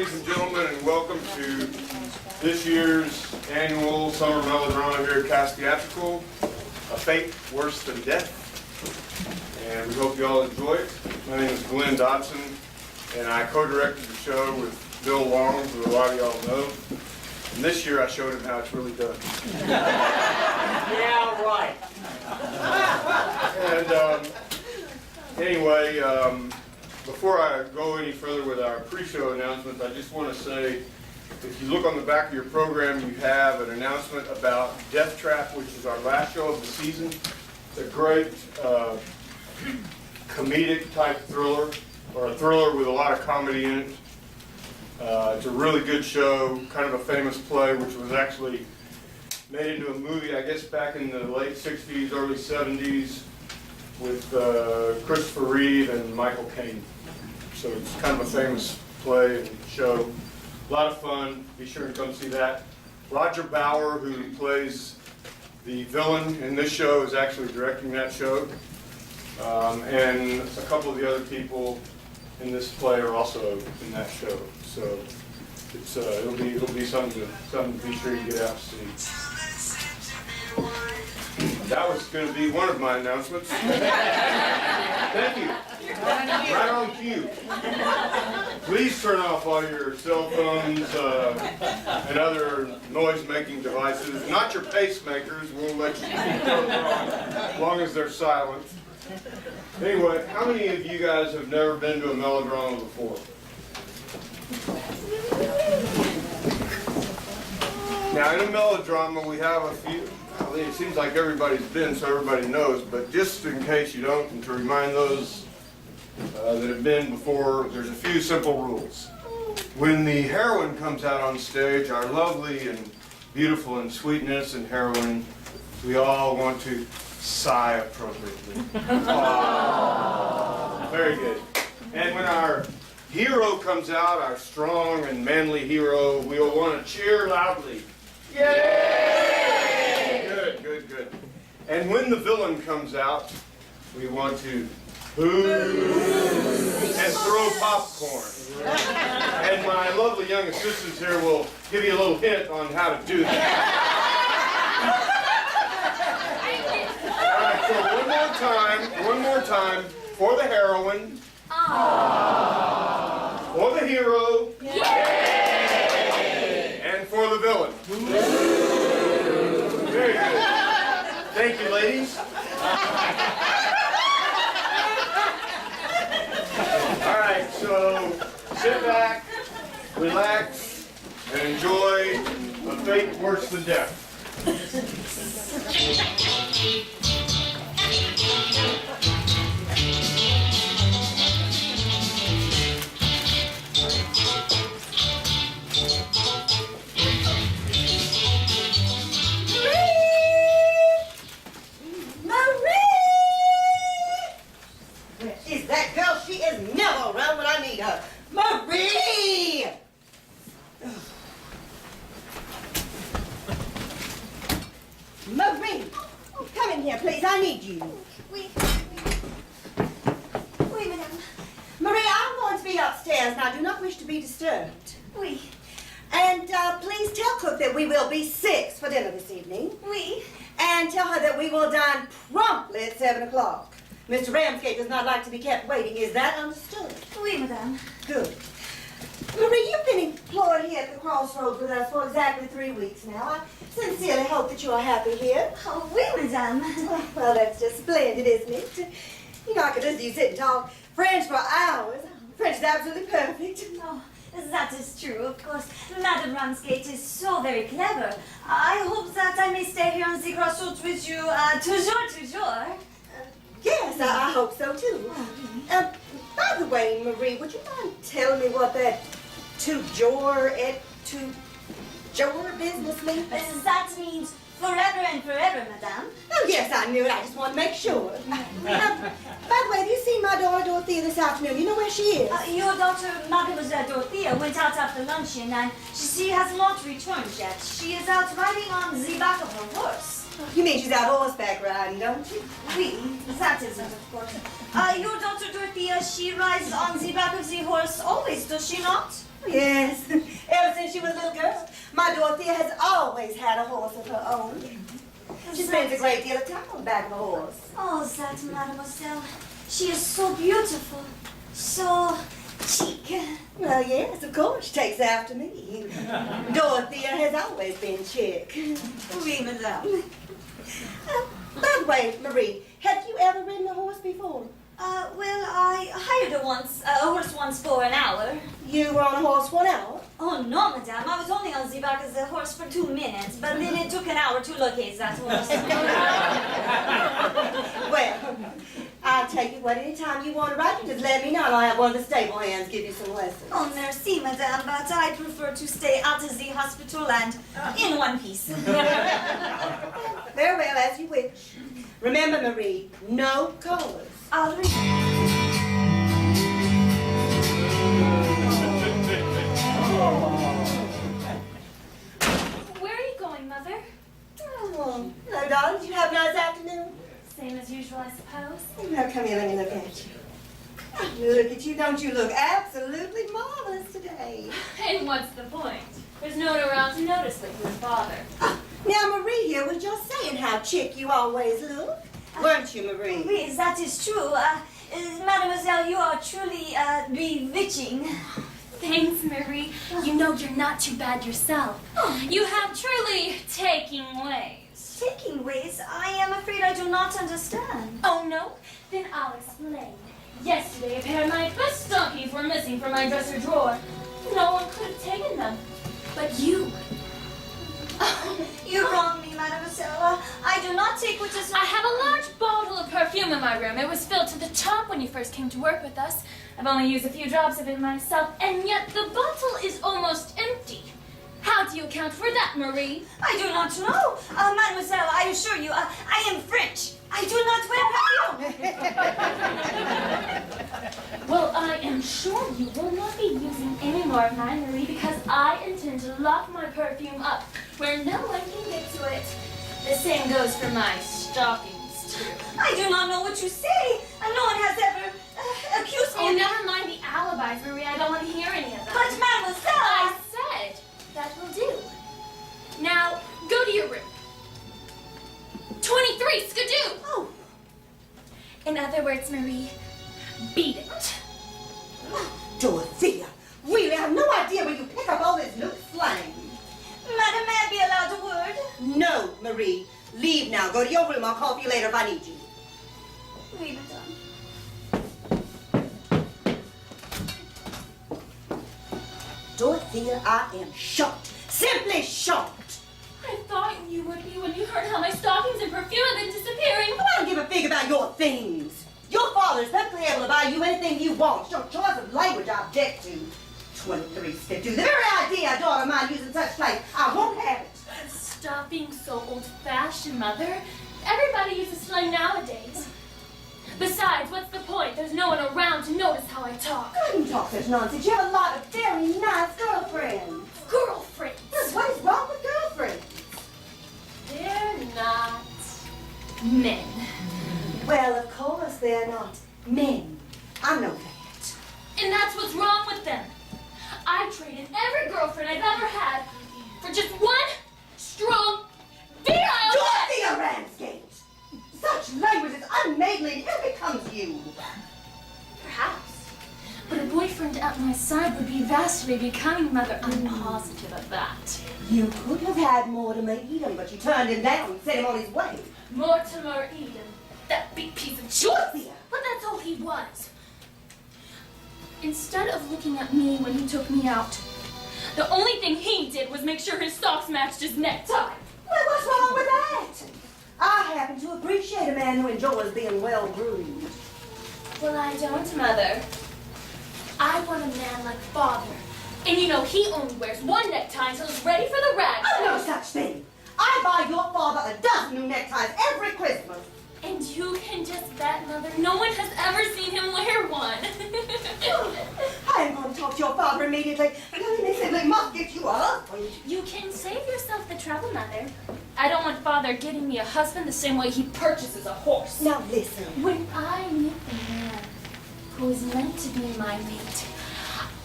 ladies and gentlemen, and welcome to this year's annual summer melodrama here at Theatrical, A Fate Worse Than Death. And we hope you all enjoy it. My name is Glenn Dodson, and I co-directed the show with Bill Long, who a lot of y'all know. And this year I showed him how it's really done. Yeah, right. And anyway, before I go any further with our pre-show announcements, I just want to say, if you look on the back of your program, you have an announcement about Death Trap, which is our last show of the season. It's a great comedic type thriller, or a thriller with a lot of comedy in it. It's a really good show, kind of a famous play, which was actually made into a movie, I guess, back in the late 60s, early 70s, with Christopher Reeve and Michael Caine. So it's kind of a famous play and show. A lot of fun. Be sure to come see that. Roger Bauer, who plays the villain in this show, is actually directing that show. And a couple of the other people in this play are also in that show. So it's it'll be something to be sure you get out to see. That was going to be one of my announcements. Thank you. Right on cue. Please turn off all your cell phones and other noise-making devices. Not your pacemakers. We'll let you keep those on as long as they're silent. Anyway, how many of you guys have never been to a melodrama before? Now, in a melodrama, we have a few. It seems like everybody's been, so everybody knows, but just in case you don't, and to remind those that have been before, there's a few simple rules. When the heroine comes out on stage, our lovely and beautiful and sweet innocent heroine, we all want to sigh appropriately. Aww. Very good. And when our hero comes out, our strong and manly hero, we will want to cheer loudly. Yay! Good, good, good. And when the villain comes out, we want to boo and throw popcorn. And my lovely young assistants here will give you a little hint on how to do that. All right, so one more time, for the heroine, for the hero, and for the villain. Very good. Thank you, ladies. All right, so sit back, relax, and enjoy A Fate Worse Than Death. Marie! Marie, come in here, please. I need you. Oui, madame. Marie, I'm going to be upstairs, and I do not wish to be disturbed. Oui. And please tell Cook that we will be 6 for dinner this evening. Oui. And tell her that we will dine promptly at 7 o'clock. Mr. Ramsgate does not like to be kept waiting. Is that understood? Oui, madame. Good. Marie, you've been employed here at the Crossroads with us for exactly 3 weeks now. I sincerely hope that you are happy here. Oh, oui, madame. Well, that's just splendid, isn't it? You know, I could listen to you sit and talk French for hours. French is absolutely perfect. Oh, that is true, of course. Madame Ramsgate is so very clever. I hope that I may stay here on the Crossroads with you, toujours. Yes, I hope so, too. By the way, Marie, would you mind telling me what that toujours business means? That means forever and forever, madame. Oh, yes, I knew it. I just want to make sure. By the way, have you seen my daughter Dorothea this afternoon? You know where she is? Your daughter, Mademoiselle Dorothea, went out after luncheon and she has not returned yet. She is out riding on the back of her horse. You mean she's out horseback riding, don't you? Oui, that is it, of course. Your daughter Dorothea, she rides on the back of the horse always, does she not? Yes, ever since she was a little girl, my Dorothea has always had a horse of her own. She spends a great deal of time on the back of a horse. Oh, that mademoiselle. She is so beautiful. So chic. Well, yes, of course, she takes after me. Dorothea has always been chic. Oui, madame. By the way, Marie, have you ever ridden a horse before? Well, I hired a horse once for an hour. You were on a horse 1 hour? Oh, no, madame. I was only on the back of the horse for 2 minutes, but then it took an hour to locate that horse. Well, I'll take you what anytime you want to ride. You just let me know and I'll have one of the stable hands give you some lessons. Oh, merci, madame, but I prefer to stay at the hospital and in one piece. Very well, as you wish. Remember, Marie, no collars. I'll read. Where are you going, Mother? Oh, hello, darling. Did you have a nice afternoon? Same as usual, I suppose. Now, come here, let me look at you. Look at you. Don't you look absolutely marvelous today? And what's the point? There's no one around to notice but your father. Now, Marie here was just saying how chic you always look. Weren't you, Marie? Oui, that is true. Mademoiselle, you are truly bewitching. Thanks, Marie. You know you're not too bad yourself. You have truly taking ways. Taking ways, I am afraid I do not understand. Oh, no? Then I'll explain. Yesterday, a pair of my best stockings were missing from my dresser drawer. No one could have taken them. But you. You wrong me, mademoiselle. I do not take what is I have a large bottle of perfume in my room. It was filled to the top when you first came to work with us. I've only used a few drops of it myself, and yet the bottle is almost empty. How do you account for that, Marie? I do not know. Mademoiselle, I assure you, I am French. I do not wear perfume. Well, I am sure you will not be using any more of mine, Marie, because I intend to lock my perfume up where no one can get to it. The same goes for my stockings, too. I do not know what you say. No one has ever accused me. Oh, never mind the alibis, Marie. I don't want to hear any of that. But mademoiselle, I said that will do. Now, go to your room. 23, skidoo! Oh. In other words, Marie, beat it. Dorothea, really, I have no idea where you pick up all this new slang. Madam, may I be allowed a word? No, Marie. Leave now. Go to your room. I'll call for you later if I need you. Oui, madame. Dorothea, I am shocked. Simply shocked. I thought you would be when you heard how my stockings and perfume have been disappearing. I don't give a fig about your things. Your father is perfectly able to buy you anything you want. It's your choice of language I object to. 23 skidoo. The very idea a daughter of mine using such slang, I won't have it. Stop being so old-fashioned, Mother. Everybody uses slang nowadays. Besides, what's the point? There's no one around to notice how I talk. I don't talk such nonsense. You have a lot of very nice girlfriends. Girlfriends. What is wrong with girlfriends? They're not men. Well, of course they're not men. I know that. And that's what's wrong with them. I traded every girlfriend I've ever had for just one strong, virile Dorothea Ramsgate! Such language is unmaidenly and ill becomes you. Perhaps. But a boyfriend at my side would be vastly becoming, Mother. I'm positive of that. You could have had Mortimer Eden, but you turned him down and sent him on his way. Mortimer Eden. That big piece of Dorothea! But that's all he was. Instead of looking at me when he took me out, the only thing he did was make sure his socks matched his necktie. Well, what's wrong with that? I happen to appreciate a man who enjoys being well groomed. Well, I don't, Mother. I want a man like Father. And you know, he only wears one necktie until he's ready for the rag. Oh, no such thing. I buy your father a dozen new neckties every Christmas. And you can just bet, Mother, no one has ever seen him wear one. I am going to talk to your father immediately. They simply must get you a husband. You can save yourself the trouble, Mother. I don't want Father getting me a husband the same way he purchases a horse. Now listen. When I meet the man who is meant to be my mate,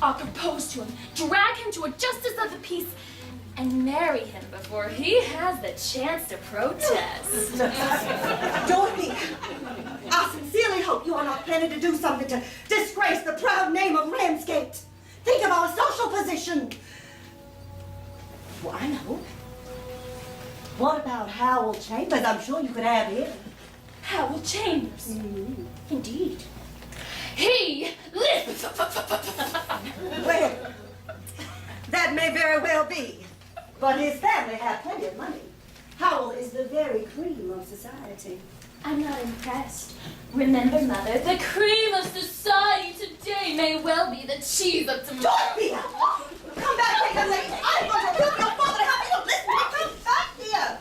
I'll propose to him, drag him to a justice of the peace, and marry him before he has the chance to protest. Dorothy, I sincerely hope you are not planning to do something to disgrace the proud name of Ramsgate. Think of our social position. Well, I know. What about Howell Chambers? I'm sure you could have him. Howell Chambers. Mm-hmm. Indeed. He lives. Well, that may very well be. But his family have plenty of money. Howell is the very cream of society. I'm not impressed. Remember, Mother, the cream of society today may well be the cheese of tomorrow. Dorothy! Come back here, young lady. I'm going to whip your father to have you listen to me. Come back here.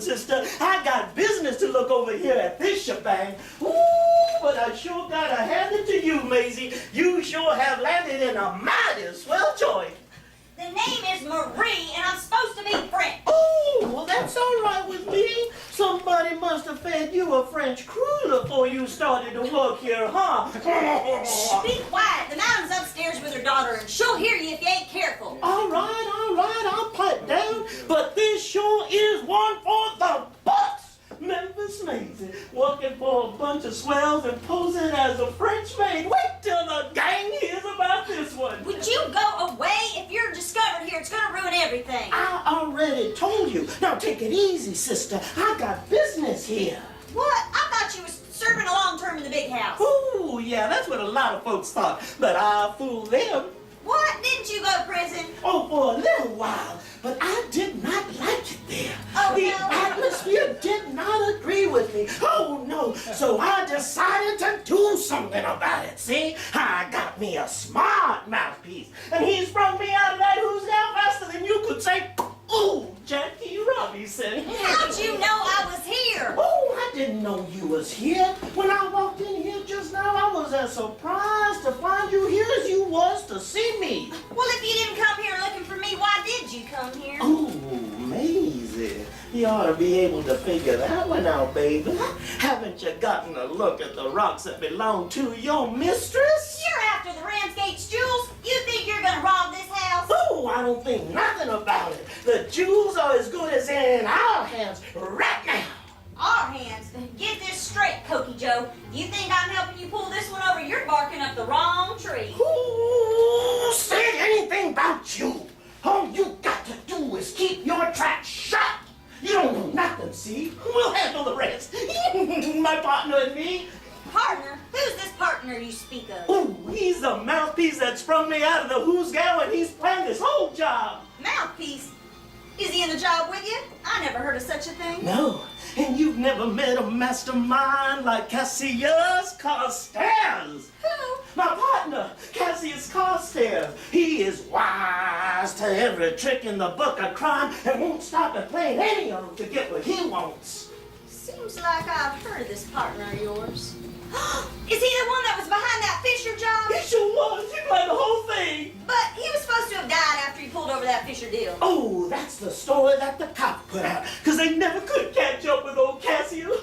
Sister, I got business to look over here at this shebang. Ooh, but I sure gotta hand it to you, Maisie. You sure have landed in a mighty swell joint. The name is Marie, and I'm supposed to be French. Oh, well, that's all right with me. Somebody must have fed you a French cruller before you started to work here, huh? Shh, be quiet. The madam's upstairs with her daughter, and she'll hear you if you ain't careful. All right, I'll pipe down. But this sure is one for the books. Memphis Maisie, working for a bunch of swells and posing as a French maid. Wait till the gang hears about this one. Would you go away? If you're discovered here, it's gonna ruin everything. I already told you. Now take it easy, sister. I got business here. What? I thought you was serving a long term in the big house. Ooh, yeah, that's what a lot of folks thought. But I fooled them. What? Didn't you go to prison? Oh, for a little while. But I did not like it there. Oh, the no. atmosphere did not agree with me. Oh, no. So I decided to do something about it. See? I got me a smart mouthpiece. And he sprung me out of that who's now faster than you could say, ooh, Jackie Robinson. How'd you know I was here? Oh, I didn't know you was here. When I walked in here just now, I was as surprised to find you here as you was to see me. Well, if you didn't come here looking for me, why did you come here? Oh, Maisie, you ought to be able to figure that one out, baby. Haven't you gotten a look at the rocks that belong to your mistress? You're after the Ramsgate's jewels. You think you're gonna rob this house? Oh, I don't think nothing about it. The jewels are as good as in our hands right now. Our hands. Get this straight, Cokey Joe. You think I'm helping you pull this one over? You're barking up the wrong tree. Who said anything about you? All you got to do is keep your trap shut. You don't know nothing, see? We'll handle the rest. My partner and me. Partner? Who's this partner you speak of? Oh, he's the mouthpiece that sprung me out of the who's gal, and he's planned this whole job. Mouthpiece? Is he in the job with you? I never heard of such a thing. No, and you've never met a mastermind like Cassius Carstairs. Who? My partner, Cassius Carstairs. He is wise to every trick in the book of crime and won't stop at playing any of them to get what he wants. Seems like I've heard of this partner of yours. Is he the one that was behind that Fisher job? He sure was. He planned the whole thing. But he was supposed to have died after he pulled over that Fisher deal. Oh, that's the story that the cop put out, because they never could catch up with old Cassius.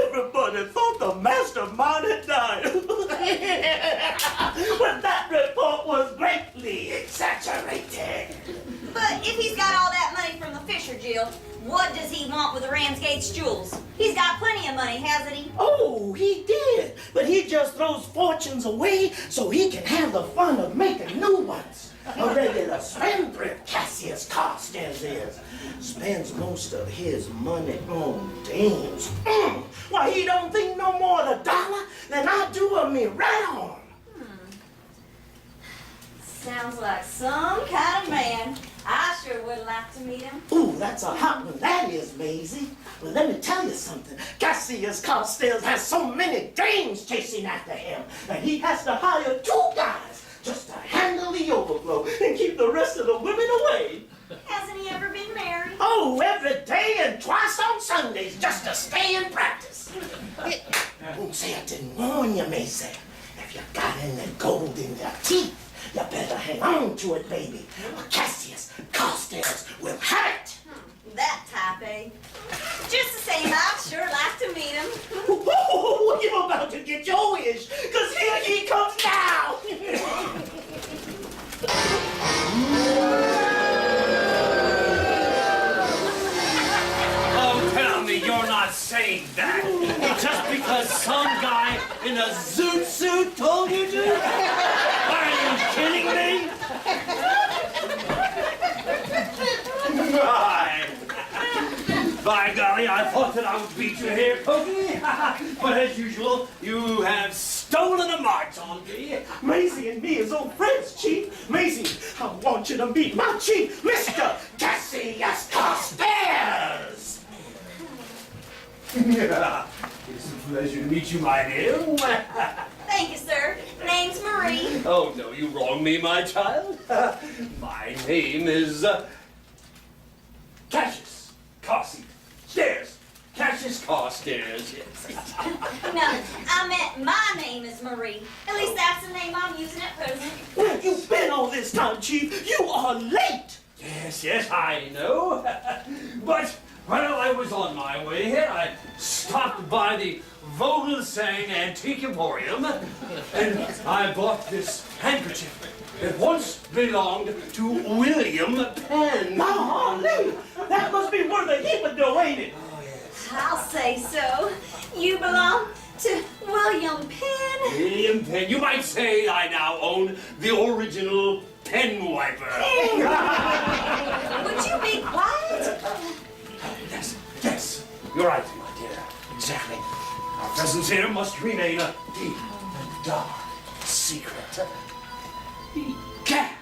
Everybody thought the mastermind had died. But that report was greatly exaggerated. But if he's got all that money from the Fisher deal, what does he want with the Ramsgate's jewels? He's got plenty of money, hasn't he? Oh, he did. But he just throws fortunes away so he can have the fun of making new ones. A regular spendthrift, Cassius Carstairs is. Spends most of his money on dames. Why, he don't think no more of the dollar than I do of me right arm. Sounds like some kind of man. I sure would like to meet him. Ooh, that's a hot one, that is, Maisie. Well, let me tell you something. Cassius Carstairs has so many dames chasing after him that he has to hire 2 guys just to handle the overflow and keep the rest of the women away. Hasn't he ever been married? Oh, every day and twice on Sundays just to stay in practice. Won't say I didn't warn you, Maisie. If you got any gold in your teeth, you better hang on to it, baby. Or Cassius Carstairs will have it. That type, eh? Just the same, I'd sure like to meet him. Oh, you're about to get your wish, because here he comes now. Oh, tell me you're not saying that just because some guy in a zoot suit told you to? Are you kidding me? By golly, I thought that I would beat you here, Pokey. But as usual, you have stolen a march on me. Maisie and me is old friends, Chief. Maisie, I want you to meet my chief, Mr. Cassius Carstairs. It's a pleasure to meet you, my dear. Thank you, sir. Name's Marie. Oh, no, you wrong me, my child. My name is Cassius Carstairs. Cassius Carstairs, yes. No, I meant my name is Marie. At least that's the name I'm using at present. Where you been all this time, Chief? You are late. Yes, I know. But while I was on my way here, I stopped by the Vogelsang Antique Emporium, and I bought this handkerchief. It once belonged to William Penn. Golly, that must be worth a heap of dough, ain't it? I'll say so. You belong to William Penn. William Penn. You might say I now own the original pen wiper. Would you be quiet? Yes, you're right, my dear. Exactly. Our presence here must remain a deep and dark secret. Egad!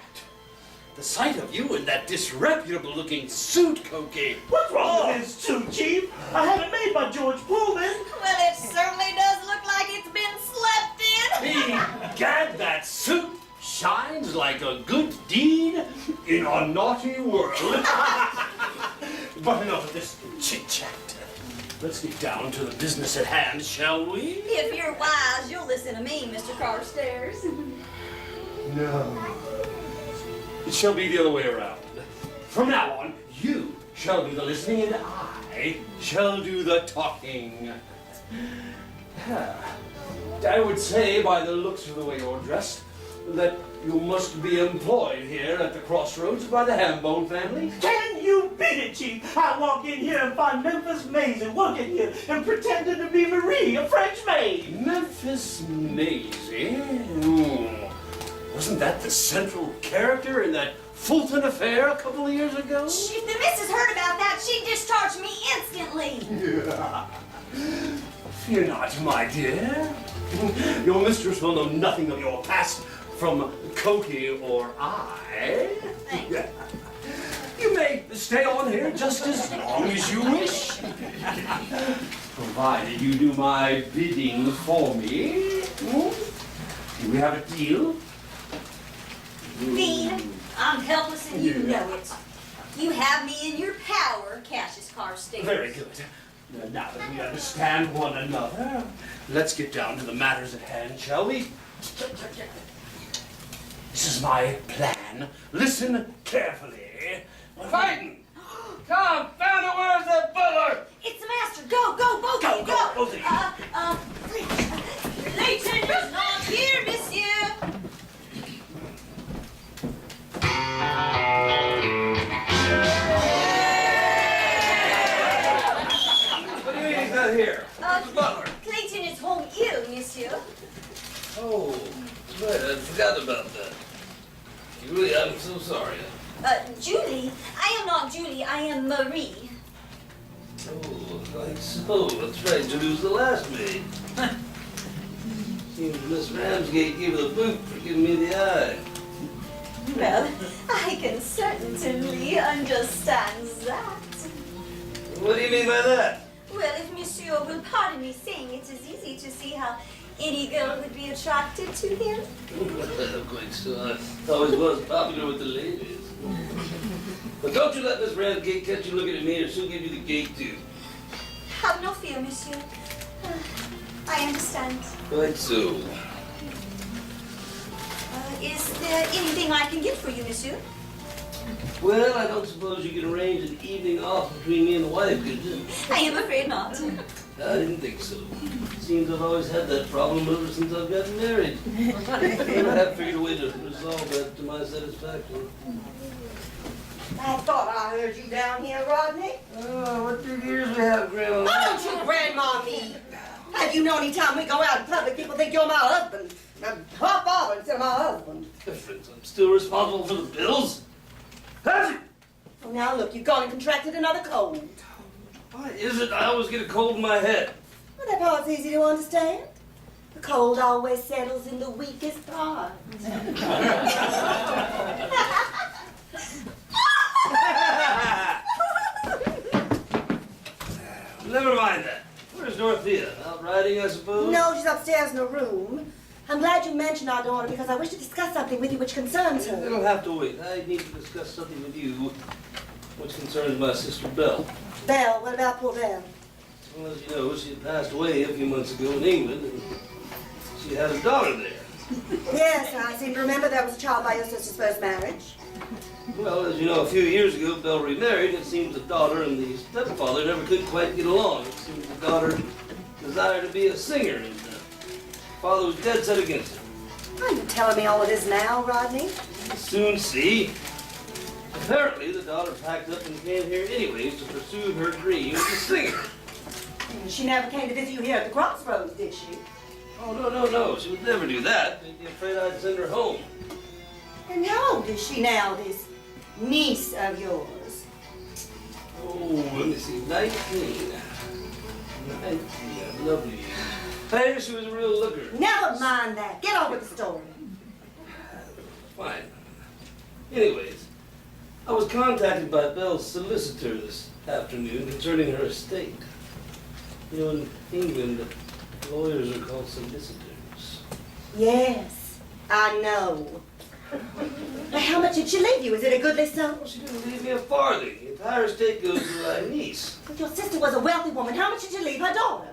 The sight of you in that disreputable-looking suit, Cokie. What's wrong with this suit, Chief? I had it made by George Pullman. Well, it certainly does look like it's been slept in. Egad, that suit shines like a good deed in a naughty world. But enough of this chit-chat. Let's get down to the business at hand, shall we? If you're wise, you'll listen to me, Mr. Carstairs. No. It shall be the other way around. From now on, you shall do the listening and I shall do the talking. I would say, by the looks of the way you're dressed, that you must be employed here at the crossroads by the Hambone family. Can you beat it, Chief? I walk in here and find Memphis Maisie working here and pretending to be Marie, a French maid. Memphis Maisie? Wasn't that the central character in that Fulton affair a couple of years ago? If the missus heard about that, she'd discharge me instantly. Fear not, my dear. Your mistress will know nothing of your past from Cokie or I. Thank you. You may stay on here just as long as you wish. Provided you do my bidding for me. Do we have a deal? Dean, I'm helpless and you know it. You have me in your power, Cassius Carstairs. Very good. Now that we understand one another, let's get down to the matters at hand, shall we? This is my plan. Listen carefully. Fighting! Confound it, where's the butler? It's the master. Go, go, both of you, go. Both of you. Leighton is not here, monsieur. What do you mean he's not here? The butler. Clayton is home ill, monsieur. Oh, right, I forgot about that. You Julie, I'm so sorry. Julie? I am not Julie, I am Marie. Oh, like so. That's right. Julie was the last maid. Seems Miss Ramsgate gave her the boot for giving me the eye. Well, I can certainly understand that. What do you mean by that? Well, if Monsieur will pardon me saying, it is easy to see how any girl would be attracted to him. Well, quite so. I always was popular with the ladies. But don't you let Miss Ramsgate catch you looking at me, or she'll give you the gate too. Have no fear, Monsieur. I understand. Quite so. Is there anything I can get for you, Monsieur? Well, I don't suppose you can arrange an evening off between me and the wife, could you? I am afraid not. I didn't think so. Seems I've always had that problem ever since I've gotten married. I have figured a way to resolve that to my satisfaction. I thought I heard you down here, Rodney. Oh, what big ears we have, Grandma. Why don't you grandma me? Have you known any time we go out in public, people think you're my husband? Her father instead of my husband. Difference. I'm still responsible for the bills. Have you? Oh, now look, you've gone and contracted another cold. Why is it I always get a cold in my head? Well, that part's easy to understand. The cold always settles in the weakest part. Never mind that. Where's Dorothea? Out riding, I suppose? No, she's upstairs in her room. I'm glad you mentioned our daughter because I wish to discuss something with you which concerns her. It'll have to wait. I need to discuss something with you which concerns my sister Belle. Belle, what about poor Belle? Well, as you know, she had passed away a few months ago in England, and she had a daughter there. Yes, I seem to remember there was a child by your sister's first marriage. Well, as you know, a few years ago, Belle remarried. It seems the daughter and the stepfather never could quite get along. It seems the daughter desired to be a singer, and the father was dead set against it. Are you telling me all of this now, Rodney? You'll soon see. Apparently, the daughter packed up and came here anyways to pursue her dream as a singer. She never came to visit you here at the crossroads, did she? Oh, no. She would never do that. They'd be afraid I'd send her home. And how old is she now, this niece of yours? Oh, let me see. 19. 19. Lovely. Hey, she was a real looker. Never mind that. Get on with the story. Fine. Anyways, I was contacted by Belle's solicitor this afternoon concerning her estate. You know, in England, lawyers are called solicitors. Yes, I know. But how much did she leave you? Is it a goodly sum? Well, she didn't leave me a farthing. The entire estate goes to my niece. But your sister was a wealthy woman. How much did you leave her daughter?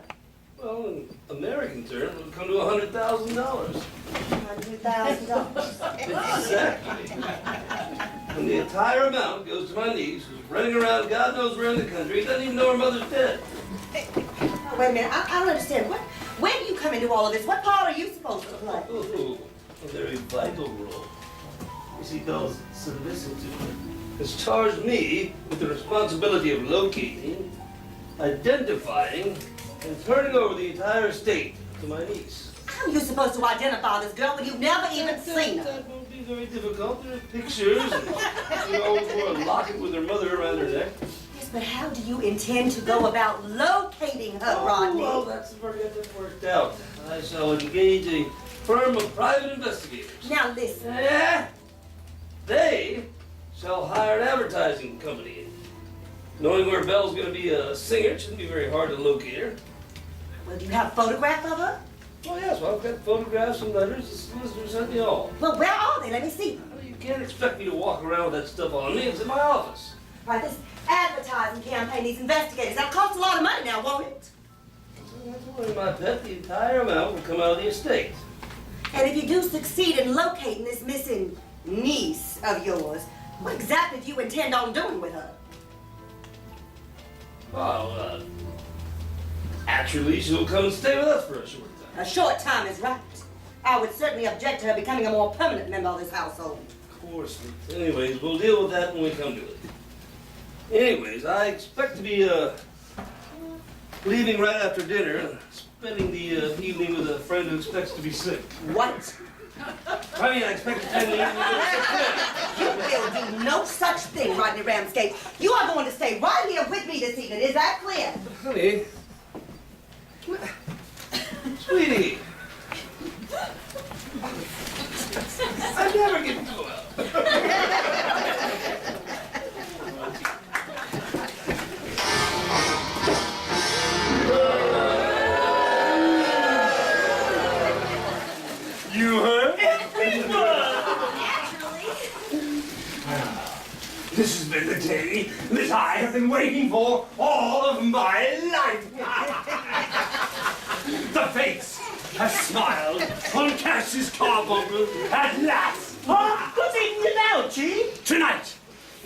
Well, in American terms, it would come to $100,000. $100,000. Exactly. And the entire amount goes to my niece, who's running around God knows where in the country, doesn't even know her mother's dead. Oh, wait a minute. I don't understand. When do you come into all of this? What part are you supposed to play? Oh, a very vital role. You see, Belle's solicitor has charged me with the responsibility of locating, identifying, and turning over the entire estate to my niece. How are you supposed to identify this girl when you've never even seen her? That won't be very difficult. There are pictures, and she always wore a locket with her mother around her neck. Yes, but how do you intend to go about locating her, Rodney? Well, that's where we get that worked out. I shall engage a firm of private investigators. Now listen. They shall hire an advertising company. Knowing where Belle's going to be a singer, it shouldn't be very hard to locate her. Well, do you have a photograph of her? Oh, yes, well, I've got photographs and letters. The solicitor sent me all. Well, where are they? Let me see them. Well, you can't expect me to walk around with that stuff on me. It's in my office. Right, this advertising campaign needs investigators. That'll cost a lot of money now, won't it? Well, not to worry, my pet. The entire amount will come out of the estate. And if you do succeed in locating this missing niece of yours, what exactly do you intend on doing with her? Well, actually, she'll come and stay with us for a short time. A short time is right. I would certainly object to her becoming a more permanent member of this household. Of course. Anyways, we'll deal with that when we come to it. Anyways, I expect to be leaving right after dinner, spending the evening with a friend who expects to be sick. What? I mean, I expect to spend the evening. You will do no such thing, Rodney Ramsgate. You are going to stay right here with me this evening. Is that clear? Honey. Sweetie. I never get to go out. You heard? This has been the day that I have been waiting for all of my life. The fates have smiled on Cass's carbuncle at last. Huh? Who's eating you now, Chief? Tonight,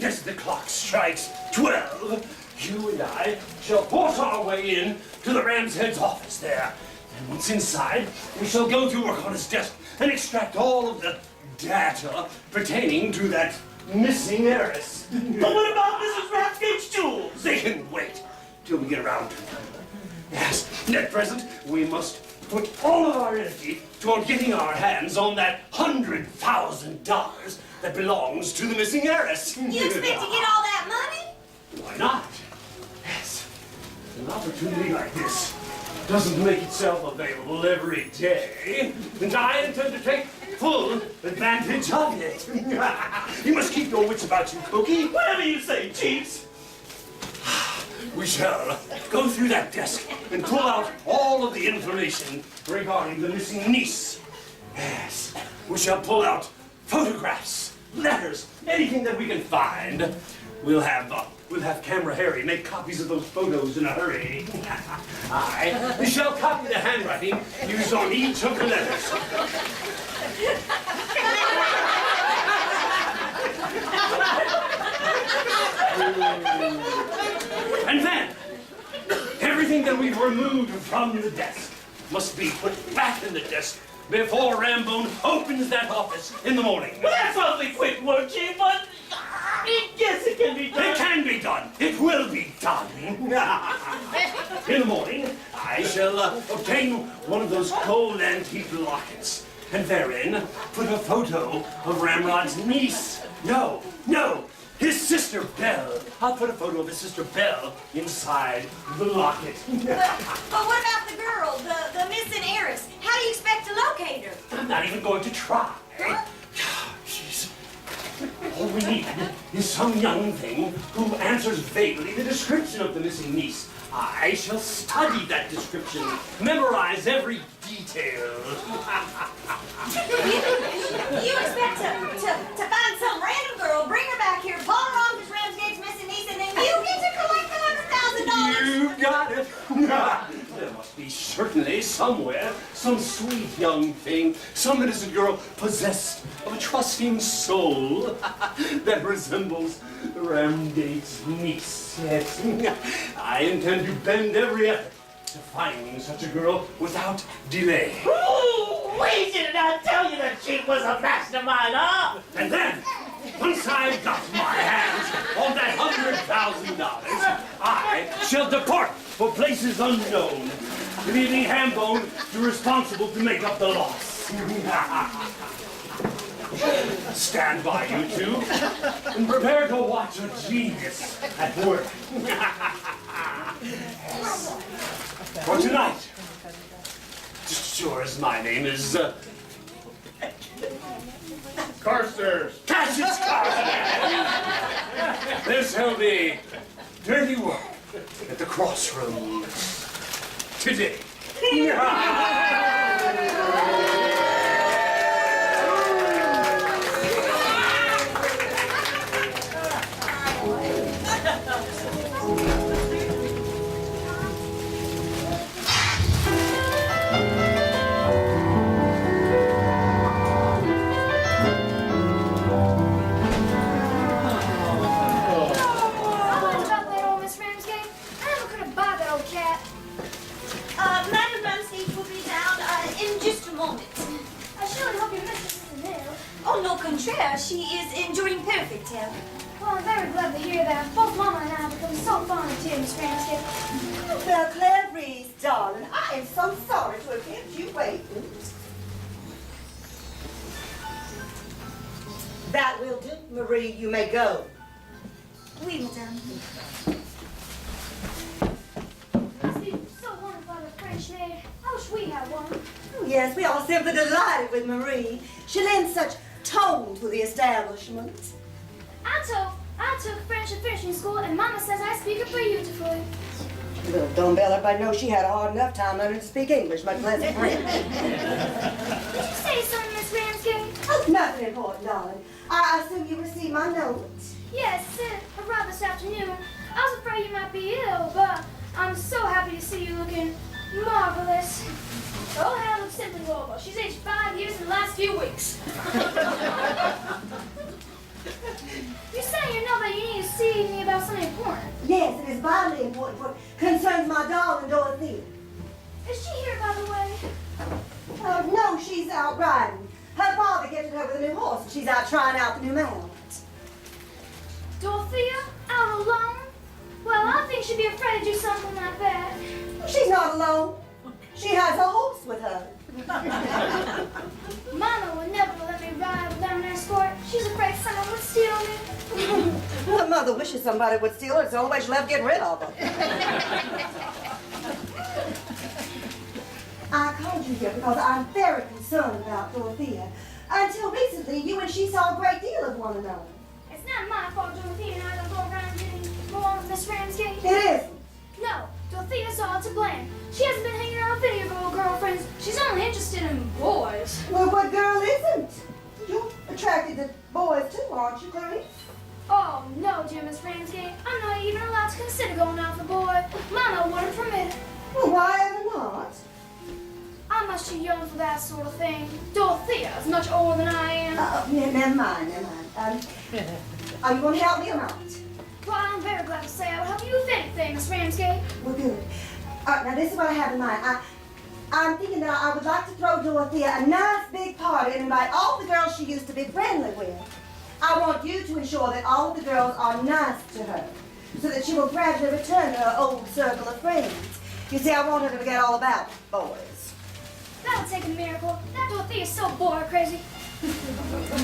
as the clock strikes 12, you and I shall force our way in to the Ram's Head's office there. And once inside, we shall go to work on his desk and extract all of the data pertaining to that missing heiress. But what about Mrs. Ramsgate's jewels? They can wait till we get around to them. Yes, at present, we must put all of our energy toward getting our hands on that $100,000 that belongs to the missing heiress. You expect to get all that money? Why not? Yes, an opportunity like this doesn't make itself available every day, and I intend to take full advantage of it. You must keep your wits about you, Cookie. Whatever you say, Chiefs. We shall go through that desk and pull out all of the information regarding the missing niece. Yes, we shall pull out photographs, letters, anything that we can find. We'll have Camera Harry make copies of those photos in a hurry. I shall copy the handwriting used on each of the letters. And then, everything that we've removed from the desk must be put back in the desk before Rambone opens that office in the morning. Well, that's awfully quick work, Chief, but yes, it can be done. It can be done. It will be done. In the morning, I shall obtain one of those gold antique lockets, and therein put a photo of Ramrod's niece. No, his sister Belle. I'll put a photo of his sister Belle inside the locket. But what about the girl, the missing heiress? How do you expect to locate her? I'm not even going to try. Jeez. All we need is some young thing who answers vaguely the description of the missing niece. I shall study that description, memorize every detail. You expect to find some random girl, bring her back here, pawn her off as Ramsgate's missing niece, and then you get to collect the $100,000? You got it. There must be certainly somewhere some sweet young thing, some innocent girl possessed of a trusting soul that resembles Ramsgate's niece. Yes. I intend to bend every effort to finding such a girl without delay. We did not tell you that Chief was a mastermind, huh? And then, once I've got my hands on that $100,000, I shall depart for places unknown, leaving Hambone responsible to make up the loss. Stand by, you two, and prepare to watch a genius at work. For tonight, just sure as my name is Carstairs. Cassius Carson, there shall be dirty work at the crossroads today. Madam Ramsgate will be down in just a moment. I surely hope your mistress isn't ill. Oh, no contraire, she is enduring perfect health. Well, I'm very glad to hear that. Both Mama and I have become so fond of you, Miss Ramsgate. Well, Clarice, darling, I am so sorry to have kept you waiting. Marie, you may go. Oui, madame. Must be so wonderful to have a French maid. I wish we had one. Oh, yes, we are simply delighted with Marie. She lends such tone to the establishment. I took French at finishing school, and Mama says I speak it beautifully. Little dumbbell, everybody knows she had a hard enough time learning to speak English, much less French. Did you say something, Miss Ramsgate? Oh, nothing important, darling. I assume you received my note. Yes, it arrived this afternoon. I was afraid you might be ill, but I'm so happy to see you looking marvelous. Oh, Hannah looks simply horrible. She's aged 5 years in the last few weeks. You say you know that you need to see me about something important. Yes, it is vitally important for it concerns my darling Dorothea. Is she here, by the way? No, she's out riding. Her father gifted her with a new horse, and she's out trying out the new mount. Dorothea? Out alone? Well, I think she'd be afraid to do something like that. She's not alone. She has a horse with her. Mama would never let me ride without an escort. She's afraid someone would steal me. Her mother wishes somebody would steal her. It's the only way she'll ever get rid of her. I called you here because I'm very concerned about Dorothea. Until recently, you and she saw a great deal of one another. It's not my fault Dorothea and I don't go around getting more with Miss Ramsgate. It isn't. No, Dorothea's all to blame. She hasn't been hanging around with any of her old girlfriends. She's only interested in boys. Well, what girl isn't? You're attracted to boys too, aren't you, Clarice? Oh, no, dear Miss Ramsgate. I'm not even allowed to consider going out with a boy. Mama wouldn't permit it. Well, why ever not? I'm much too young for that sort of thing. Dorothea is much older than I am. Never mind. Are you going to help me or not? Well, I'm very glad to say I would help you with anything, Miss Ramsgate. Well, good. Now, this is what I have in mind. I'm thinking that I would like to throw Dorothea a nice big party and invite all the girls she used to be friendly with. I want you to ensure that all of the girls are nice to her, so that she will gradually return to her old circle of friends. You see, I want her to forget all about boys. That'll take a miracle. That Dorothea is so boy crazy.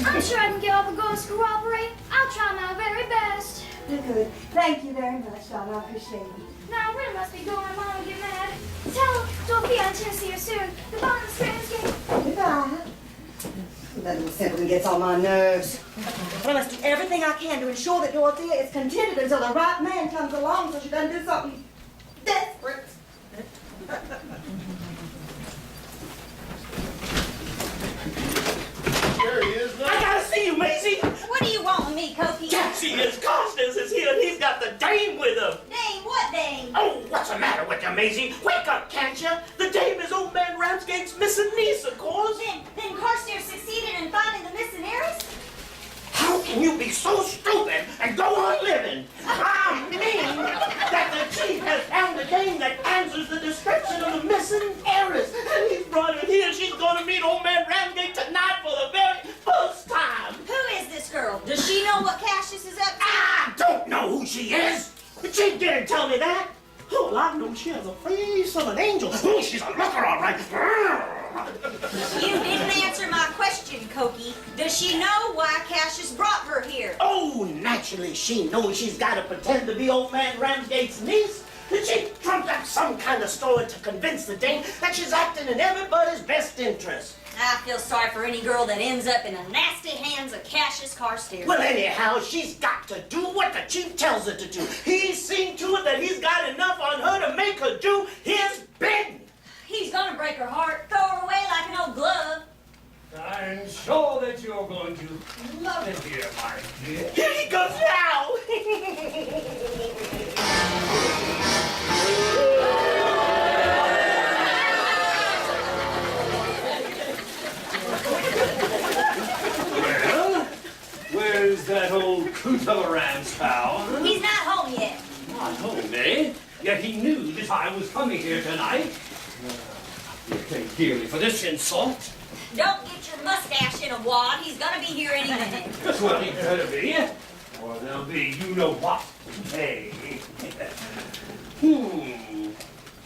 I'm sure I can get all the girls to cooperate. I'll try my very best. Good. Thank you very much, Donna. I appreciate it. Now I really must be going. Mom will get mad. Tell Dorothea I intend to see her soon. Goodbye, Miss Ramsgate. Goodbye. That little simpleton gets on my nerves. But I must do everything I can to ensure that Dorothea is contented until the right man comes along so she doesn't do something desperate. There he is, I now. gotta see you, Maisie. What do you want with me, Cokie? She is. Constance is here, and he's got the dame with him. Dame, what dame? Oh, what's the matter with you, Maisie? Wake up, can't you? The dame is old man Ramsgate's missing niece, of course. Then Carstairs succeeded in finding the missing heiress? How can you be so stupid and go on living? I mean that the chief has found the dame that answers the description of the missing heiress. And he's brought her here. She's going to meet old man Ramsgate tonight for the very first time. Who is this girl? Does she know what Cassius is up to? I don't know who she is. The chief didn't tell me that. Oh, well, I know she has a face of an angel. Oh, she's a looker, all right. You didn't answer my question, Cokie. Does she know why Cassius brought her here? Oh, naturally, she knows she's got to pretend to be old man Ramsgate's niece. The chief trumped up some kind of story to convince the dame that she's acting in everybody's best interest. I feel sorry for any girl that ends up in the nasty hands of Cassius Carstairs. Well, anyhow, she's got to do what the chief tells her to do. He's seen to it that he's got enough on her to make her do his bidding. He's gonna break her heart, throw her away like an old glove. I'm sure that you're going to love it here, my dear. Here he goes now. Well, where's that old coot of a ram's cow? He's not home yet. Not home, eh? Yet he knew that I was coming here tonight. You pay dearly for this insult. Don't get your mustache in a wad. He's gonna be here any minute. Well, he better be. Or there'll be you-know-what to pay.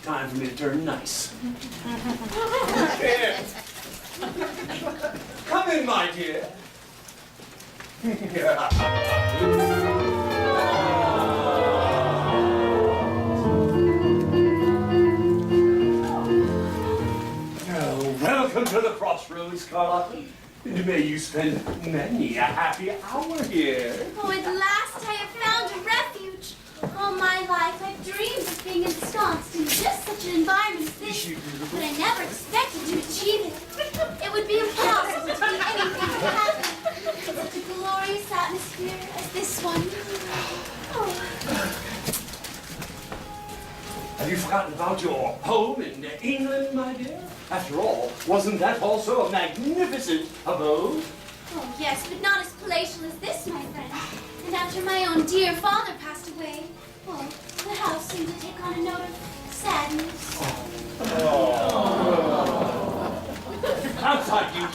Time for me to turn nice. Here. Come in, my dear. Welcome to the crossroads, Carlotta. And may you spend many a happy hour here. Oh, at last I have found a refuge. All my life I've dreamed of being ensconced in just such an environment as this, but I never expected to achieve it. It would be impossible to be anything but happy in such a glorious atmosphere as this one. Oh. Have you forgotten about your home in England, my dear? After all, wasn't that also a magnificent abode? Oh, yes, but not as palatial as this, my friend. And after my own dear father passed away, well, the house seemed to take on a note of sadness. Outside, you.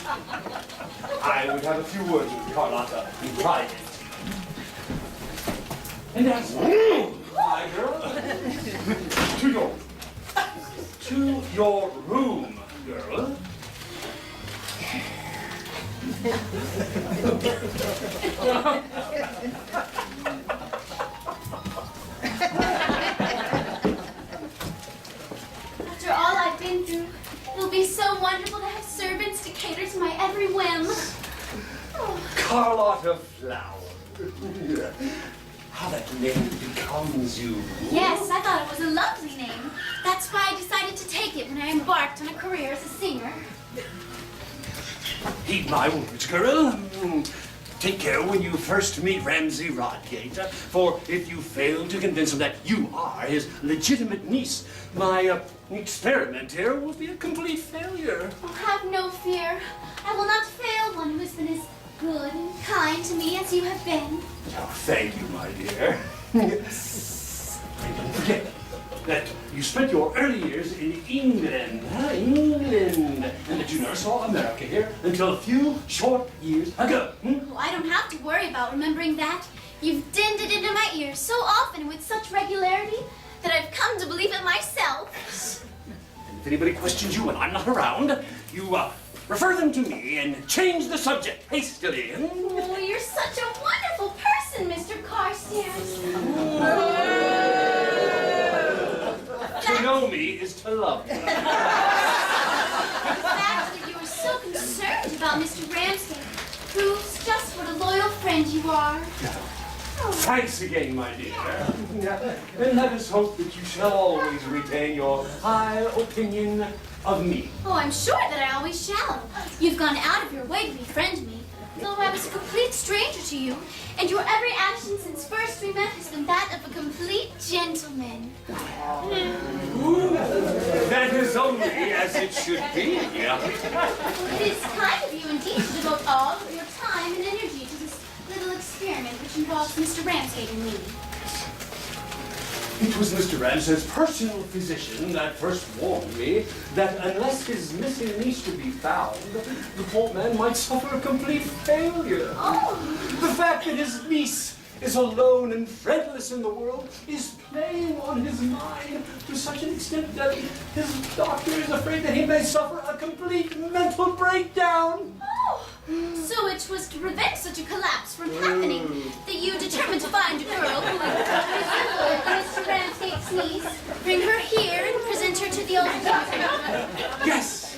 I would have a few words with Carlotta in private. And as my girl, to your room, girl. After all I've been through, it'll be so wonderful to have servants to cater to my every whim. Oh. Carlotta Flower. How that name becomes you. Yes, I thought it was a lovely name. That's why I decided to take it when I embarked on a career as a singer. Heed my words, girl. Take care when you first meet Ramsay Rodgate, for if you fail to convince him that you are his legitimate niece, my experiment here will be a complete failure. Oh, have no fear. I will not fail one who has been as good and kind to me as you have been. Oh, thank you, my dear. And don't forget that you spent your early years in England, and that you never saw America here until a few short years ago. Oh, I don't have to worry about remembering that. You've dinned it into my ears so often and with such regularity that I've come to believe it myself. And if anybody questions you when I'm not around, you refer them to me and change the subject hastily. Oh, you're such a wonderful person, Mr. Carstairs. To know me is to love me. The fact that you are so concerned about Mr. Ramsgate proves just what a loyal friend you are. Thanks again, my dear. And let us hope that you shall always retain your high opinion of me. Oh, I'm sure that I always shall. You've gone out of your way to befriend me, though I was a complete stranger to you, and your every action since first we met has been that of a complete gentleman. That is only as it should be. Well, it is kind of you indeed to devote all of your time and energy to this little experiment which involves Mr. Ramsgate and me. It was Mr. Ramsay's personal physician that first warned me that unless his missing niece could be found, the poor man might suffer a complete failure. Oh. The fact that his niece is alone and friendless in the world is playing on his mind to such an extent that his doctor is afraid that he may suffer a complete mental breakdown. Oh, so it was to prevent such a collapse from happening that you determined to find a girl who would resemble Mr. Ramsgate's niece, bring her here, and present her to the old doctor. Yes,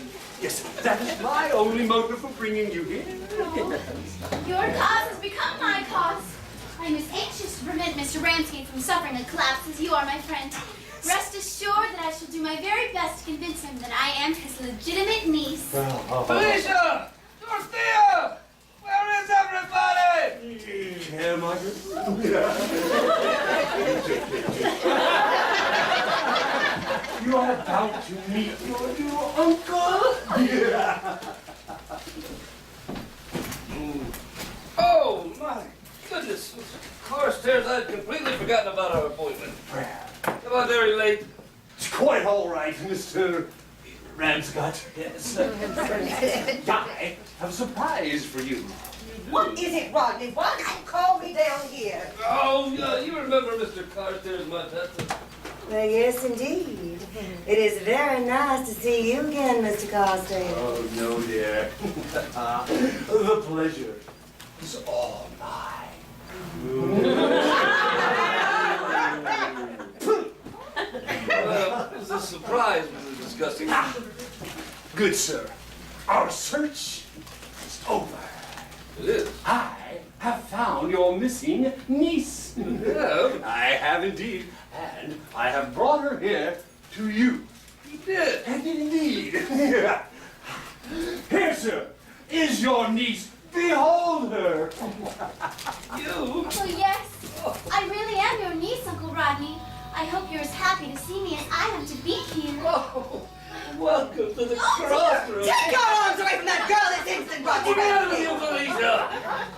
that is my only motive for bringing you here. Your cause has become my cause. I am as anxious to prevent Mr. Ramsgate from suffering a collapse as you are, my friend. Rest assured that I shall do my very best to convince him that I am his legitimate niece. Felicia! Dorothea! Where is everybody? Here, Margaret. You are about to meet your new uncle. Oh, my goodness. Carstairs, I'd completely forgotten about our appointment. Am I very late? It's quite all right, Mr. Ramsgate. Yes. I have a surprise for you. What is it, Rodney? Why did you call me down here? Oh, you remember Mr. Carstairs, my pet? Well, yes, indeed. It is very nice to see you again, Mr. Carstairs. Oh, no, dear. The pleasure is all mine. Well, it's a surprise, Mrs. Disgusting. Good sir, our search is over. It is. I have found your missing niece. Yeah, I have indeed, and I have brought her here to you. you did. And indeed, here, sir, is your niece. Behold her. You? Oh, yes. I really am your niece, Uncle Rodney. I hope you're as happy to see me as I am to be here. Oh, welcome to the Oh, crossroads. take your arms away from that girl this instant, Roger Get out of Ramsgate. here, Felicia!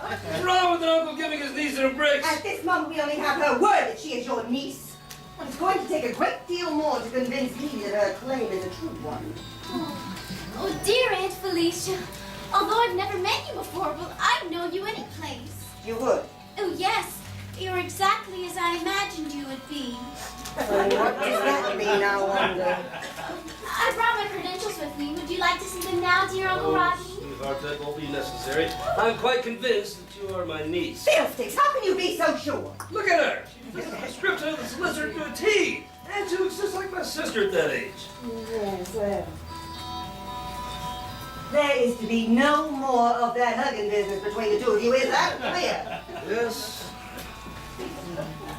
What's wrong with an uncle giving his niece her bricks? At this moment, we only have her word that she is your niece. And it's going to take a great deal more to convince me that her claim is a true one. Oh, dear Aunt Felicia. Although I've never met you before, well, I'd know you any place. You would. Oh, yes. You're exactly as I imagined you would be. What does that mean, I wonder? I brought my credentials with me. Would you like to see them now, dear Uncle Rodney? Sweetheart, that won't be necessary. I'm quite convinced that you are my niece. Fiddlesticks, how can you be so sure? Look at her! She's stripped her of the solicitor to a T! And she looks just like my sister at that age. Yes, well. There is to be no more of that hugging business between the two of you, is that clear? Yes.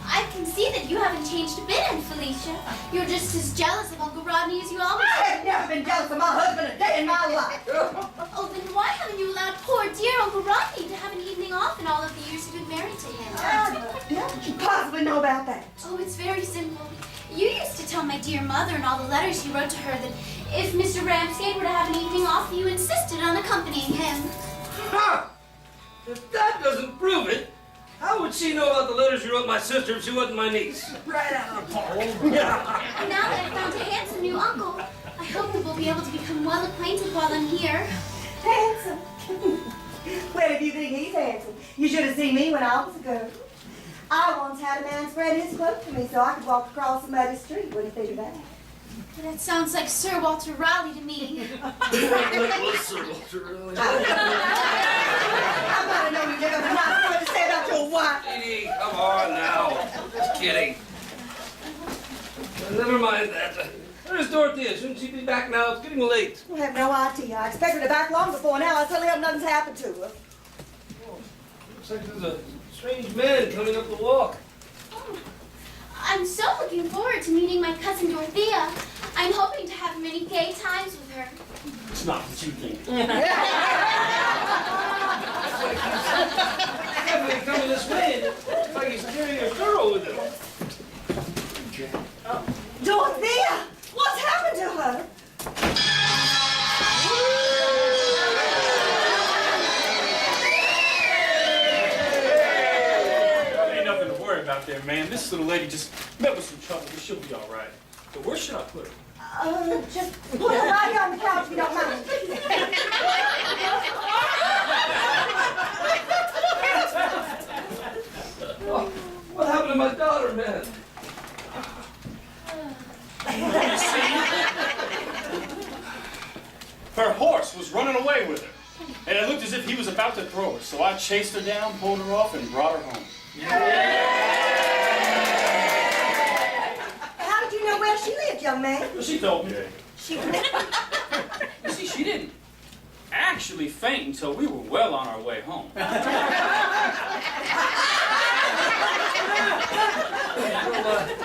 I can see that you haven't changed a bit, Aunt Felicia. You're just as jealous of Uncle Rodney as you always I have never been jealous of my husband a day in my life. Oh, then why haven't you allowed poor dear Uncle Rodney to have an evening off in all of the years you've been married to him? How could you possibly know about that? Oh, it's very simple. You used to tell my dear mother in all the letters you wrote to her that if Mr. Ramsgate were to have an evening off, you insisted on accompanying him. Ha! If that doesn't prove it, how would she know about the letters you wrote my sister if she wasn't my niece? Right out of the park. And now that I've found a handsome new uncle, I hope that we'll be able to become well acquainted while I'm here. Handsome. Well, if you think he's handsome, you should have seen me when I was a girl. I once had a man spread his cloak for me so I could walk across a muddy street. What do you think of that? That sounds like Sir Walter Raleigh to me. That was Sir Walter Raleigh. I might have known you'd never have a nice word to say about your wife. Edie, come on now. Just kidding. Never mind that. Where's Dorothea? Shouldn't she be back now? It's getting late. I have no idea. I expected her back long before now. I certainly hope nothing's happened to her. Looks like there's a strange man coming up the walk. Oh, I'm so looking forward to meeting my cousin Dorothea. I'm hoping to have many gay times with her. It's not what you think. Definitely coming this way. It looks like he's carrying a girl with him. Dorothea! What's happened to her? Ain't nothing to worry about there, man. This little lady just met with some trouble, but she'll be all right. So where should I put her? Just put her right here on the couch if you don't mind. What happened to my daughter, man? You see? Her horse was running away with her. And it looked as if he was about to throw her. So I chased her down, pulled her off, and brought her home. How did you know where she lived, young man? Well, she told me. She You see, she didn't actually faint until we were well on our way home. Well,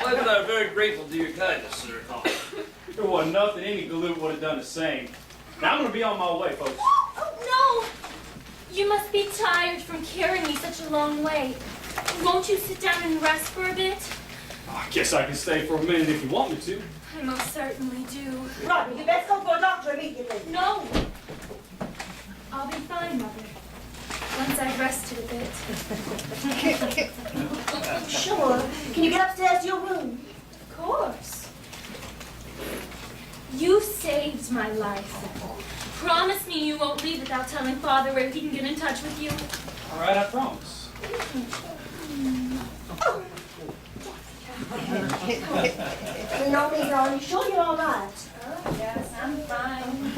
Wife and I are very grateful to your kindness, sir. There wasn't nothing any galoot would have done the same. Now I'm going to be on my way, folks. Oh, no! You must be tired from carrying me such a long way. Won't you sit down and rest for a bit? I guess I can stay for a minute if you want me to. I most certainly do. Rodney, you best go for a doctor immediately. No! I'll be fine, Mother. Once I've rested a bit. Sure. Can you get upstairs to your room? Of course. You saved my life. Promise me you won't leave without telling Father where he can get in touch with you. All right, I promise. No, Lisa, are you sure you're all right? Oh, yes, I'm fine.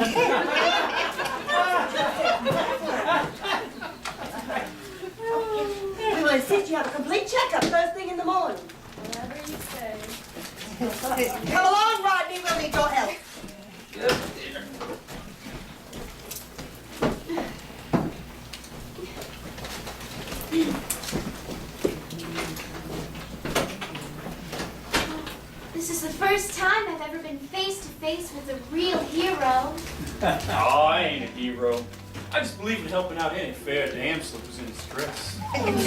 insist you have a complete checkup first thing in the morning. Whatever you say. Come along, Rodney. We'll need your help. Yes, dear. This is the first time I've ever been face to face with a real hero. Oh, I ain't a hero. I just believe in helping out any fair damsel who's in distress. Those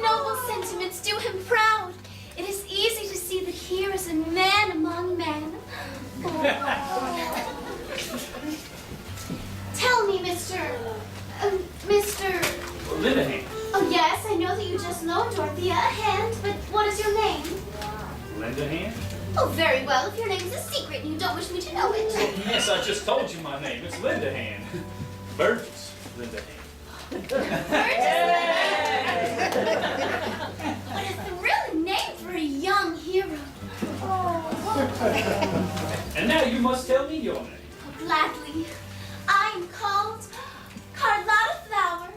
noble sentiments do him proud. It is easy to see that here is a man among men. Tell me, Mr. Linehan. Oh, yes, I know that you just loaned Dorothea a hand, but what is your name? Linehan? Oh, very well. If your name is a secret and you don't wish me to know it. Yes, I just told you my name. It's Lindahan. Burgess Lindahan. What is the real name for a young hero? And now you must tell me your name. Gladly. I am called Carlotta Flower.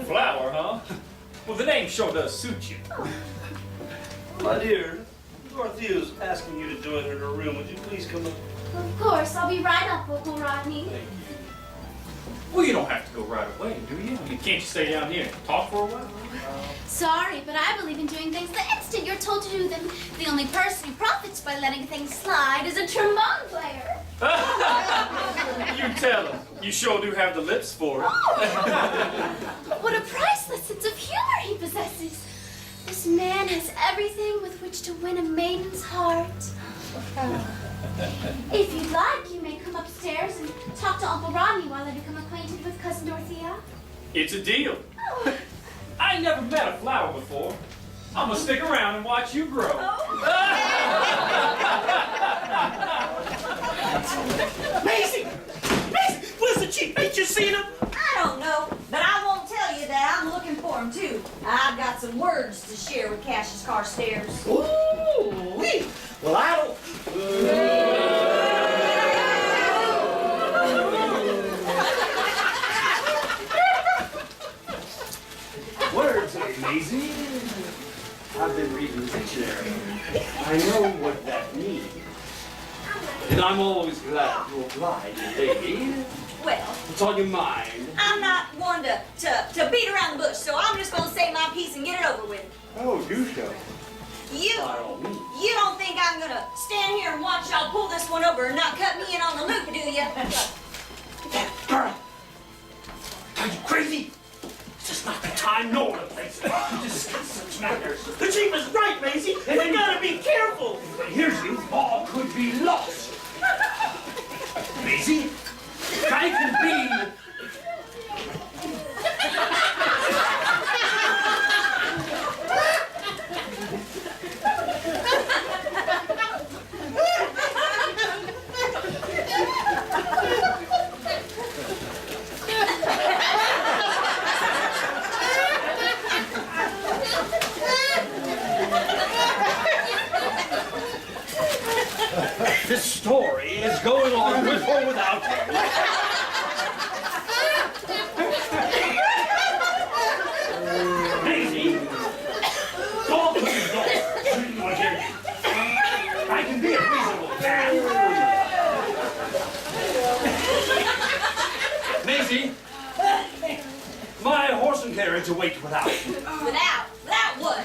Flower, huh? Well, the name sure does suit you. My dear, Dorothea's asking you to join her in her room. Would you please come up? Of course, I'll be right up, Uncle Rodney. Thank you. Well, you don't have to go right away, do you? I mean, can't you stay down here and talk for a while? Sorry, but I believe in doing things the instant you're told to do them. The only person who profits by letting things slide is a trombone player. You tell him. You sure do have the lips for it. What a priceless sense of humor he possesses. This man has everything with which to win a maiden's heart. If you'd like, you may come upstairs and talk to Uncle Rodney while I become acquainted with Cousin Dorothea. It's a deal. I never met a flower before. I'm gonna stick around and watch you grow. Maisie! Maisie! Where's the chief? Ain't you seen him? I don't know, but I won't tell you that I'm looking for him too. I've got some words to share with Cassius Carstairs. Ooh-wee. Well, I don't... Words are amazing. I've been reading the dictionary. I know what that means. And I'm always glad to oblige a lady. Well, What's on your mind? I'm not one to beat around the bush, so I'm just gonna say my piece and get it over with. Oh, do so. You By all means. don't think I'm gonna stand here and watch y'all pull this one over and not cut me in on the loop, do you? Girl! Are you crazy? This is not the time nor the place to discuss such matters. The chief is right, Maisie. We gotta be careful. Here's you, all could be lost. Maisie, I can be... This story is going on with or without you. Maisie, go to the door. I hear you. I can be a reasonable man. Maisie, my horse and carriage await without. Without what?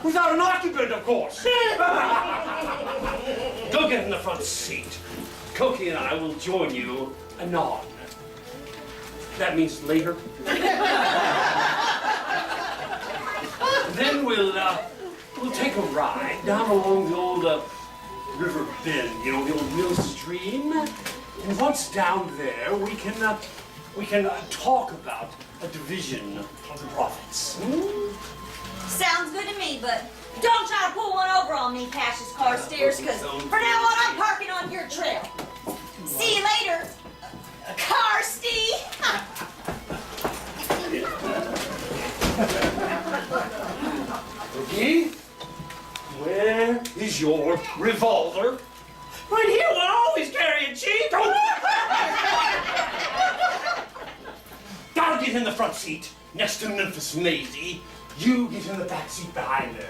Without an occupant, of course. Go get in the front seat. Cokie and I will join you anon. That means later. Then we'll take a ride down along the old river bend, you know, the old mill stream. And once down there, we can talk about a division of the profits. Sounds good to me, but don't try to pull one over on me, Cassius Carstairs, because for now on, I'm parking on your trail. See you later, Carsty. Okay? Where is your revolver? Right here, we'll always carry a chief. Don't I'll get in the front seat next to Memphis Maisie. You get in the back seat behind her.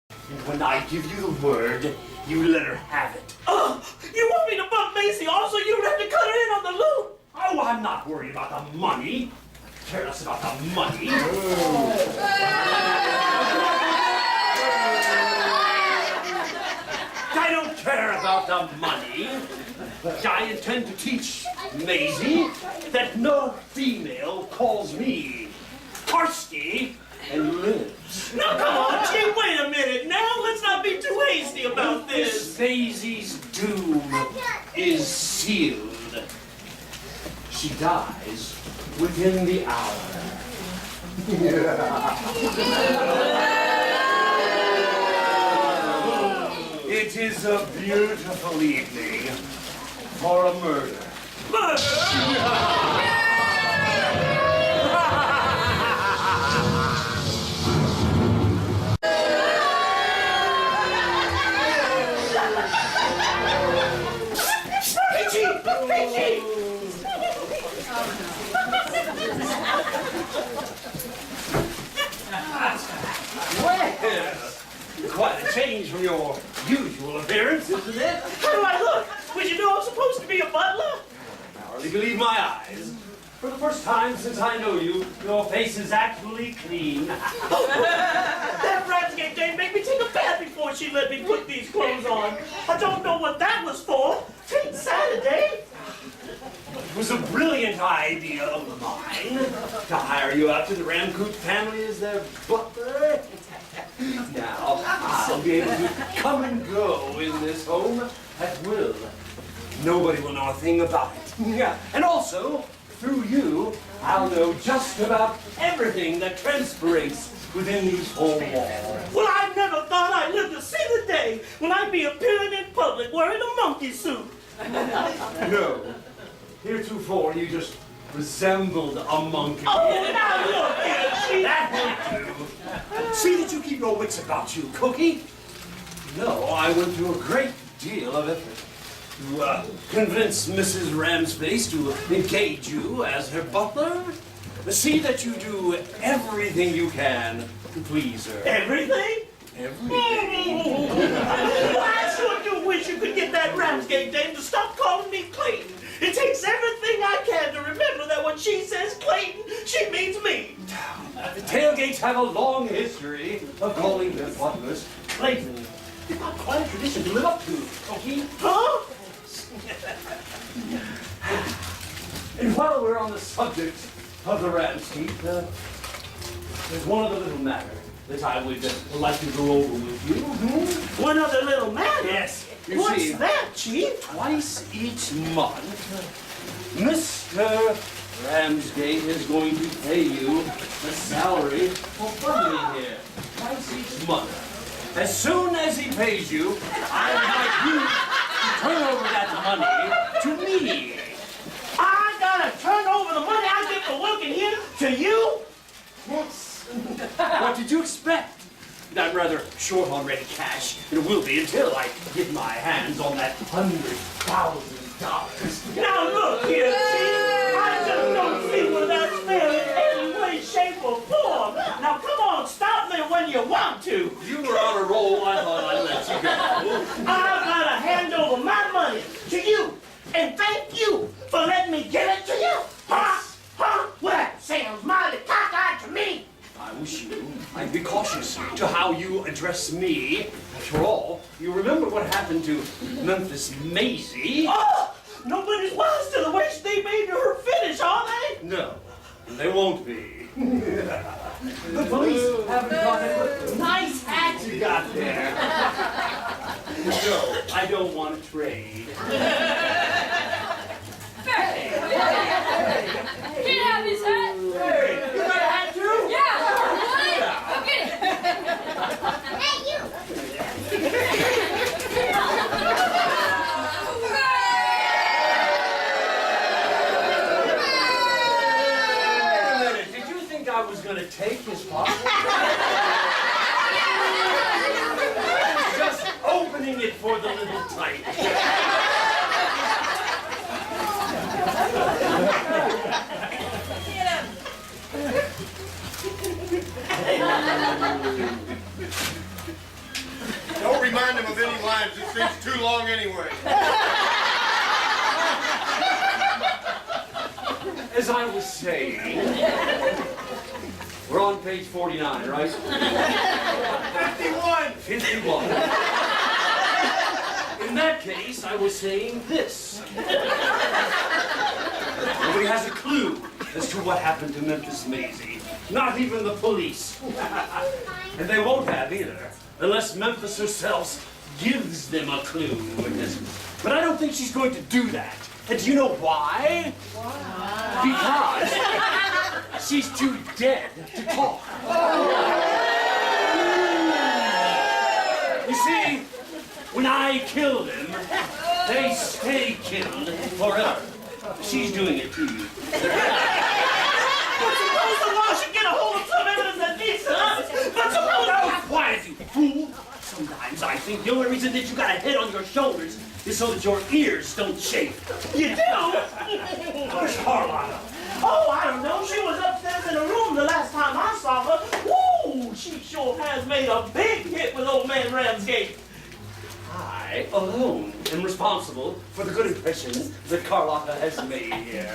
And when I give you the word, you let her have it. Oh, you want me to bump Macy off so you don't have to cut her in on the loop? Oh, I'm not worried about the money. Care less about the money. I don't care about the money. But I intend to teach Maisie that no female calls me Karsky and lives. Now, come on, Chief, wait a minute now. Let's not be too hasty about this. Maisie's doom is sealed. She dies within the hour. It is a beautiful evening for a murder. Well, quite a change from your usual appearance, isn't it? How do I look? Would you know I'm supposed to be a butler? I hardly believe my eyes. For the first time since I know you, your face is actually clean. That Ramsgate dame made me take a bath before she let me put these clothes on. I don't know what that was for. It's Saturday. It was a brilliant idea of mine to hire you out to the Ramcoot family as their butler. Now, I'll be able to come and go in this home at will. Nobody will know a thing about it. Yeah, and also, through you, I'll know just about everything that transpirates within these four walls. Well, I never thought I'd live to see the day when I'd be appearing in public wearing a monkey suit. No. Heretofore, you just resembled a monkey. Oh, now look here, Chief. That will do. See that you keep your wits about you, Cookie. No, I went through a great deal of effort to convince Mrs. Ramsface to engage you as her butler. See that you do everything you can to please her. Everything? Everything. I sure do wish you could get that Ramsgate dame to stop calling me Clayton. It takes everything I can to remember that when she says Clayton, she means me. The tailgates have a long history of calling their butlers Clayton. It's not quite a tradition to live up to, Cookie. Huh? And while we're on the subject of the Ramsgate, there's one other little matter that I would like to go over with you. One other little matter? Yes. You What's see, that, Chief? twice each month, Mr. Ramsgate is going to pay you the salary for butling here. Twice each month. As soon as he pays you, I would like you to turn over that money to me. I gotta turn over the money I get for working here to you? Yes. What did you expect? I'm rather short on ready cash. It will be until I get my hands on that $100,000. Now look here, Chief. I just don't see where that's fair in any way, shape, or form. Now come on, stop me when you want to. You were on a roll, I thought I'd let you go. I gotta hand over my money to you. And thank you for letting me give it to you. Huh? Huh? Well, that sounds mighty cockeyed to me. I wish I'd be cautious to how you address me. After all, you remember what happened to Memphis Maisie? Oh, nobody's wise to the way they made her finish, are they? No, they won't be. The police haven't caught it. Nice hat you got there. No, I don't want to trade. Can you have his hat? Hey, you got a hat too? Yeah! Really? Okay. Hey, you! Wait a minute, did you think I was going to take his pocket? Just opening it for the little type. Don't remind him of any lines. This thing's too long anyway. As I was saying, we're on page 49, right? 51! 51. In that case, I was saying this. Nobody has a clue as to what happened to Memphis Maisie. Not even the police. And they won't have either, unless Memphis herself gives them a clue. But I don't think she's going to do that. And do you know why? Because she's too dead to talk. You see, when I kill them, they stay killed forever. She's doing it too. But suppose the law should get a hold of some evidence that needs us. But suppose... Oh, quiet, you fool! Sometimes I think the only reason that you got a head on your shoulders is so that your ears don't shake. You do? Where's Carlotta? Oh, I don't know. She was upstairs in the room the last time I saw her. Woo! She sure has made a big hit with old man Ramsgate. I alone am responsible for the good impression that Carlotta has made here.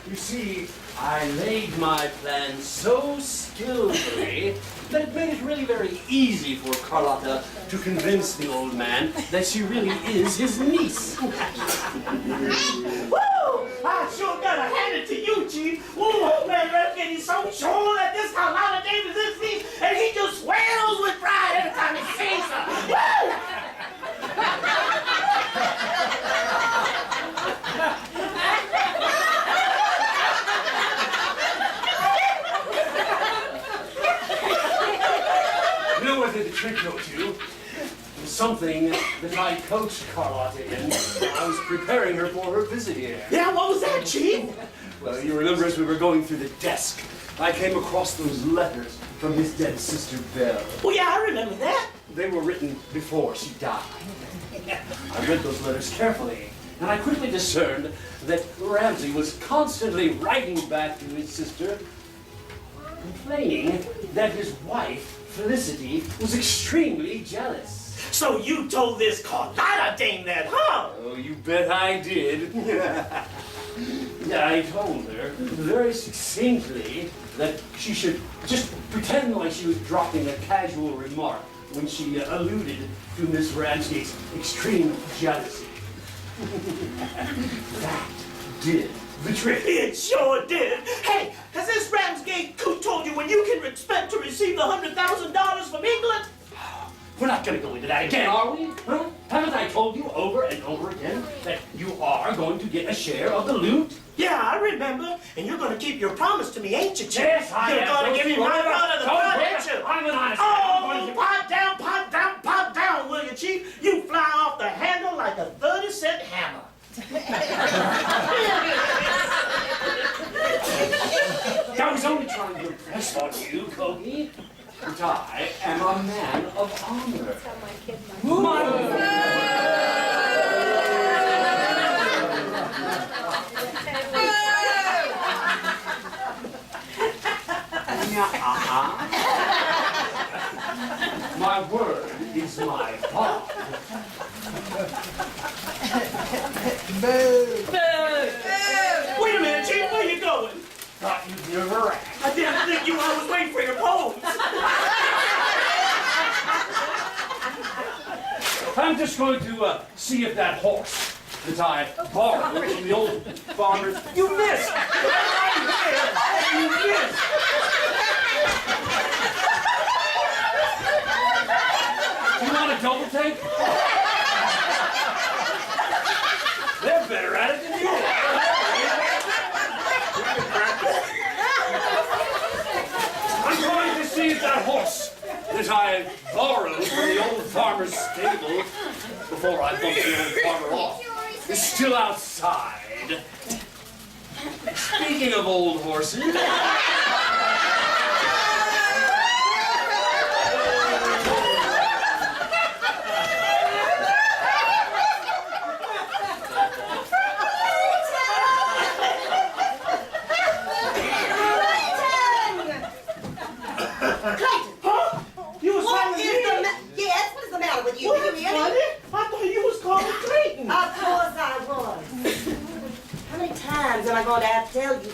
You see, I laid my plan so skillfully that it made it really very easy for Carlotta to convince the old man that she really is his niece. Woo! I sure gotta hand it to you, Chief. Woo, old man Ramsgate is so sure that this Carlotta Davis is his niece, and he just swells with pride every time he sees her. Woo! You know what the trick though, too? It was something that I coached Carlotta in when I was preparing her for her visit here. Yeah, what was that, Chief? Well, you remember as we were going through the desk, I came across those letters from his dead sister, Belle. Oh, yeah, I remember that. They were written before she died. I read those letters carefully, and I quickly discerned that Ramsey was constantly writing back to his sister, complaining that his wife, Felicity, was extremely jealous. So you told this Carlotta dame that, huh? Oh, you bet I did. Yeah, I told her very succinctly that she should just pretend like she was dropping a casual remark when she alluded to Miss Ramsey's extreme jealousy. That did the trick. It sure did. Hey, has this Ramsgate coot told you when you can expect to receive the $100,000 from England? We're not going to go into that again, are we? Huh? Haven't I told you over and over again that you are going to get a share of the loot? Yeah, I remember. And you're going to keep your promise to me, ain't you, Chief? Yes, I You're am. going to give me my part of the pie, ain't you? I'm an honest man. Oh, pipe down, will you, Chief? You fly off the handle like a 30-cent hammer. I was only trying to impress on you, Kogi. But I am a man of honor. My word is my bond. Wait a minute, Chief, where you going? Thought you'd never ask. I didn't think I was waiting for your pose. I'm just going to see if that horse that I borrowed from the old farmer's... You missed! Right there! You missed! You want a double take? They're better at it than you are. I'm going to see if that horse that I borrowed from the old farmer's stable before I bumped the old farmer off is still outside. Speaking of old horses...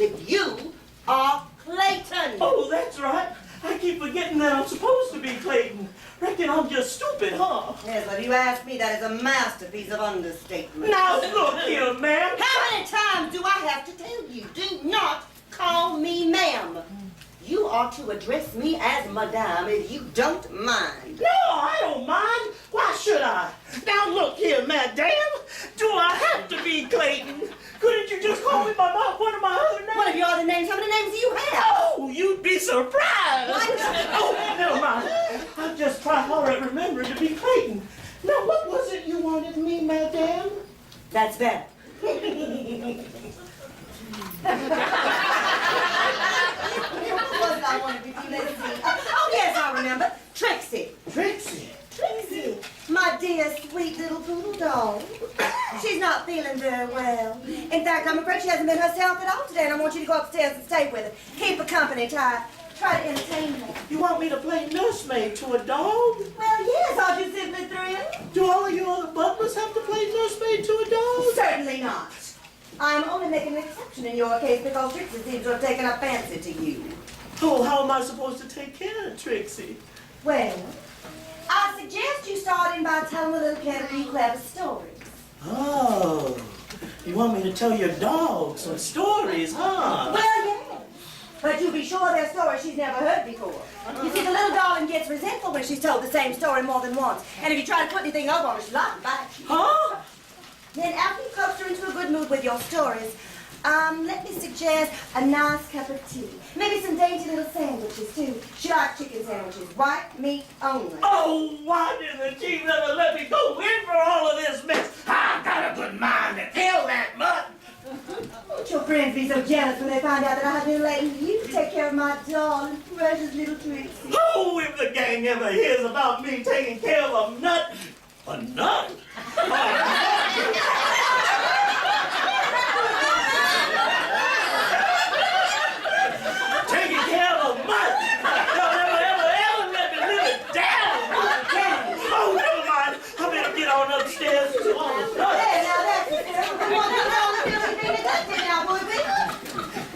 if you are Clayton. Oh, that's right. I keep forgetting that I'm supposed to be Clayton. Reckon I'm just stupid, huh? Yes, but if you ask me, that is a masterpiece of understatement. Now look here, ma'am. How many times do I have to tell you? Do not call me ma'am. You ought to address me as madame if you don't mind. No, I don't mind. Why should I? Now look here, madame. Do I have to be Clayton? Couldn't you just call me by one of my other names? What of your other names? How many names do you have? Oh, you'd be surprised. What? Oh, never mind. I'll just try hard to remember to be Clayton. Now, what was it you wanted me, madame? That's better. What was I wanted with you? Let's see. Oh, yes, I remember. Trixie. Trixie. Trixie, my dear, sweet little poodle dog. She's not feeling very well. In fact, I'm afraid she hasn't been herself at all today, and I want you to go upstairs and stay with her. Keep her company, try to entertain her. You want me to play nursemaid to a dog? Well, yes, aren't you simply thrilled? Do all of you other butlers have to play nursemaid to a dog? Certainly not. I'm only making an exception in your case because Trixie seems to have taken a fancy to you. Oh, how am I supposed to take care of Trixie? Well, I suggest you start in by telling a little few clever stories. Oh, you want me to tell your dog some stories, huh? Well, yes. But you be sure they're stories she's never heard before. You see, the little darling gets resentful when she's told the same story more than once. And if you try to put anything over on her, she'll lie back. Huh? Then after you coax her into a good mood with your stories, let me suggest a nice cup of tea. Maybe some dainty little sandwiches, too. She likes chicken sandwiches, white meat only. Oh, why didn't the chief ever let me go in for all of this mess? I got a good mind to kill that mutt. Won't your friends be so jealous when they find out that I have been letting you take care of my darling, precious little Trixie? Oh, if the gang ever hears about me taking care of a nut. A nut? Taking care of a mutt. They'll never, ever let me live it down. Oh, never mind. I better get on upstairs to all the nuts. There, now that's it. We want to know if you're being deducted now, would we?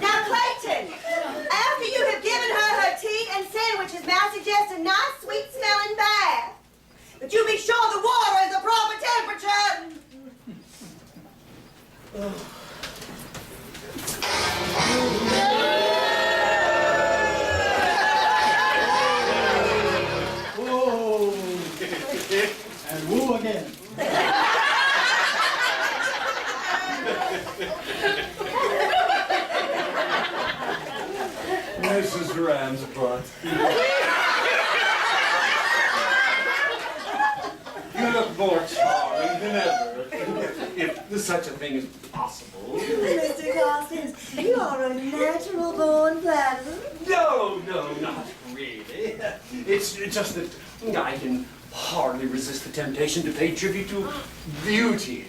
Now, Clayton, after you have given her tea and sandwiches, may I suggest a nice, sweet-smelling bath? But you be sure the water is the proper temperature. Oh, and woo again. Mrs. Ram's butt. You look more charming than ever. If such a thing is possible. Mr. Carstens, you are a natural-born flatterer. No, not really. It's just that I can hardly resist the temptation to pay tribute to beauty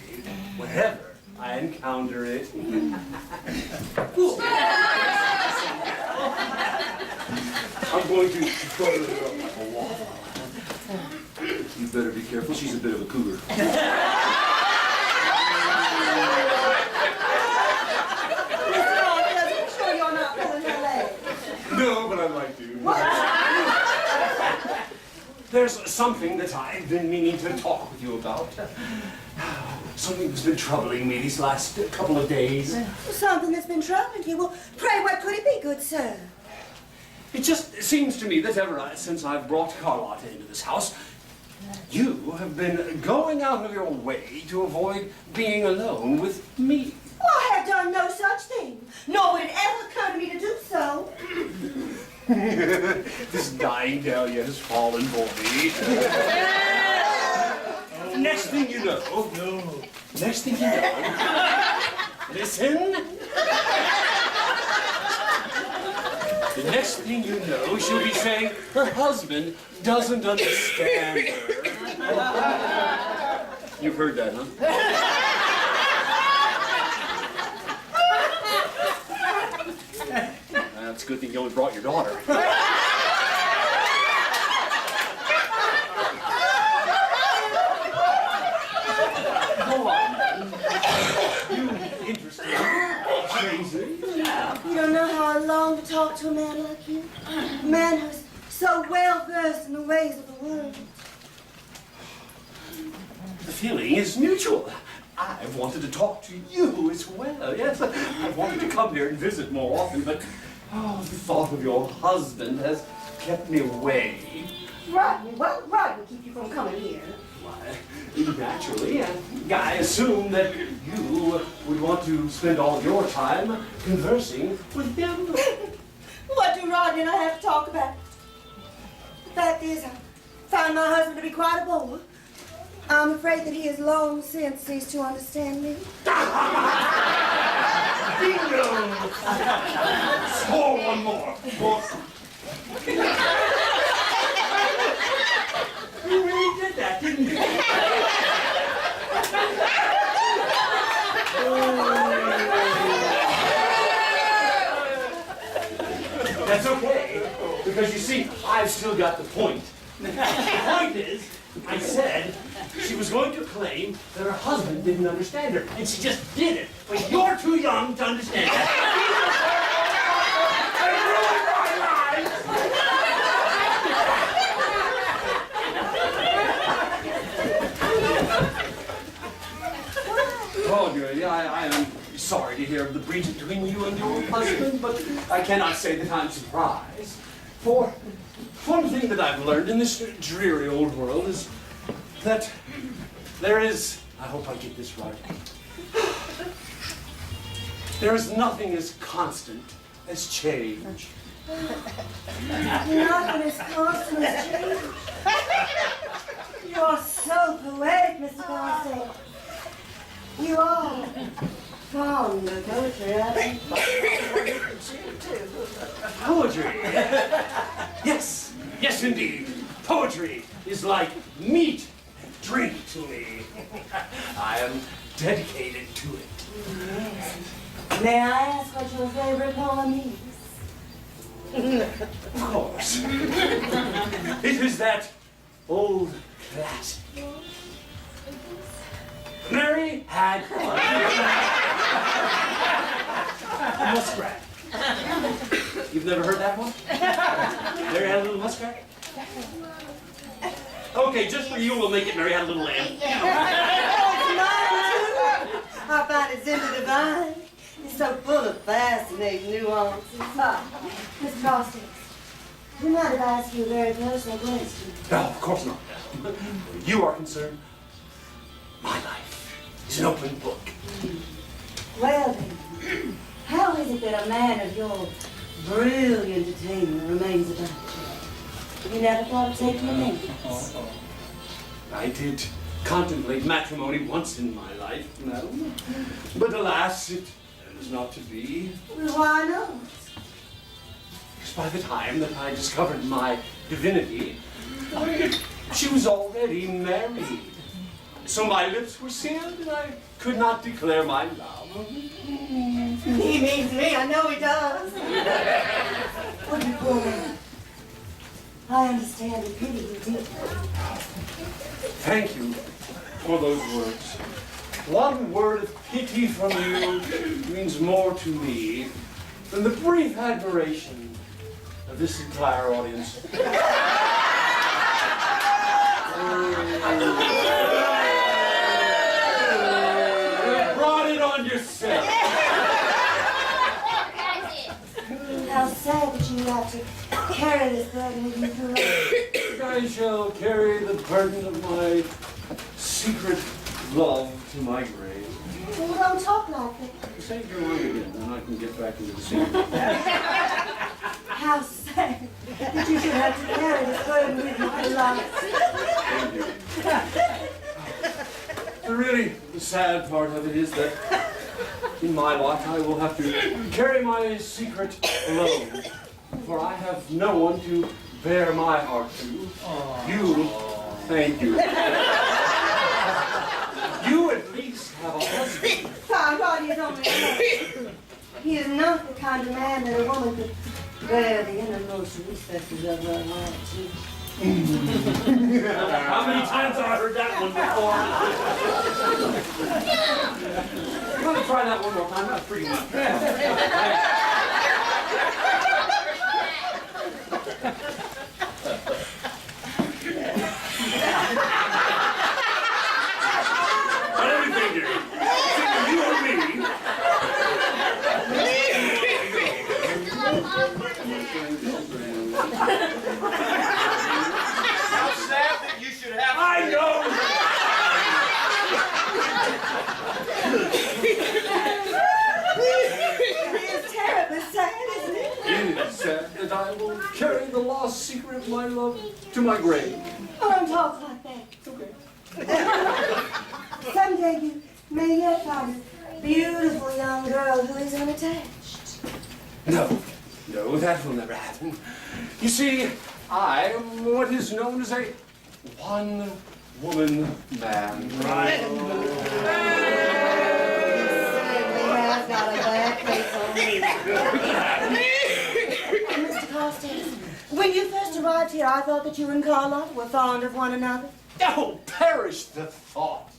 whenever I encounter it. I'm going to butter her up like a waffle. You better be careful, she's a bit of a cougar. No, but I'd like to. There's something that I've been meaning to talk with you about. Something that's been troubling me these last couple of days. Something that's been troubling you. Well, pray, what could it be, good sir? It just seems to me that ever since I've brought Carlotta into this house, you have been going out of your way to avoid being alone with me. Well, I have done no such thing. Nor would it ever occur to me to do so. This dying dahlia has fallen for me. Next thing you know, listen. The next thing you know, she'll be saying her husband doesn't understand her. You've heard that, huh? That's a good thing you only brought your daughter. Go on. You interesting, crazy. You don't know how I long to talk to a man like you. A man who's so well versed in the ways of the world. The feeling is mutual. I've wanted to talk to you as well. Yes, I've wanted to come here and visit more often, but the thought of your husband has kept me away. Rodney, what would Rodney keep you from coming here? Why, naturally, I assume that you would want to spend all your time conversing with him. What do Rodney and I have to talk about? The fact is, I found my husband to be quite a bore. I'm afraid that he has long since ceased to understand me. Bingo! Score one more. You really did that, didn't you? That's okay, because you see, I've still got the point. The point is, I said she was going to claim that her husband didn't understand her, and she just did it. But you're too young to understand that. Oh, dearie, I am sorry to hear of the breach between you and your husband, but I cannot say that I'm surprised. For one thing that I've learned in this dreary old world is that there is, I hope I get this right, there is nothing as constant as change. Nothing is constant as change. You are so poetic, Mr. Garcia. You are fond of poetry, aren't you? Poetry? Yes, yes indeed. Poetry is like meat and drink to me. I am dedicated to it. Yes. May I ask what your favorite poem is? Of course. It is that old classic. Mary had a muskrat. You've never heard that one? Mary had a little muskrat? Okay, just for you, we'll make it Mary had a little lamb. Oh, it's mine too. I find it simply divine. It's so full of fascinating nuances. Mr. Costas, do you mind if I ask you a very personal question? No, of course not. Where you are concerned, my life is an open book. Well then, how is it that a man of your brilliant attainment remains about you? You never thought of taking a name? I did contemplate matrimony once in my life, madam. But alas, it was not to be. Well, why not? Because by the time that I discovered my divinity, she was already married. So my lips were sealed and I could not declare my love. He means me, I know he does. What you poor man? I understand and pity you deeply. Thank you for those words. One word of pity from you means more to me than the brief admiration of this entire audience. You brought it on yourself. How sad that you have to carry this burden with you through life. I shall carry the burden of my secret love to my grave. Well, don't talk like it. Say your line again, then I can get back into the scene. How sad that you should have to carry this burden with you through life. Really, the sad part of it is that in my lot I will have to carry my secret alone, for I have no one to bear my heart to. You, thank you. You at least have a husband. Fine, God, he is only a husband. He is not the kind of man that a woman could bear the innermost recesses of her heart to. How many times have I heard that one before? You want to try that one more time? That's pretty much. How sad that you should have. I know! It is terribly sad, isn't it? It is sad that I will carry the lost secret of my love to my grave. Oh, don't talk like that. Okay. Someday you may yet find a beautiful young girl who is unattached. No, that will never happen. You see, I am what is known as a one-woman man. Right. I've got a bad face on me. Mr. Carstairs, when you first arrived here, I thought that you and Carlotta were fond of one another. Oh, perish the thought.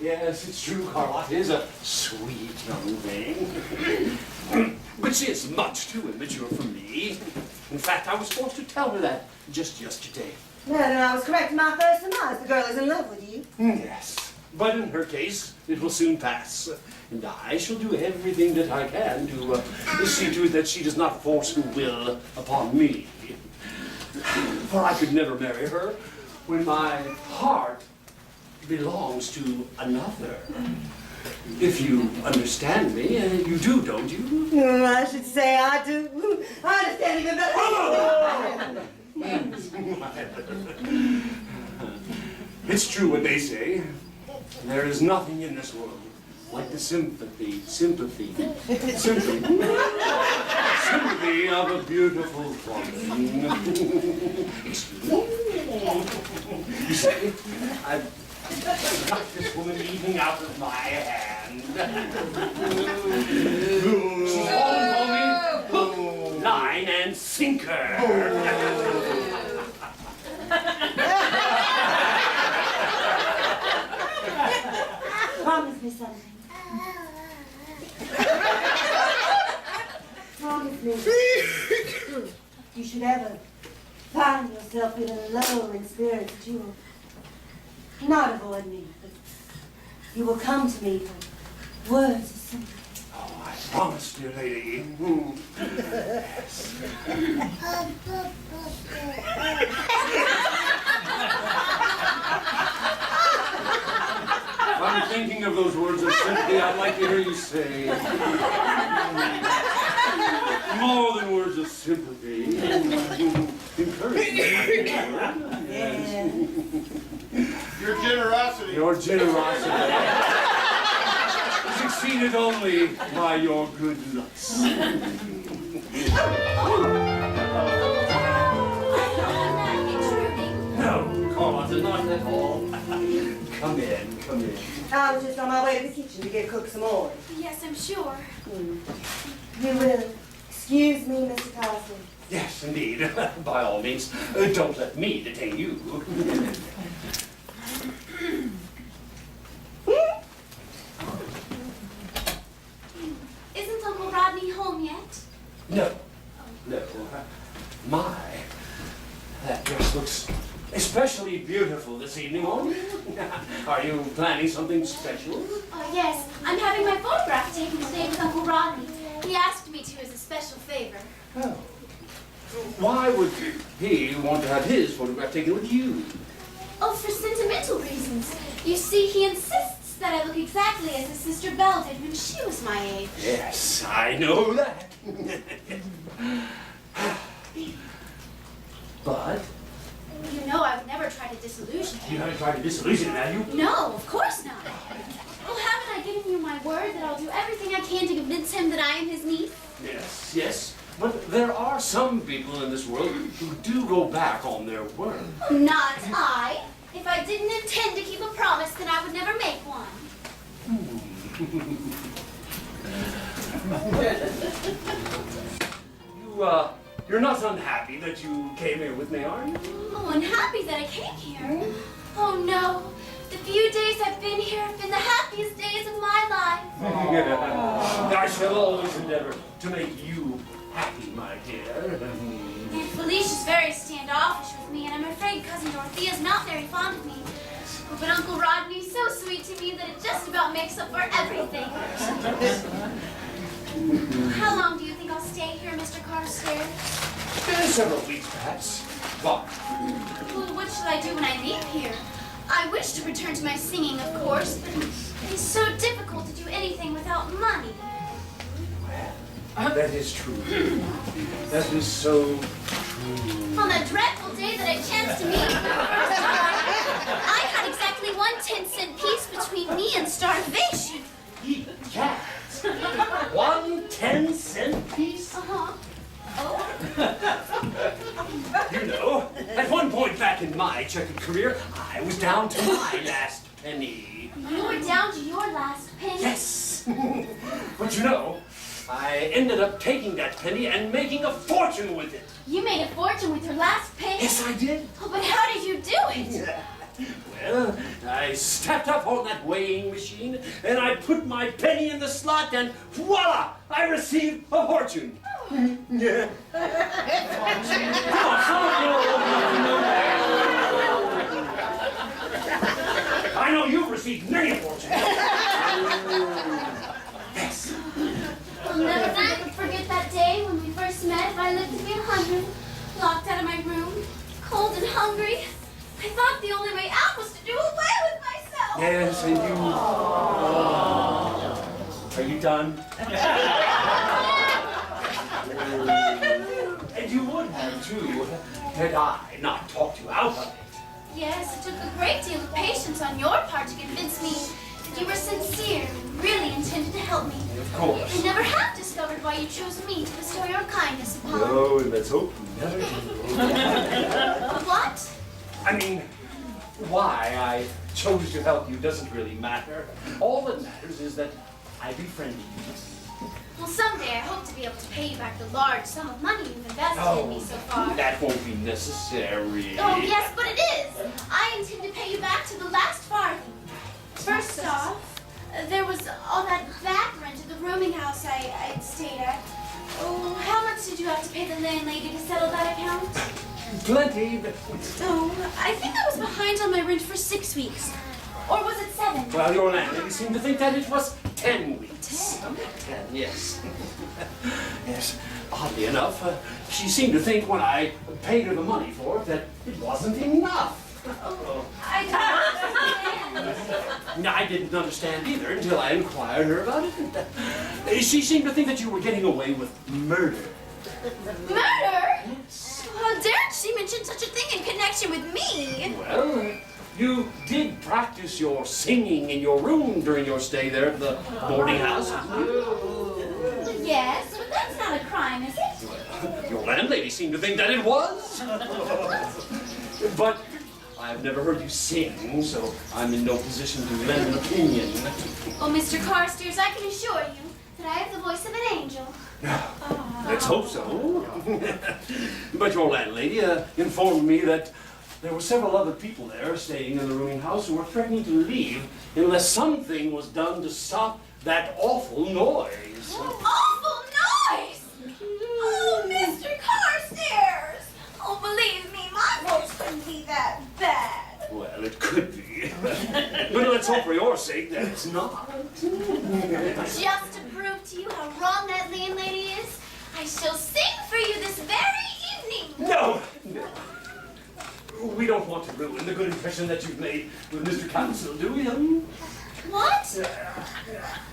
Yes, it's true, Carlotta is a sweet young thing. But she is much too immature for me. In fact, I was forced to tell her that just yesterday. No, I was correct in my first surmise. The girl is in love with you. Yes, but in her case, it will soon pass. And I shall do everything that I can to see to it that she does not force her will upon me. For I could never marry her when my heart belongs to another. If you understand me, you do, don't you? I should say I do. I understand even better. It's true what they say. There is nothing in this world like the sympathy of a beautiful woman. Excuse me. You see, I've got this woman eating out of my hand. She's fallen for me, hook, line, and sinker. Promise me something. Promise me. If you should ever find yourself feeling low in spirits, that you will not avoid me, but you will come to me for words of sympathy. Oh, I promise, dear lady. Yes. I'm thinking of those words of sympathy I'd like to hear you say. More than words of sympathy. Encouragement. Your generosity. Your generosity is exceeded only by your good looks. No, Carlotta, not at all. Come in. I was just on my way to the kitchen to get cook some more. Yes, I'm sure. You will excuse me, Mr. Carson. Yes, indeed. By all means, don't let me detain you. Isn't Uncle Rodney home yet? No. My, that dress looks especially beautiful this evening, won't it? Are you planning something special? Oh, yes. I'm having my photograph taken today with Uncle Rodney. He asked me to as a special favor. Oh. Why would he want to have his photograph taken with you? Oh, for sentimental reasons. You see, he insists that I look exactly as his sister Belle did when she was my age. Yes, I know that. But You know I would never try to disillusion him. you haven't tried to disillusion him, have you? No, of course not. Oh, haven't I given you my word that I'll do everything I can to convince him that I am his niece? Yes. But there are some people in this world who do go back on their word. Not I. If I didn't intend to keep a promise, then I would never make one. You're not unhappy that you came here with me, are you? Oh, unhappy that I came here. Oh, no. The few days I've been here have been the happiest days of my life. I shall always endeavor to make you happy, my dear. Aunt Felicia's very standoffish with me, and I'm afraid Cousin Dorothea's not very fond of me. But Uncle Rodney's so sweet to me that it just about makes up for everything. How long do you think I'll stay stay here, Mr. Carstairs? Several weeks, perhaps. Why? Well, what should I do when I leave here? I wish to return to my singing, of course, but it is so difficult to do anything without money. Well, that is true. That is so true. On that dreadful day that I chanced to meet you for the first time, I had exactly 1 10-cent piece between me and starvation. Eat cats. 1 10-cent piece? Uh-huh. Oh? You know, at one point back in my checkered career, I was down to my last penny. You were down to your last penny? Yes. But you know, I ended up taking that penny and making a fortune with it. You made a fortune with your last penny? Yes, I did. Oh, but how did you do it? Well, I stepped up on that weighing machine and I put my penny in the slot and voila! I received a fortune. Yeah. I know you've received many fortunes. Yes. I'll never forget that day when we first met. I lived to be 100, locked out of my room, cold and hungry. I thought the only way out was to do away with myself. Yes, and you... Are you done? And you would have, too, had I not talked you out of it. Yes, it took a great deal of patience on your part to convince me that you were sincere and really intended to help me. Of course. I never have discovered why you chose me to bestow your kindness upon. No, and let's hope you never do. What? I mean, why I chose to help you doesn't really matter. All that matters is that I befriended you. Well, someday I hope to be able to pay you back the large sum of money you've invested in me so far. That won't be necessary. Oh, yes, but it is. I intend to pay you back to the last farthing. First off, there was all that back rent of the rooming house I'd stayed at. Oh, how much did you have to pay the landlady to settle that account? Plenty, but... Oh, I think I was behind on my rent for 6 weeks. Or was it 7? Well, your landlady seemed to think that it was 10 weeks. 10, yes. Yes, oddly enough, she seemed to think when I paid her the money for it that it wasn't enough. I don't understand. I didn't understand either until I inquired her about it. She seemed to think that you were getting away with murder. Murder? How dared she mention such a thing in connection with me? Well, you did practice your singing in your room during your stay there at the boarding house. Yes, but that's not a crime, is it? Your landlady seemed to think that it was. But I've never heard you sing, so I'm in no position to lend an opinion. Oh, Mr. Carstairs, I can assure you that I have the voice of an angel. Let's hope so. But your landlady informed me that there were several other people there staying in the rooming house who were threatening to leave unless something was done to stop that awful noise. Awful noise! Oh, Mr. Carstairs! Oh, believe me, my voice couldn't be that bad. Well, it could be. But let's hope for your sake that it's not. Just to prove to you how wrong that landlady is, I shall sing for you this very evening. No! We don't want to ruin the good impression that you've made with Mr. Council, do we? What?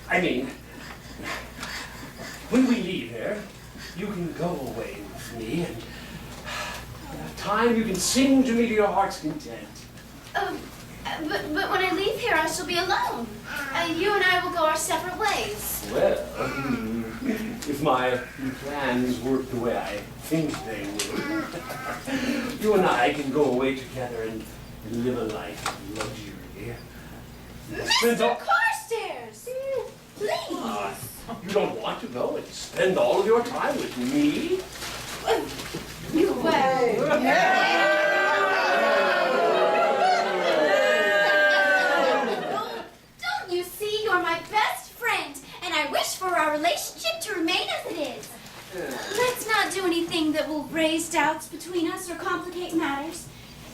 I mean, when we leave here, you can go away with me and time you can sing to me to your heart's content. But when I leave here, I shall be alone. You and I will go our separate ways. Well, if my plans work the way I think they will, you and I can go away together and live a life of luxury. Mr. Carstairs! Please! You don't want to go and spend all of your time with me? Don't you see? You're my best friend, and I wish for our relationship to remain as it is. Let's not do anything that will raise doubts between us or complicate matters.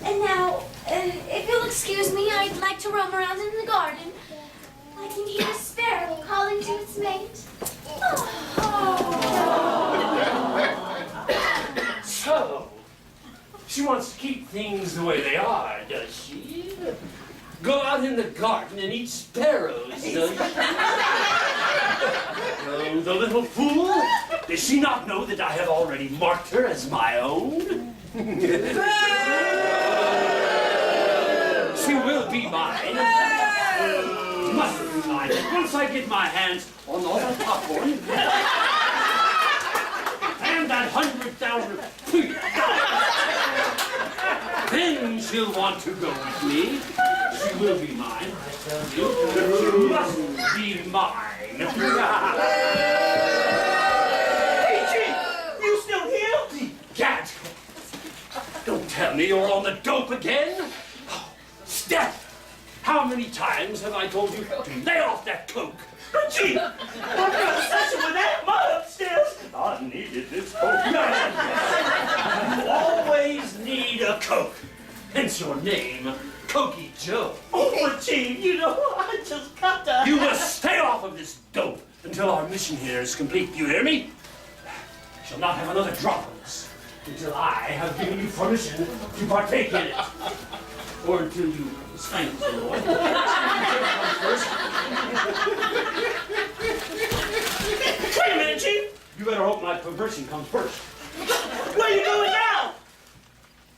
And now, if you'll excuse me, I'd like to roam around in the garden. I can hear a sparrow calling to its mate. Oh. So, she wants to keep things the way they are, does she? Go out in the garden and eat sparrows, does she? Oh, the little fool! Does she not know that I have already marked her as my own? She will be mine. Must be mine. And once I get my hands on all the popcorn and that 100,000 feet, then she'll want to go with me. She will be mine, I tell you. She must be mine. Hey, Chief, you still here? Gad! Don't tell me you're on the dope again. Steph! How many times have I told you to lay off that coke? But Chief, after a session with Aunt Ma upstairs, I needed this coke. You always need a coke. Hence your name, Cokey Joe. Oh, but Chief, you know, I just got to... You must stay off of this dope until our mission here is complete. You hear me? I shall not have another drop of this until I have given you permission to partake in it. Or until you spank the boy. First. Wait a minute, Chief. You better hope my perversion comes first. Where are you going now?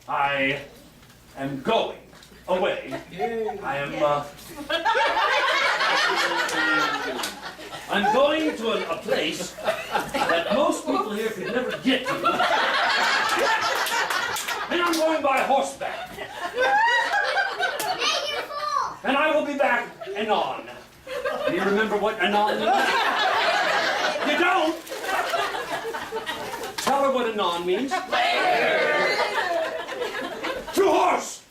I am going away. I'm going to a place that most people here could never get to. And I'm going by horseback. And I will be back anon. Do you remember what anon means? You don't? Tell her what anon means. To horse!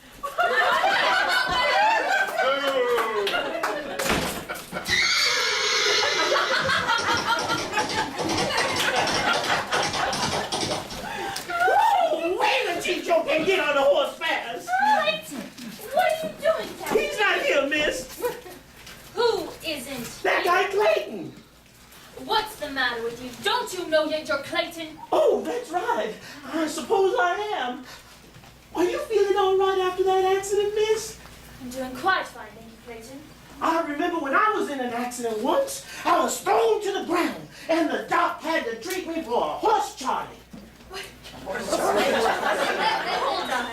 Chief Joe can get on the horse fast. Clayton, what are you doing down He's not here, miss. Who isn't? That guy Clayton. What's the matter with you? Don't you know yet you're Clayton? Oh, that's right. I suppose I am. Are you feeling all right after that accident, miss? I'm doing quite fine, thank you, Clayton. I remember when I was in an accident once, I was thrown to the ground, and the doc had to treat me for a horse Charlie. Hold on.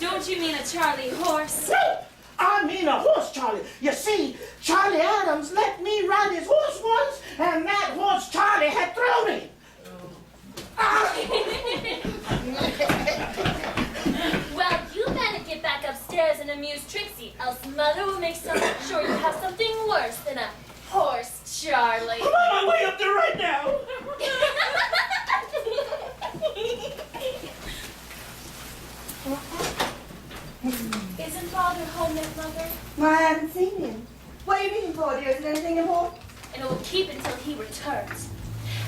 Don't you mean a Charlie horse? No, I mean a horse Charlie. You see, Charlie Adams let me ride his horse once, and that horse Charlie had thrown me. Well, you better get back upstairs and amuse Trixie, else Mother will make sure you have something worse than a horse Charlie. I'm on my way up there right now. Isn't Father home yet, Mother? I haven't seen him. What are you reading for, dear? Is it anything important? And it will keep until he returns.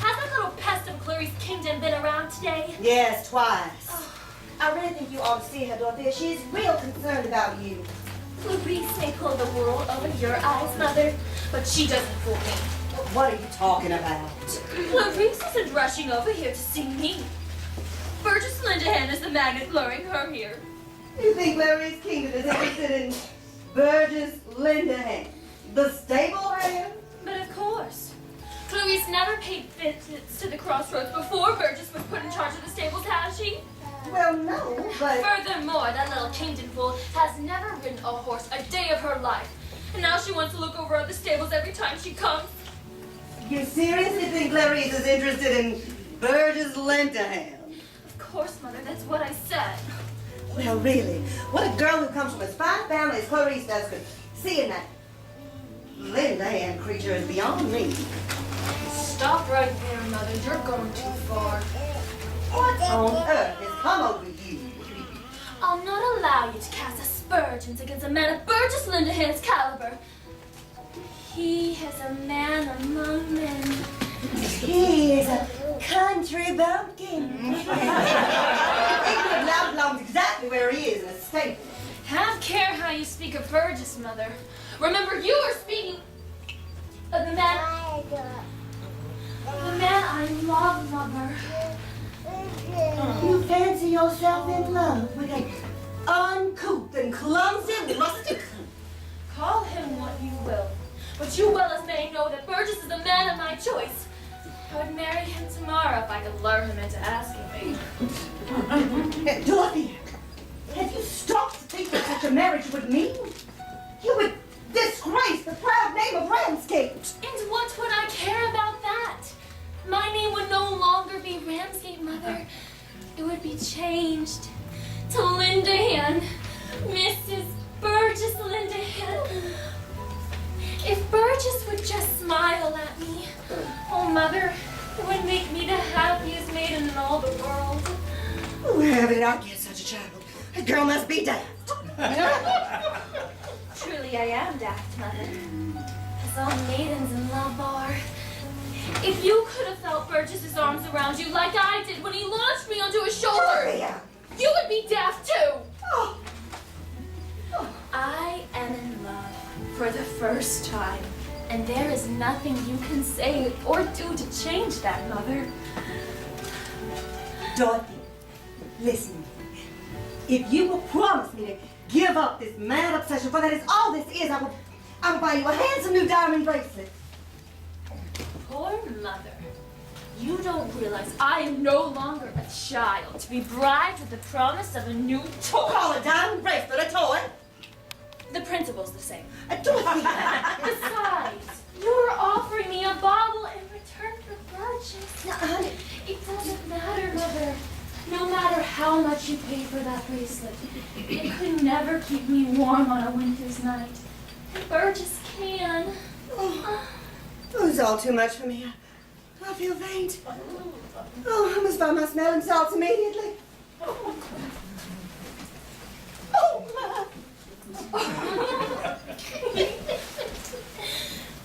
Has that little pest of Clarice Kingdom been around today? Yes, twice. I really think you ought to see her, Dorothea. She's real concerned about you. Clarice may pull the wool over your eyes, Mother, but she doesn't fool me. What are you talking about? Clarice isn't rushing over here to see me. Burgess Lindahan is the magnet luring her here. You think Clarice Kingdom is interested in Burgess Lindahan, the stable hand? But of course. Clarice never paid visits to the crossroads before Burgess was put in charge of the stables, has she? Well, no, but... Furthermore, that little Kingdon fool has never ridden a horse a day of her life. And now she wants to look over at the stables every time she comes. You seriously think Clarice is interested in Burgess Lindahan? Of course, Mother, that's what I said. Well, really, what a girl who comes from as fine a family as Clarice does could see in that Lindahan creature is beyond me. Stop right there, Mother. You're going too far. What on earth has come over you? I'll not allow you to cast aspersions against a man of Burgess Lindahan's caliber. He is a man among men. He is a country bumpkin. Ignorant loud belongs exactly where he is, in a stable. Have care how you speak of Burgess, Mother. Remember, you are speaking of the man I love, Mother. You fancy yourself in love with an uncouth and clumsy rustic? Call him what you will, but you well as may know that Burgess is the man of my choice. I would marry him tomorrow if I could lure him into asking me. Dorothy, have you stopped to think what such a marriage would mean? You would disgrace the proud name of Ramsgate. And what would I care about that? My name would no longer be Ramsgate, Mother. It would be changed to Lindahan, Mrs. Burgess Lindahan. If Burgess would just smile at me, oh, Mother, it would make me the happiest maiden in all the world. Where did I get such a child? That girl must be daft. Truly, I am daft, Mother, as all maidens in love are. If you could have felt Burgess's arms around you like I did when he launched me onto his shoulder, Gloria! you would be daft too. Oh. I am in love for the first time, and there is nothing you can say or do to change that, Mother. Dorothy, listen. If you will promise me to give up this mad obsession, for that is all this is, I will buy you a handsome new diamond bracelet. Poor Mother. You don't realize I am no longer a child to be bribed with the promise of a new toy. Call a diamond bracelet a toy. The principle's the same. Dorothy. Besides, you're offering me a bauble in return for Burgess. Now, honey. It doesn't matter, Mother. No matter how much you pay for that bracelet, it could never keep me warm on a winter's night. And Burgess can. Oh, it's all too much for me. I feel faint. Oh, I must buy my smelling salts immediately. Oh, my.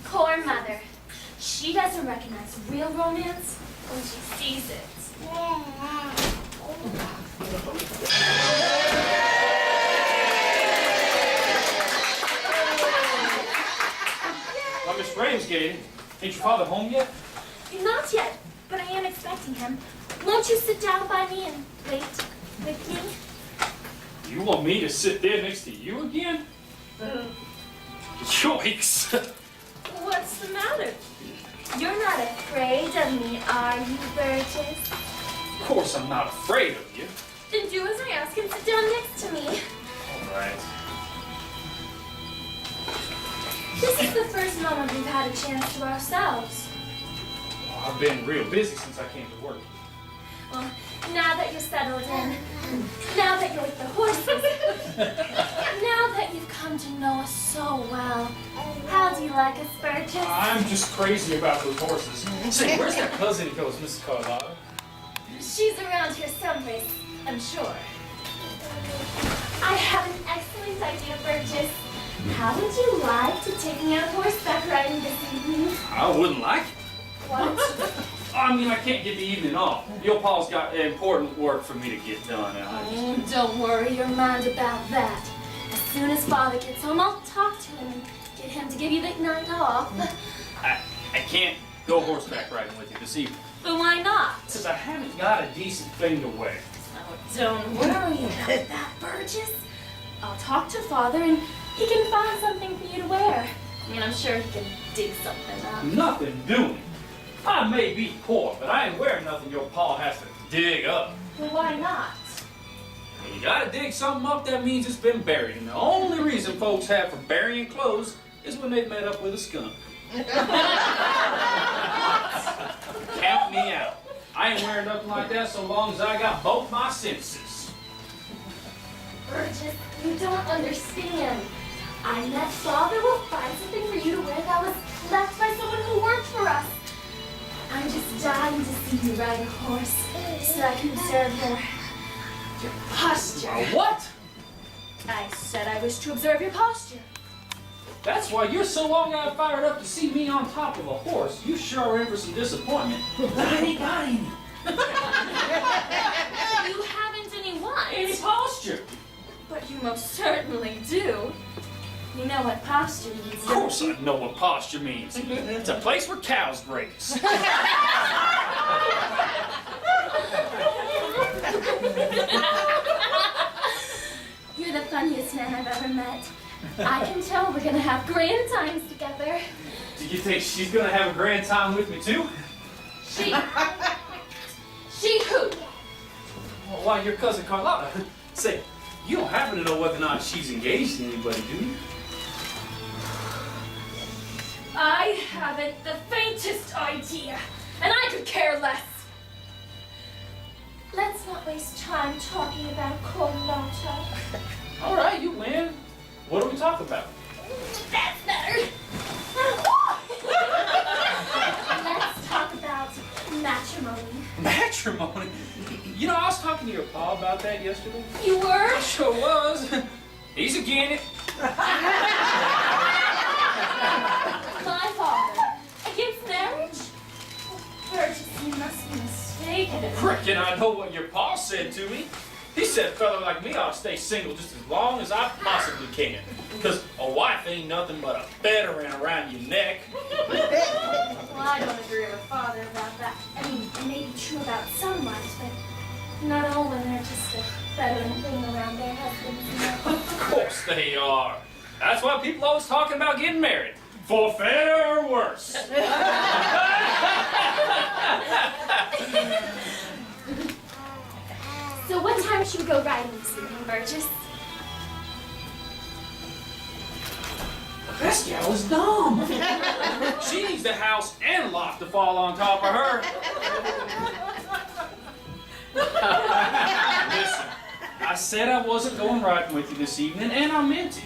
Poor Mother. She doesn't recognize real romance when she sees it. Well, Miss Ramsgate, ain't your father home yet? Not yet, but I am expecting him. Won't you sit down by me and wait with me? You want me to sit there next to you again? Yikes! What's the matter? You're not afraid of me, are you, Burgess? Of course I'm not afraid of you. Then do as I ask and sit down next to me. All right. This is the first moment we've had a chance to ourselves. Well, I've been real busy since I came to work. Well, now that you're settled in, now that you're with the horses, now that you've come to know us so well, how do you like us, Burgess? I'm just crazy about those horses. Say, where's that cousin of yours, Mrs. Carlisle? She's around here someplace, I'm sure. I have an excellent idea, Burgess. How would you like to take me on horseback riding this evening? I wouldn't like it. What? I mean, I can't get the evening off. Your pa's got important work for me to get done. And Oh, don't worry your mind about that. As soon as Father gets home, I'll talk to him and get him to give you the night off. I can't go horseback riding with you this evening. But why not? Because I haven't got a decent thing to wear. Oh, don't worry about that, Burgess. I'll talk to Father and he can find something for you to wear. I mean, I'm sure he can dig something up. Nothing doing. I may be poor, but I ain't wearing nothing your pa has to dig up. Well, why not? When you gotta dig something up, that means it's been buried. And the only reason folks have for burying clothes is when they've met up with a skunk. Count me out. I ain't wearing nothing like that so long as I got both my senses. Burgess, you don't understand. I bet Father will find something for you to wear that was left by someone who worked for us. I'm just dying to see you ride a horse so I can observe your posture. What? I said I wish to observe your posture. That's why you're so long-eyed fired up to see me on top of a horse. You sure are in for some disappointment. I ain't got any. You haven't any what? Any posture. But you most certainly do. You know what posture means. Of course I know what posture means. It's a place where cows graze. You're the funniest man I've ever met. I can tell we're gonna have grand times together. Do you think she's gonna have a grand time with me too? She who? Well, why, your cousin Carlotta. Say, you don't happen to know whether or not she's engaged to anybody, do you? I haven't the faintest idea, and I could care less. Let's not waste time talking about Carlotta. All right, you win. What do we talk about? That's better. Let's talk about matrimony. Matrimony? You know, I was talking to your pa about that yesterday. You were? I sure was. He's again it. My father against marriage? Burgess, you must be mistaken. Reckon I know what your pa said to me. He said a fella like me ought to stay single just as long as I possibly can. Because a wife ain't nothing but a veteran around your neck. Well, I don't agree with father about that. I mean, it may be true about some wives, but not all women are just a veteran thing around their husbands. Of course they are. That's why people always talking about getting married. For better or worse. So what time should we go riding this evening, Burgess? This gal is dumb. She needs the house and lot to fall on top of her. Listen, I said I wasn't going riding with you this evening, and I meant it.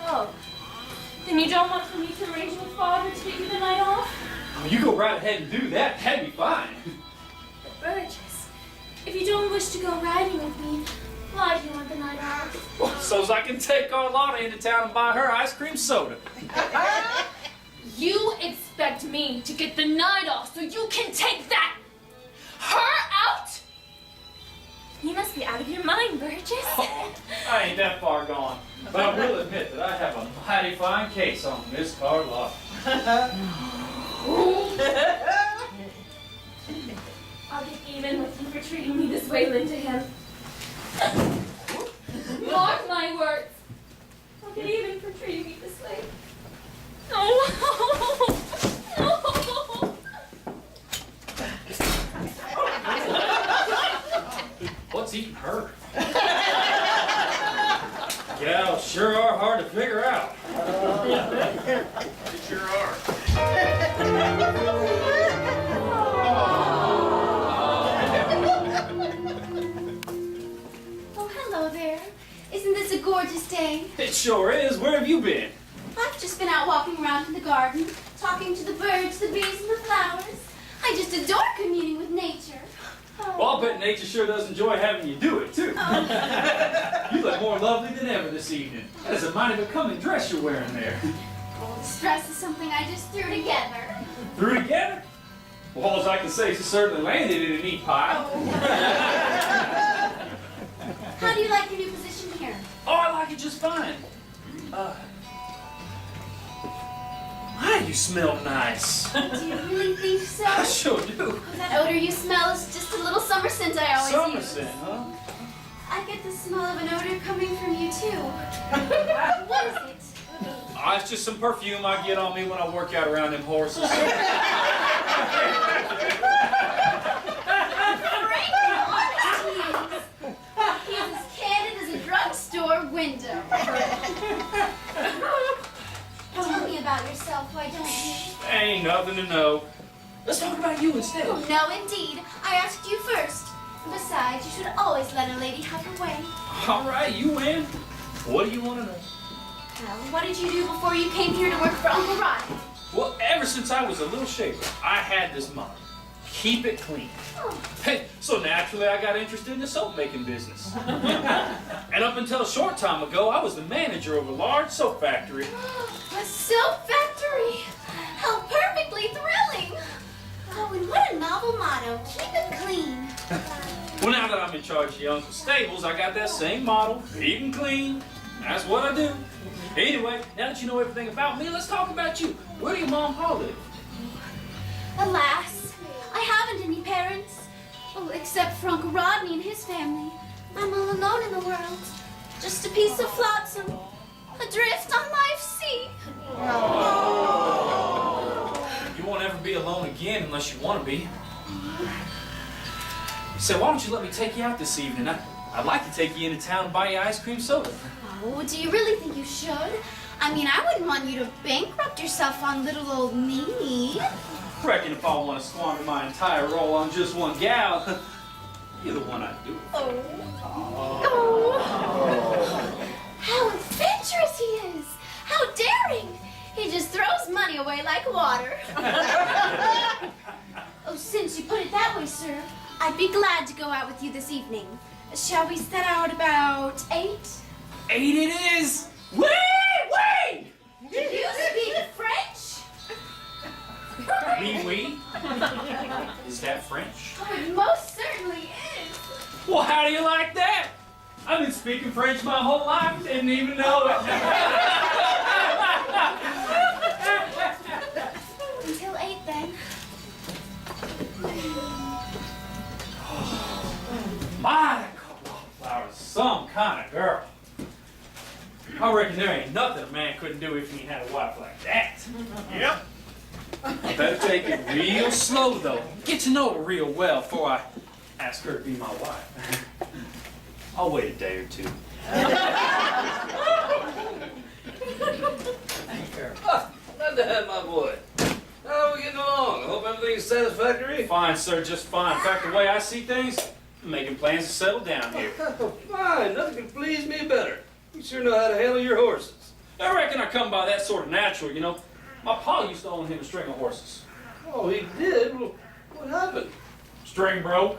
Oh. Then you don't want for me to arrange with father to get you the night off? Well, you go right ahead and do that. That'd be fine. But Burgess, if you don't wish to go riding with me, why do you want the night off? Well, so's I can take Carlotta into town and buy her ice cream soda. You expect me to get the night off so you can take that her out? You must be out of your mind, Burgess. Oh, I ain't that far gone. But I will admit that I have a mighty fine case on Miss Carlotta. I'll get even with you for treating me this way, Lynn, to him. Mark my words. I'll get even for treating me this way. No. No. What's eating her? Gals sure are hard to figure out. They sure are. Oh, hello there. Isn't this a gorgeous day? It sure is. Where have you been? I've just been out walking around in the garden, talking to the birds, the bees, and the flowers. I just adore communing with nature. Well, I'll bet nature sure does enjoy having you do it, too. You look more lovely than ever this evening. That is a mighty becoming dress you're wearing there. Oh, this dress is something I just threw together. Threw together? Well, all I can say is it certainly landed in a neat pile. How do you like your new position here? Oh, I like it just fine. My, you smell nice. Do you really think so? I sure do. Oh, that odor you smell is just a little summer scent I always Summer use. scent, huh? I get the smell of an odor coming from you too. What is it? Oh, it's just some perfume I get on me when I work out around them horses. Frank, he's as candid as a drugstore window. Tell me about yourself, why don't you? Ain't nothing to know. Let's talk about you instead. Oh, no, indeed. I asked you first. Besides, you should always let a lady have her way. All right, you win. What do you want to know? Well, what did you do before you came here to work for Uncle Ryan? Well, ever since I was a little shaker, I had this motto. Keep it clean. Oh. Hey, so naturally I got interested in the soap making business. And up until a short time ago, I was the manager of a large soap factory. A soap factory! How perfectly thrilling! Oh, and what a novel motto. Keep it clean. Well, now that I'm in charge of your uncle's stables, I got that same motto. Keep 'em clean. That's what I do. Anyway, now that you know everything about me, let's talk about you. Where do your mom and pa live? Alas, I haven't any parents. Oh, except for Uncle Rodney and his family. I'm all alone in the world. Just a piece of flotsam, adrift on life's sea. You won't ever be alone again unless you want to be. So why don't you let me take you out this evening? I'd like to take you into town and buy you ice cream soda. Oh, do you really think you should? I mean, I wouldn't want you to bankrupt yourself on little old me. Reckon if I want to squander my entire roll on just one gal, you're the one I'd do it for. Oh. How adventurous he is! How daring! He just throws money away like water. Oh, since you put it that way, sir, I'd be glad to go out with you this evening. Shall we set out about 8? 8 it is! Wait! Do you speak French? Oui. Is that French? Oh, it most certainly is. Well, how do you like that? I've been speaking French my whole life, didn't even know it. Until 8 then. My, that Wallflower's some kind of girl. I reckon there ain't nothing a man couldn't do if he had a wife like that. Yep. I better take it real slow, though. Get to know her real well before I ask her to be my wife. I'll wait a day or two. Glad to have my boy. How are we getting along? I hope everything's satisfactory. Fine, sir, just fine. In fact, the way I see things, I'm making plans to settle down here. Fine, nothing can please me better. You sure know how to handle your horses. I reckon I come by that sort of natural, you know. My pa used to own him a string of horses. Oh, he did? Well, what happened? String broke.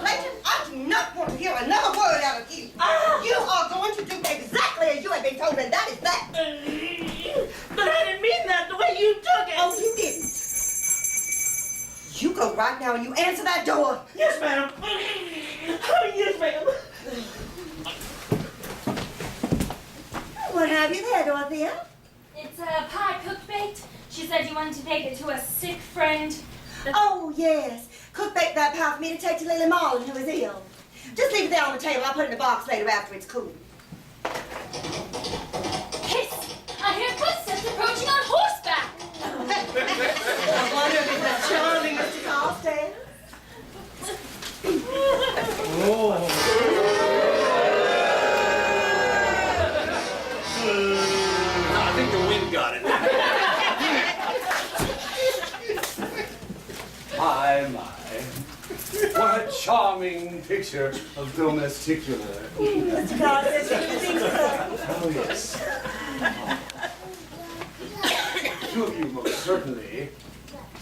Legend, I do not want to hear another word out of you. You are going to do exactly as you have been told, and that is that. But I didn't mean that the way you took it. Oh, you didn't. You go right now and you answer that door. Yes, ma'am. Oh, yes, ma'am. What have you there, Dorothea? It's a pie cooked baked. She said you wanted to take it to a sick friend. Oh, yes. Cook baked that pie for me to take to Lily Marlin, who is ill. Just leave it there on the table. I'll put it in a box later after it's cool. Hiss! I hear footsteps approaching on horseback. I wonder if it's that charming Mr. Carstairs. I think the wind got it. My. What a charming picture of domesticular. Mr. Carstairs, you think so? Oh, yes. Two of you most certainly,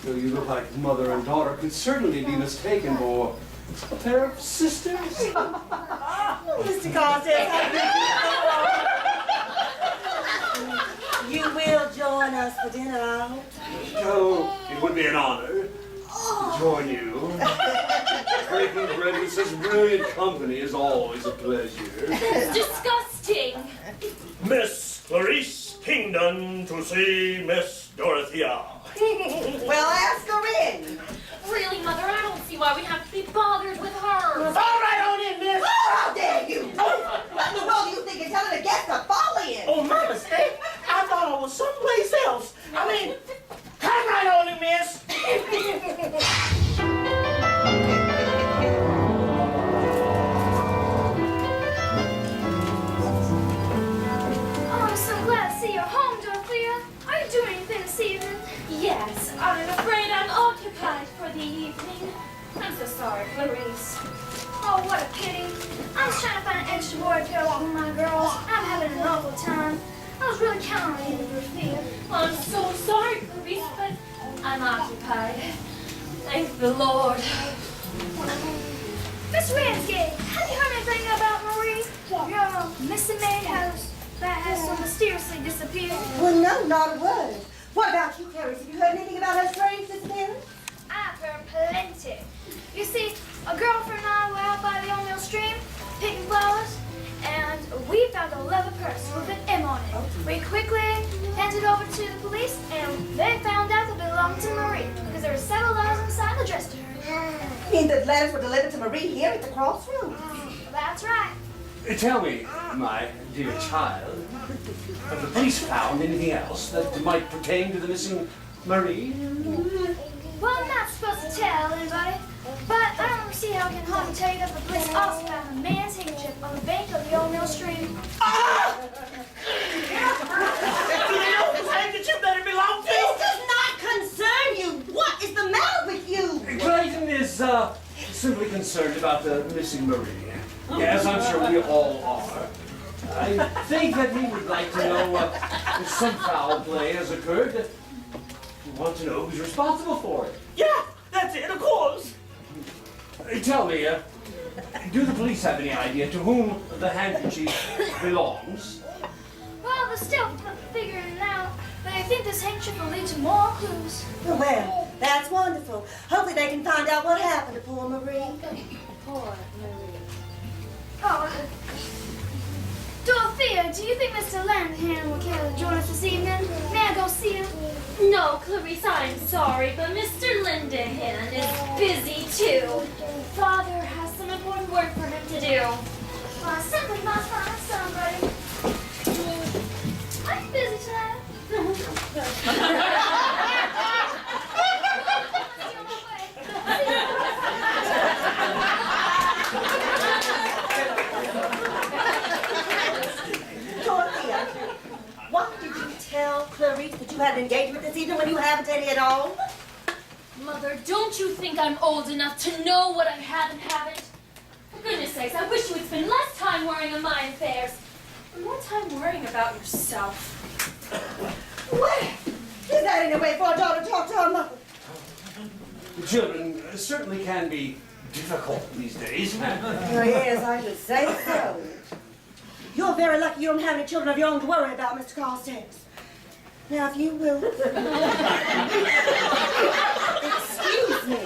though you look like mother and daughter, could certainly be mistaken for a pair of sisters. Mr. Carstairs, how you will join us for dinner, I hope. Oh, it would be an honor to join you. Breaking bread with such brilliant company is always a pleasure. It's disgusting. Miss Clarice Kingdon to see Miss Dorothea. Well, ask her in. Really, Mother, I don't see why we have to be bothered with her. All right on in, miss. Oh, how dare you! What in the world do you think you're telling a guest to fall in? Oh, my mistake. I thought I was someplace else. I mean, come right on in, miss. Oh, I'm so glad to see you're home, Dorothea. Are you doing anything this evening? Yes, I'm afraid I'm occupied for the evening. I'm so sorry, Clarice. Oh, what a pity. I was trying to find an extra boy to go along with my girls. I'm having an awful time. I was really counting on you, Dorothea. Well, I'm so sorry, Clarice, but I'm occupied. Thank the Lord. Miss Ramsgate, have you heard anything about Marie? Your missing maid that has so mysteriously disappeared. Well, no, not a word. What about you, Clarice? Have you heard anything about her strange disappearance? I've heard plenty. You see, a girlfriend and I were out by the old mill stream, picking flowers, and we found a leather purse with an M on it. We quickly handed it over to the police, and they found out it belonged to Marie because there were several letters inside addressed to her. You mean the letters were delivered to Marie here at the crossroads? That's right. Tell me, my dear child, have the police found anything else that might pertain to the missing Marie? Well, I'm not supposed to tell anybody, but I don't see how we can hardly tell you that the police also found a man's handkerchief on the bank of the old mill stream. Ah! Do they know whose handkerchief that it belonged to? This does not concern you. What is the matter with you? Clayton is simply concerned about the missing Marie. Yes, I'm sure we all are. I think that he would like to know if some foul play has occurred. We want to know who's responsible for it. Yeah, that's it, of course. Tell me, do the police have any idea to whom the handkerchief belongs? Well, they're still figuring it out, but I think this handkerchief will lead to more clues. Well, that's wonderful. Hopefully they can find out what happened to poor Marie. Poor Marie. Oh, Dorothea, do you think Mr. Lanham will care to join us this evening? May I go see him? No, Clarice, I'm sorry, but Mr. Lindahan is busy too. Father has some important work for him to do. Well, I simply must find somebody. I'm busy tonight. Dorothea, what did you tell Clarice that you had an engagement this evening when you haven't any at all? Mother, don't you think I'm old enough to know what I have and haven't? For goodness sakes, I wish you would spend less time worrying on my affairs and more time worrying about yourself. Well, is that any way for a daughter to talk to her mother? Children certainly can be difficult these days. Yes, I should say so. You're very lucky you don't have any children of your own to worry about, Mr. Carstairs. Now, if you will... Excuse me.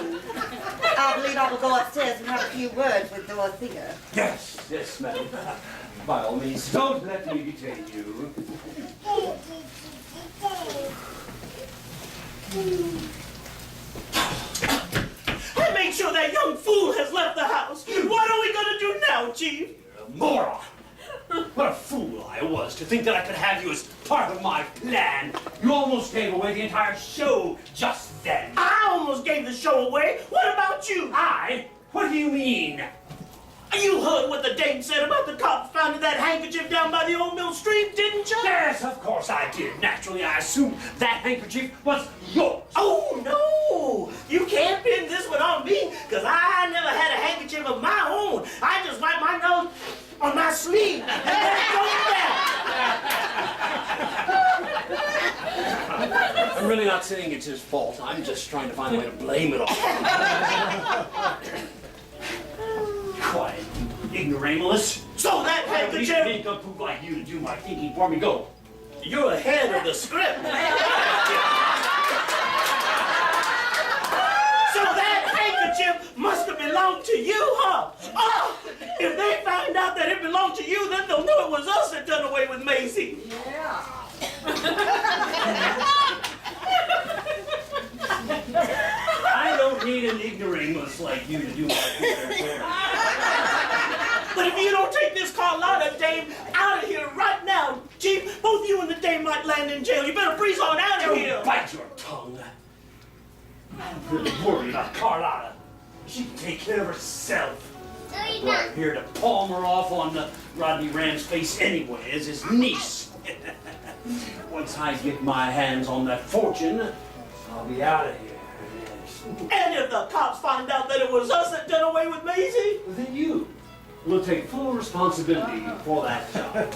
I believe I will go upstairs and have a few words with Dorothea. Yes, yes, madam. By all means, don't let me detain you. I made sure that young fool has left the house. What are we gonna do now, Chief? Moron! What a fool I was to think that I could have you as part of my plan. You almost gave away the entire show just then. I almost gave the show away. What about you? I? What do you mean? You heard what the dame said about the cops finding that handkerchief down by the old mill stream, didn't you? Yes, of course I did. Naturally, I assumed that handkerchief was yours. Oh, no! You can't pin this one on me, because I never had a handkerchief of my own. I just wiped my nose on my sleeve and let it go down. I'm really not saying it's his fault. I'm just trying to find a way to blame it on him. Quiet, you ignoramus. So that I don't need handkerchief... a nincompoop like you to do my thinking for me. Go. You're ahead of the script. So that handkerchief must have belonged to you, huh? Oh, if they find out that it belonged to you, then they'll know it was us that done away with Maisie. Yeah. I don't need an ignoramus like you to do my thinking for me. But if you don't take this Carlotta dame out of here right now, Chief, both you and the dame might land in jail. You better freeze on out of here. Bite your tongue. I'm really worried about Carlotta. She can take care of herself. We're here to palm her off on Rodney Rand's face anyway as his niece. Once I get my hands on that fortune, I'll be out of here. Yes. And if the cops find out that it was us that done away with Maisie? Then you will take full responsibility for that job.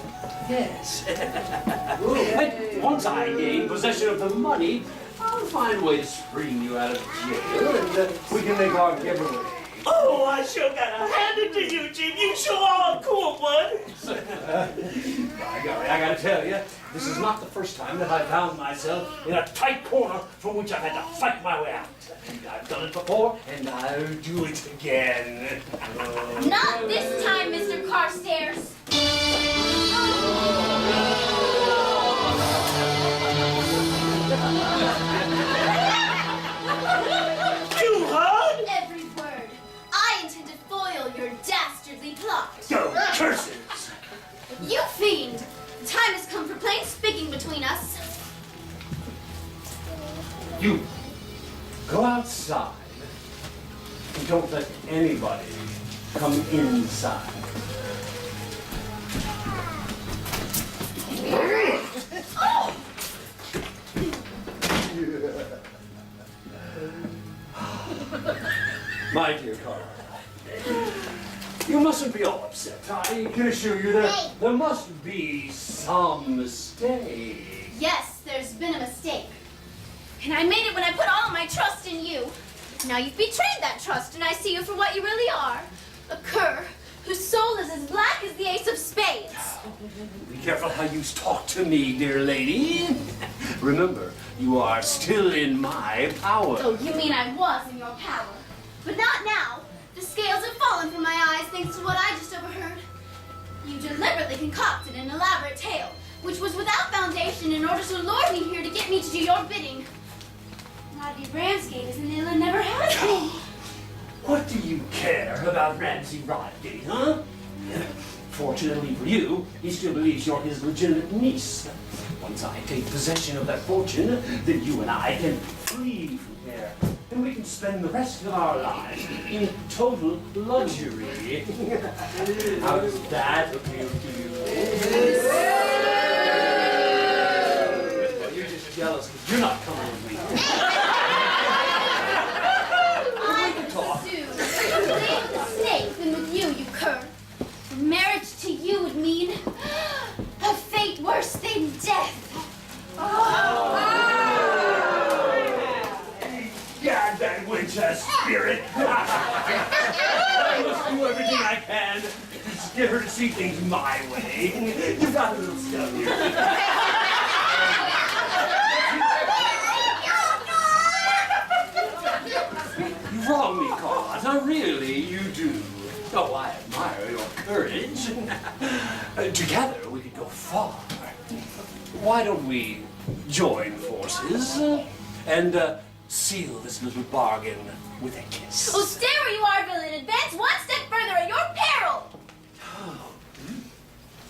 Yes. And once I gain possession of the money, I'll find a way to spring you out of jail, and we can make our giveaway. Oh, I sure gotta hand it to you, Chief. You sure are a cool one. By golly, I gotta tell you, this is not the first time that I found myself in a tight corner from which I've had to fight my way out. I've done it before, and I'll do it again. Not this time, Mr. Carstairs. You go outside and don't let anybody come inside. My dear Carl, you mustn't be all upset. I can assure you that there must be some mistake. Yes, there's been a mistake. And I made it when I put all of my trust in you. Now you've betrayed that trust, and I see you for what you really are. A cur whose soul is as black as the ace of spades. Be careful how you talk to me, dear lady. Remember, you are still in my power. Oh, you mean I was in your power. But not now. The scales have fallen from my eyes thanks to what I just overheard. You deliberately concocted an elaborate tale, which was without foundation in order to lure me here to get me to do your bidding. Rodney Ramsgate is an ill and never has been. What do you care about Ramsay Rodgate, huh? Fortunately for you, he still believes you're his legitimate niece. Once I take possession of that fortune, then you and I can flee from here. And we can spend the rest of our lives in total luxury. How does that appeal to you? Well, you're just jealous because you're not coming with me. With the snake than with you cur. Marriage to you would mean a fate worse than death. God, that winter spirit! I must do everything I can to get her to see things my way. You've got a little stuff here. You wrong me, Carlotta. Really, you do. Oh, I admire your courage. Together, we could go far. Why don't we join forces and seal this little bargain with a kiss? Oh, stay where you are, villain. Advance one step further at your peril.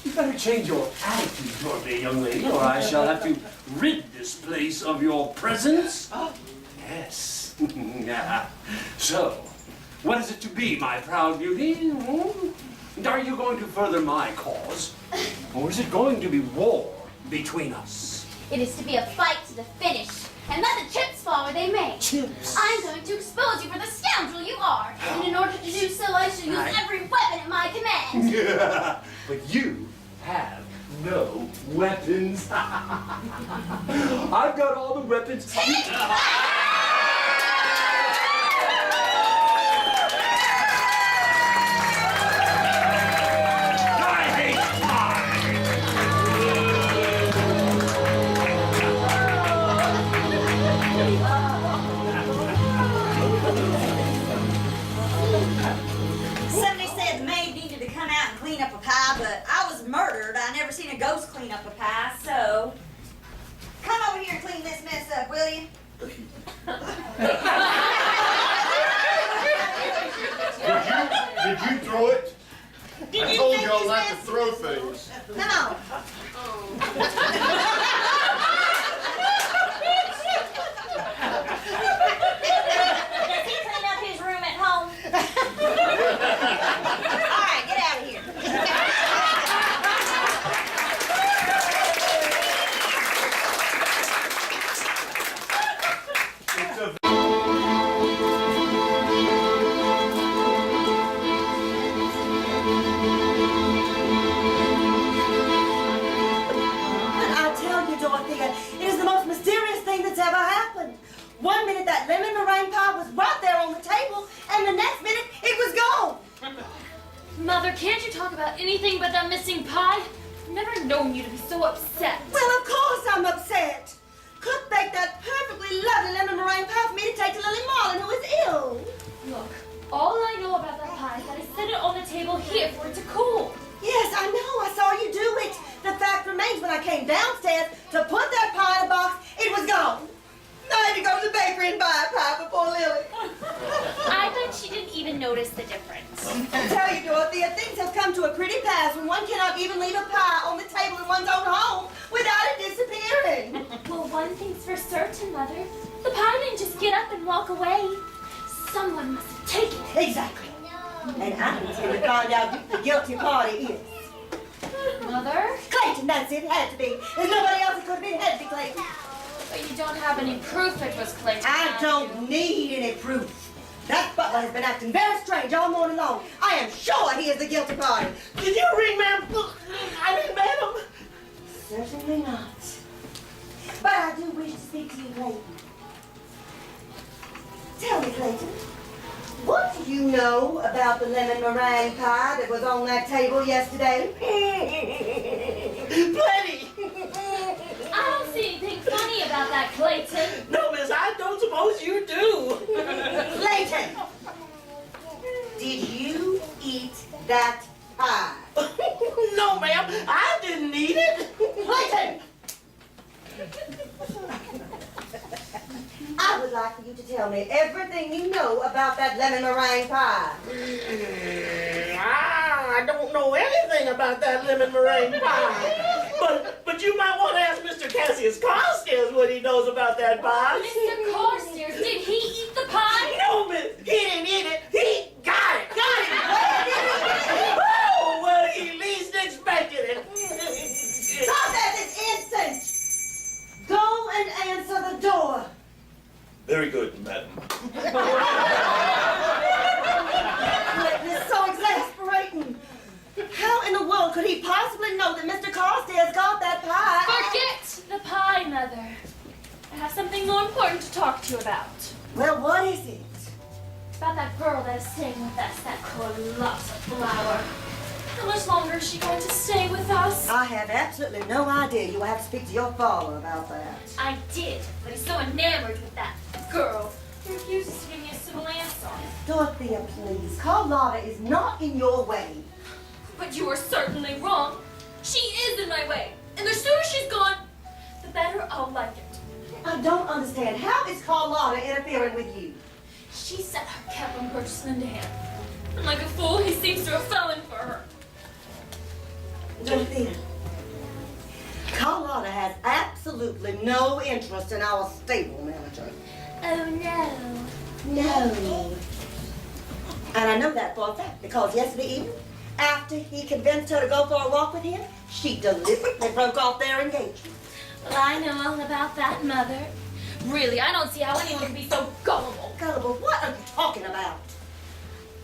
You better change your attitude toward me, young lady, or I shall have to rid this place of your presence. Yes. So, what is it to be, my proud beauty? And are you going to further my cause? Or is it going to be war between us? It is to be a fight to the finish, and let the chips fall where they may. Chips? I'm going to expose you for the scoundrel you are, and in order to do so, I shall use every weapon at my command. But you have no weapons. I've got all the weapons. Somebody said the maid needed to come out and clean up a pie, but I was murdered. I never seen a ghost clean up a pie, so come over here and clean this mess up, will you? Did you throw it? Did I you told think y'all this not to mess- throw things. No. Does he clean up his room at home? All right, get out of here. But I'll tell you, Dorothea, it is the most mysterious thing that's ever happened. One minute that lemon meringue pie was right there on the table, and the next minute it was gone. Mother, can't you talk about anything but that missing pie? I've never known you to be so upset. Well, of course I'm upset. Cook baked that perfectly lovely lemon meringue pie for me to take to Lily Marlin, who is ill. Look, all I know about that pie is that I set it on the table here for it to cool. Yes, I know. I saw you do it. The fact remains, when I came downstairs to put that pie in a box, it was gone. I had to go to the bakery and buy a pie for poor Lily. I bet she didn't even notice the difference. I tell you, Dorothea, things have come to a pretty pass when one cannot even leave a pie on the table in one's own home without it disappearing. Well, one thing's for certain, Mother. The pie didn't just get up and walk away. Someone must have taken it. Exactly. And I'm going to find out who the guilty party is. Mother? Clayton, that's it. It had to be. There's nobody else it could have been. It had to be Clayton. But you don't have any proof it was Clayton. I don't need any proof. That butler has been acting very strange all morning long. I am sure he is the guilty party. Did you remember? Madam. Certainly not. But I do wish to speak to you, Clayton. Tell me, Clayton, what do you know about the lemon meringue pie that was on that table yesterday? Plenty. I don't see anything funny about that, Clayton. No, miss, I don't suppose you do. Clayton, did you eat that pie? No, ma'am, I didn't eat it. Clayton! I would like for you to tell me everything you know about that lemon meringue pie. I don't know anything about that lemon meringue pie. But you might want to ask Mr. Cassius Carstairs what he knows about that pie. Mr. Carstairs, did he eat the pie? No, miss, he didn't eat it. He got it. Got it! Where did he get it? Oh, well, he least expected it. Stop that this instant! Go and answer the door. Very good, madam. Clayton is so exasperating. How in the world could he possibly know that Mr. Carstairs got that pie? Forget the pie, Mother. I have something more important to talk to you about. Well, what is it? It's about that girl that is staying with us, that Carlotta Flower. How much longer is she going to stay with us? I have absolutely no idea. You will have to speak to your father about that. I did, but he's so enamored with that girl. He refuses to give me a civil answer. Dorothea, please. Carlotta is not in your way. But you are certainly wrong. She is in my way. And the sooner she's gone, the better I'll like it. I don't understand. How is Carlotta interfering with you? She set her cap on Burgess Lindahan. And like a fool, he seems to have fallen for her. Dorothea, Carlotta has absolutely no interest in our stable manager. Oh no. No. And I know that for a fact because yesterday evening, after he convinced her to go for a walk with him, she deliberately broke off their engagement. Well, I know all about that, Mother. Really, I don't see how anyone can be so gullible. Gullible, what are you talking about?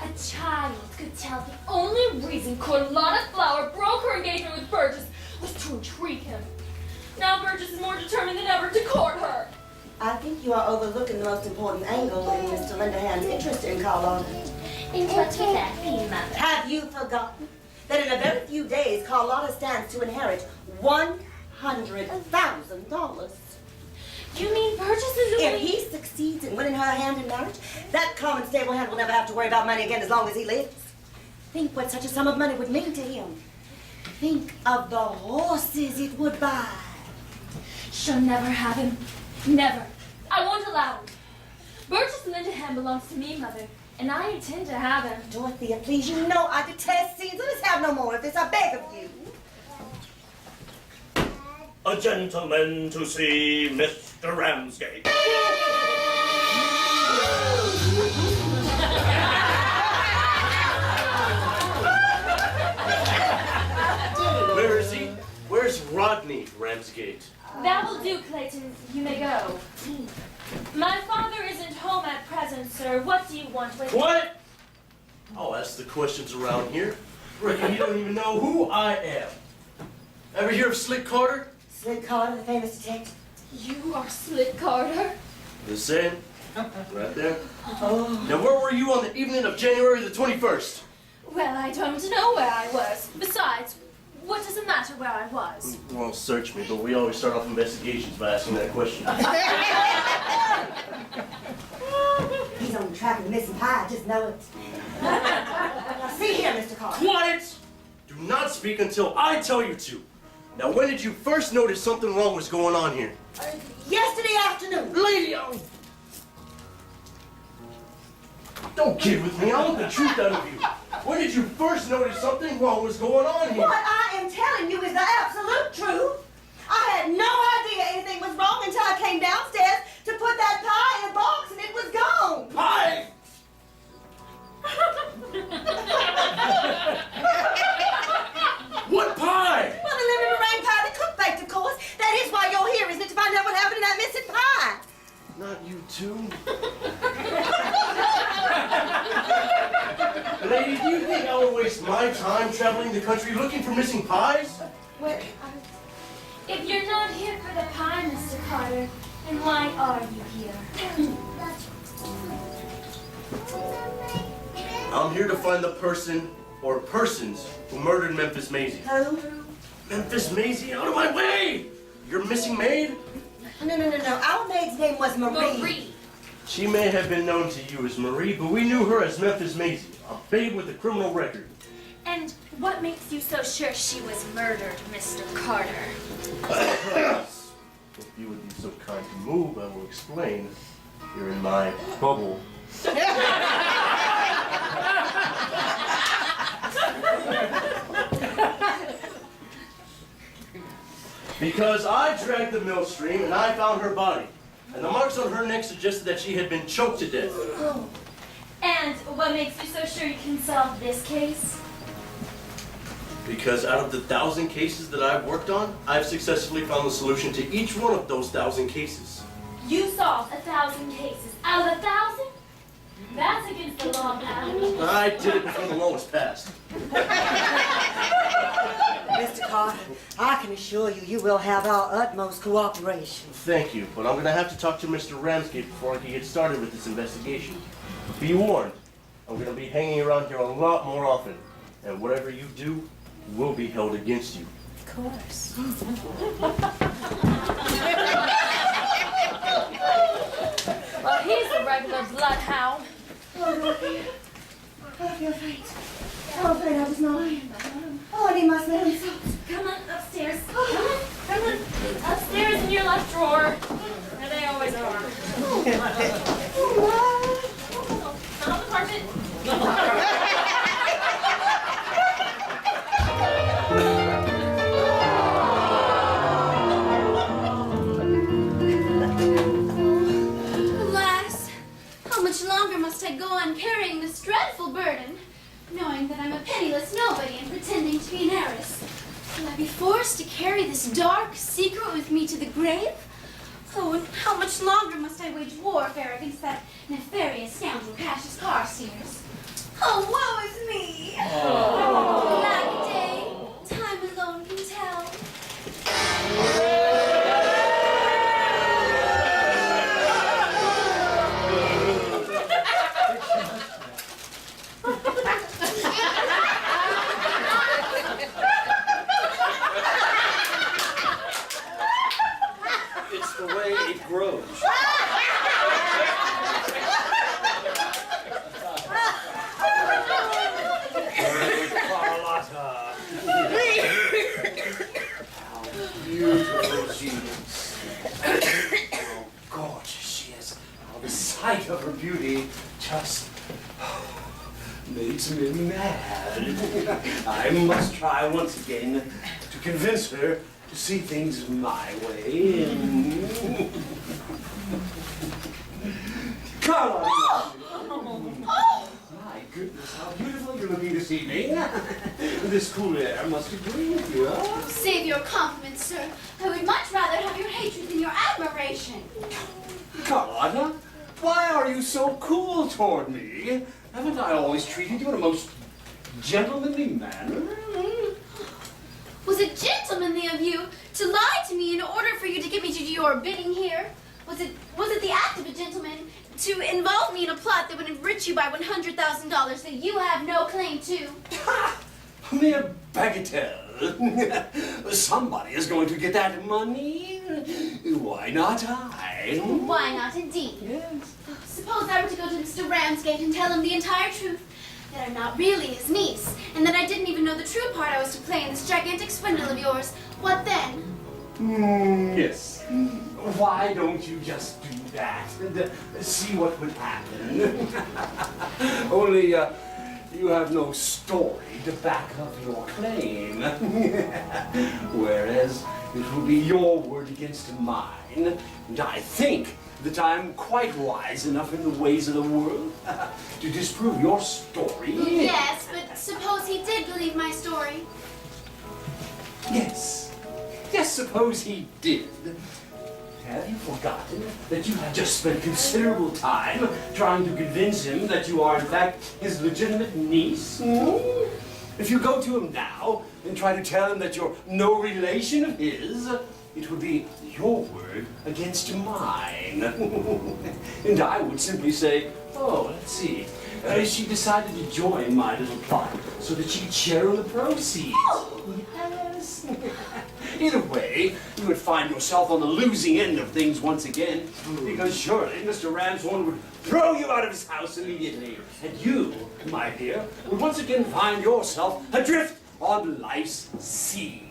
A child could tell the only reason Carlotta Flower broke her engagement with Burgess was to intrigue him. Now Burgess is more determined than ever to court her. I think you are overlooking the most important angle in Mr. Lindahan's interest in Carlotta. And what would that be, Mother? Have you forgotten that in a very few days, Carlotta stands to inherit $100,000? You mean Burgess is If he succeeds in winning her hand in marriage, that common stable hand will never have to worry about money again as long as he lives. Think what such a sum of money would mean to him. Think of the horses it would buy. She'll never have him. Never. I won't allow it. Burgess Lindahan belongs to me, Mother, and I intend to have him. Dorothea, please, you know I detest scenes. Let us have no more of this, I beg of you. A gentleman to see Mr. Ramsgate. Where is he? Where's Rodney Ramsgate? That will do, Clayton. You may go. My father isn't home at present, sir. What do you want with me? What? I'll ask the questions around here. Reckon you don't even know who I am. Ever hear of Slick Carter? Slick Carter, the famous detective. You are Slick Carter. The same. Right there. Oh. Now, where were you on the evening of January the 21st? Well, I don't know where I was. Besides, what does it matter where I was? Well, search me, but we always start off investigations by asking that question. He's on the track of the missing pie, I just know it. Now, see here, Mr. Carter. Quiet! Do not speak until I tell you to. Now, when did you first notice something wrong was going on here? Yesterday afternoon. Lady, don't kid with me. I want the truth out of you. When did you first notice something wrong was going on here? What I am telling you is the absolute truth. I had no idea anything was wrong until came downstairs to put that pie in a box and it was gone. Pie! What pie? Well, the lemon meringue pie the cook baked, of course. That is why you're here, isn't it? To find out what happened to that missing pie. Not you too. Lady, do you think I will waste my time traveling the country looking for missing pies? Well, If you're not here for the pie, Mr. Carter, then why are you here? I'm here to find the person or persons who murdered Memphis Maisie. Who? Memphis Maisie, out of my way! Your missing maid? No. Our maid's name was Marie. Marie. She may have been known to you as Marie, but we knew her as Memphis Maisie, a babe with a criminal record. And what makes you so sure she was murdered, Mr. Carter? If you would be so kind to move, I will explain. You're in my bubble. Because I dragged the mill stream and I found her body. And the marks on her neck suggested that she had been choked to death. Oh. And what makes you so sure you can solve this case? Because out of the 1,000 cases that I've worked on, I've successfully found the solution to each one of those 1,000 cases. You solved 1,000 cases. Out of 1,000? That's against the law, Adam. I did it before the law was passed. Mr. Carter, I can assure you, you will have our utmost cooperation. Thank you, but I'm going to have to talk to Mr. Ramsgate before I can get started with this investigation. Be warned, I'm going to be hanging around here a lot more often, and whatever you do will be held against you. Of course. Well, he's a regular bloodhound. Oh, Rocky. I feel faint. I'm afraid I was not. Oh, I need my smelling salts. Come on, upstairs. Come on. Upstairs in your left drawer. There they always are. Not on the carpet. Alas, how much longer must I go on carrying this dreadful burden, knowing that I'm a penniless nobody and pretending to be an heiress? Will I be forced to carry this dark secret with me to the grave? Oh, and how much longer must I wage warfare against that nefarious scoundrel Cassius Carstairs? Oh, woe is me! Lack a day, time alone can tell. It's the way it grows. Carlotta. How beautiful she is. How gorgeous she is. How the sight of her beauty just makes me mad. I must try once again to convince her to see things my way. Carlotta! My goodness, how beautiful you're looking this evening. This cool air must agree with you, huh? Save your compliments, sir. I would much rather have your hatred than your admiration. Carlotta, why are you so cool toward me? Haven't I always treated you in a most gentlemanly manner? Was it gentlemanly of you to lie to me in order for you to get me to do your bidding here? Was it the act of a gentleman to involve me in a plot that would enrich you by $100,000 that you have no claim to? A mere bagatelle. Somebody is going to get that money. Why not I? Why not, indeed? Yes. Suppose I were to go to Mr. Ramsgate and tell him the entire truth, that I'm not really his niece, and that I didn't even know the true part I was to play in this gigantic swindle of yours. What then? Yes. Why don't you just do that? See what would happen. Only, you have no story to back up your claim. Whereas, it will be your word against mine. mine, and I think that I'm quite wise enough in the ways of the world to disprove your story. Yes, but suppose he did believe my story. Yes. Yes, suppose he did. Have you forgotten that you have just spent considerable time trying to convince him that you are in fact his legitimate niece? If you go to him now and try to tell him that you're no relation of his, it would be your word against mine. And I would simply say, oh, let's see. She decided to join my little plot so that she could share in the proceeds. Yes. Either way, you would find yourself on the losing end of things once again, because surely Mr. Ramshorn would throw you out of his house immediately, and you, my dear, would once again find yourself adrift on life's seas.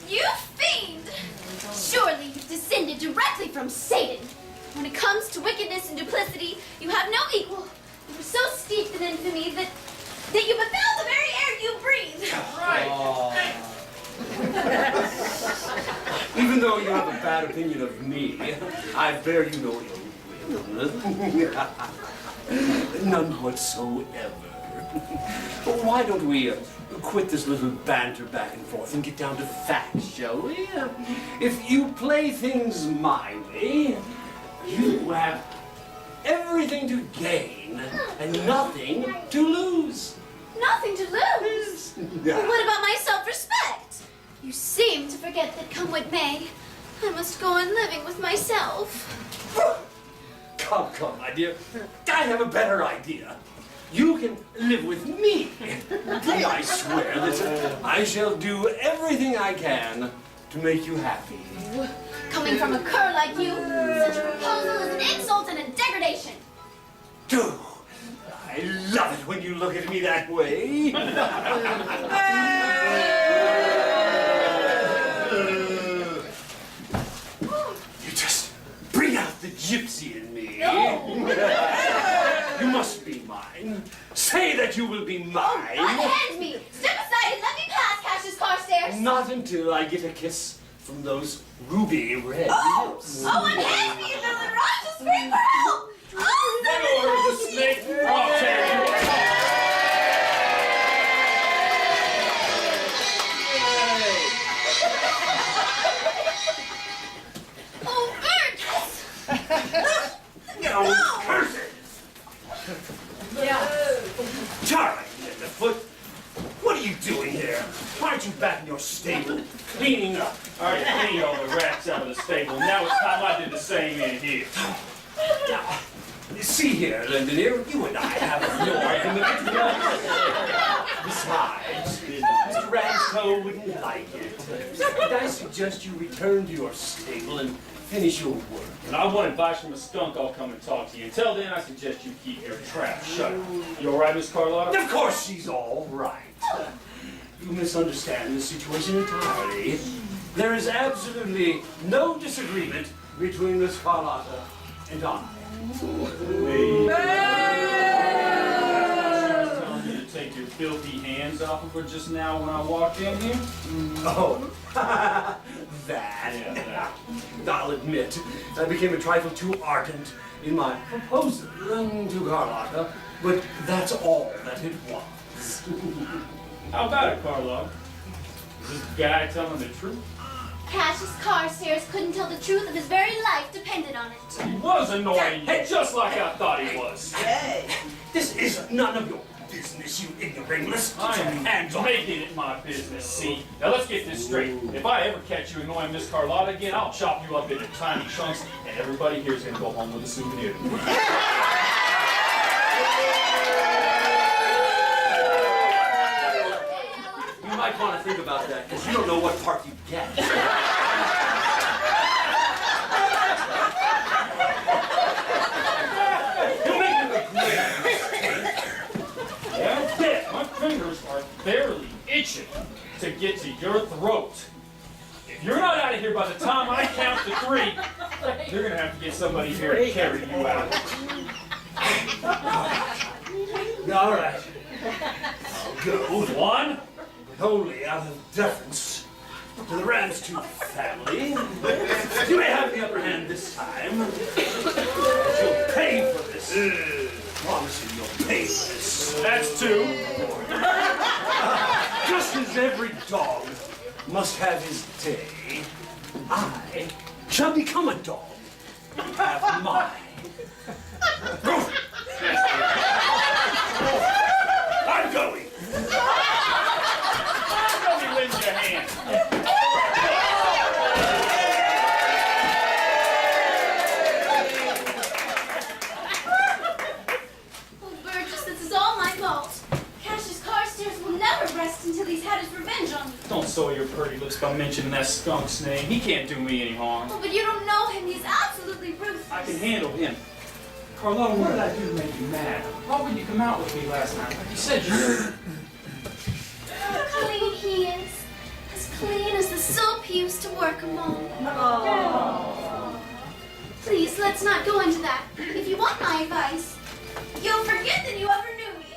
You fiend! Surely you've descended directly from Satan. When it comes to wickedness and duplicity, you have no equal. You are so steeped in infamy that you befoul the very air you breathe. Even though you have a bad opinion of me, I bear you no ill will. None whatsoever. But why don't we quit this little banter back and forth and get down to facts, shall we? If you play things my way, you have everything to gain and nothing to lose. Nothing to lose? Well, what about my self-respect? You seem to forget that come what may, I must go on living with myself. Come, my dear. I have a better idea. You can live with me. I swear that I shall do everything I can to make you happy. Coming from a cur like you, such a proposal is an insult and a degradation. Do. I love it when you look at me that way. You just bring out the gypsy in me. You must be mine. Say that you will be mine. Unhand me! Step aside and let me pass, Cassius Carstairs! Not until I get a kiss from those ruby red lips. Unhand me, you villain! Or I shall scream for help! The snake! I'll tear you apart! Oh, Virtus! No, curse it! Charlie, Tenderfoot, what are you doing here? Why aren't you back in your stable, cleaning up? All right, clean all the rats out of the stable. Now it's time I did the same in here. Now, see here, Lindoneer, you and I have no argument. Besides, Mr. Ramsco wouldn't like it. Could I suggest you return to your stable and finish your work? When I want advice from a skunk, I'll come and talk to you. Until then, I suggest you keep your trap shut. You all right, Miss Carlotta? Of course she's all right. You misunderstand the situation entirely. There is absolutely no disagreement between Miss Carlotta and I. Telling you to take your filthy hands off of her just now when I walked in here? Oh, that. Yeah, that. I'll admit, I became a trifle too ardent in my proposal to Carlotta, but that's all that it was. How about it, Carlotta? Is this guy telling the truth? Cassius Carstairs couldn't tell the truth if his very life depended on it. He was annoying you, just like I thought he was. This is none of your business, you ignoramus. I am Hands off. making it my business, see? Now let's get this straight. If I ever catch you annoying Miss Carlotta again, I'll chop you up into tiny chunks, and everybody here's gonna go home with a souvenir. You might want to think about that, because you don't know what part you get. You're making a great mistake. Yeah, yeah, my fingers are barely itching to get to your throat. If you're not out of here by the time I count to 3, you're gonna have to get somebody here to carry you out. All right. I'll go. 1, wholly out of deference to the Ramstooth family, you may have the upper hand this time. But you'll pay for this. I promise you, you'll pay for this. That's two. Just as every dog must have his day, I shall become a dog and have mine. I'm going. Nobody lends you a hand. Oh, Burgess, this is all my fault. Cassius Carstairs will never rest until he's had his revenge on me. Don't soil your pretty lips by mentioning that skunk's name. He can't do me any harm. Oh, but you don't know him. He's absolutely ruthless. I can handle him. Carlotta, what did I do to make you mad? Why wouldn't you come out with me last night like you said you would? How clean he is. As clean as the soap he used to work among. Please, let's not go into that. If you want my advice, you'll forget that you ever knew me.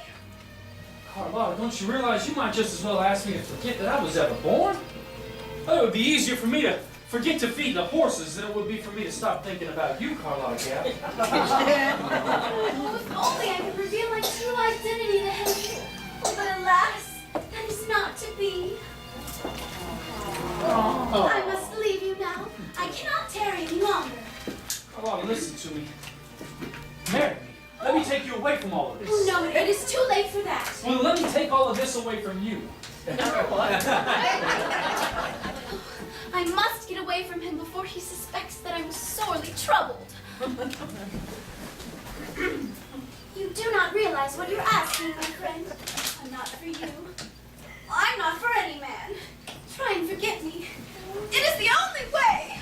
Carlotta, don't you realize you might just as well ask me to forget that I was ever born? Well, it would be easier for me to forget to feed the horses than it would be for me to stop thinking about you, Carlotta Gap. Oh, if only I could reveal my true identity to him. Oh, but alas, that is not to be. I must leave you now. I cannot tarry any longer. Carlotta, listen to me. Marry me. Let me take you away from all of this. Oh, no, it is too late for that. Well, let me take all of this away from you. I must get away from him before he suspects that I'm sorely troubled. You do not realize what you're asking, my friend. I'm not for you. I'm not for any man. Try and forget me. It is the only way.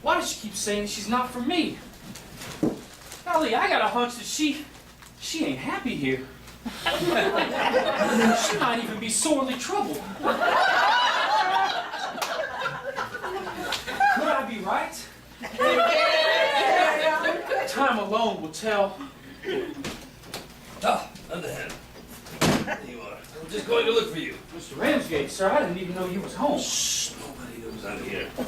Why does she keep saying she's not for me? Golly, I got a hunch that she ain't happy here. She might even be sorely troubled. Could I be right? Time alone will tell. Ah, underhand. There you are. I'm just going to look for you. Mr. Ramsgate, sir, I didn't even know you was home. Shh, nobody knows I'm here. I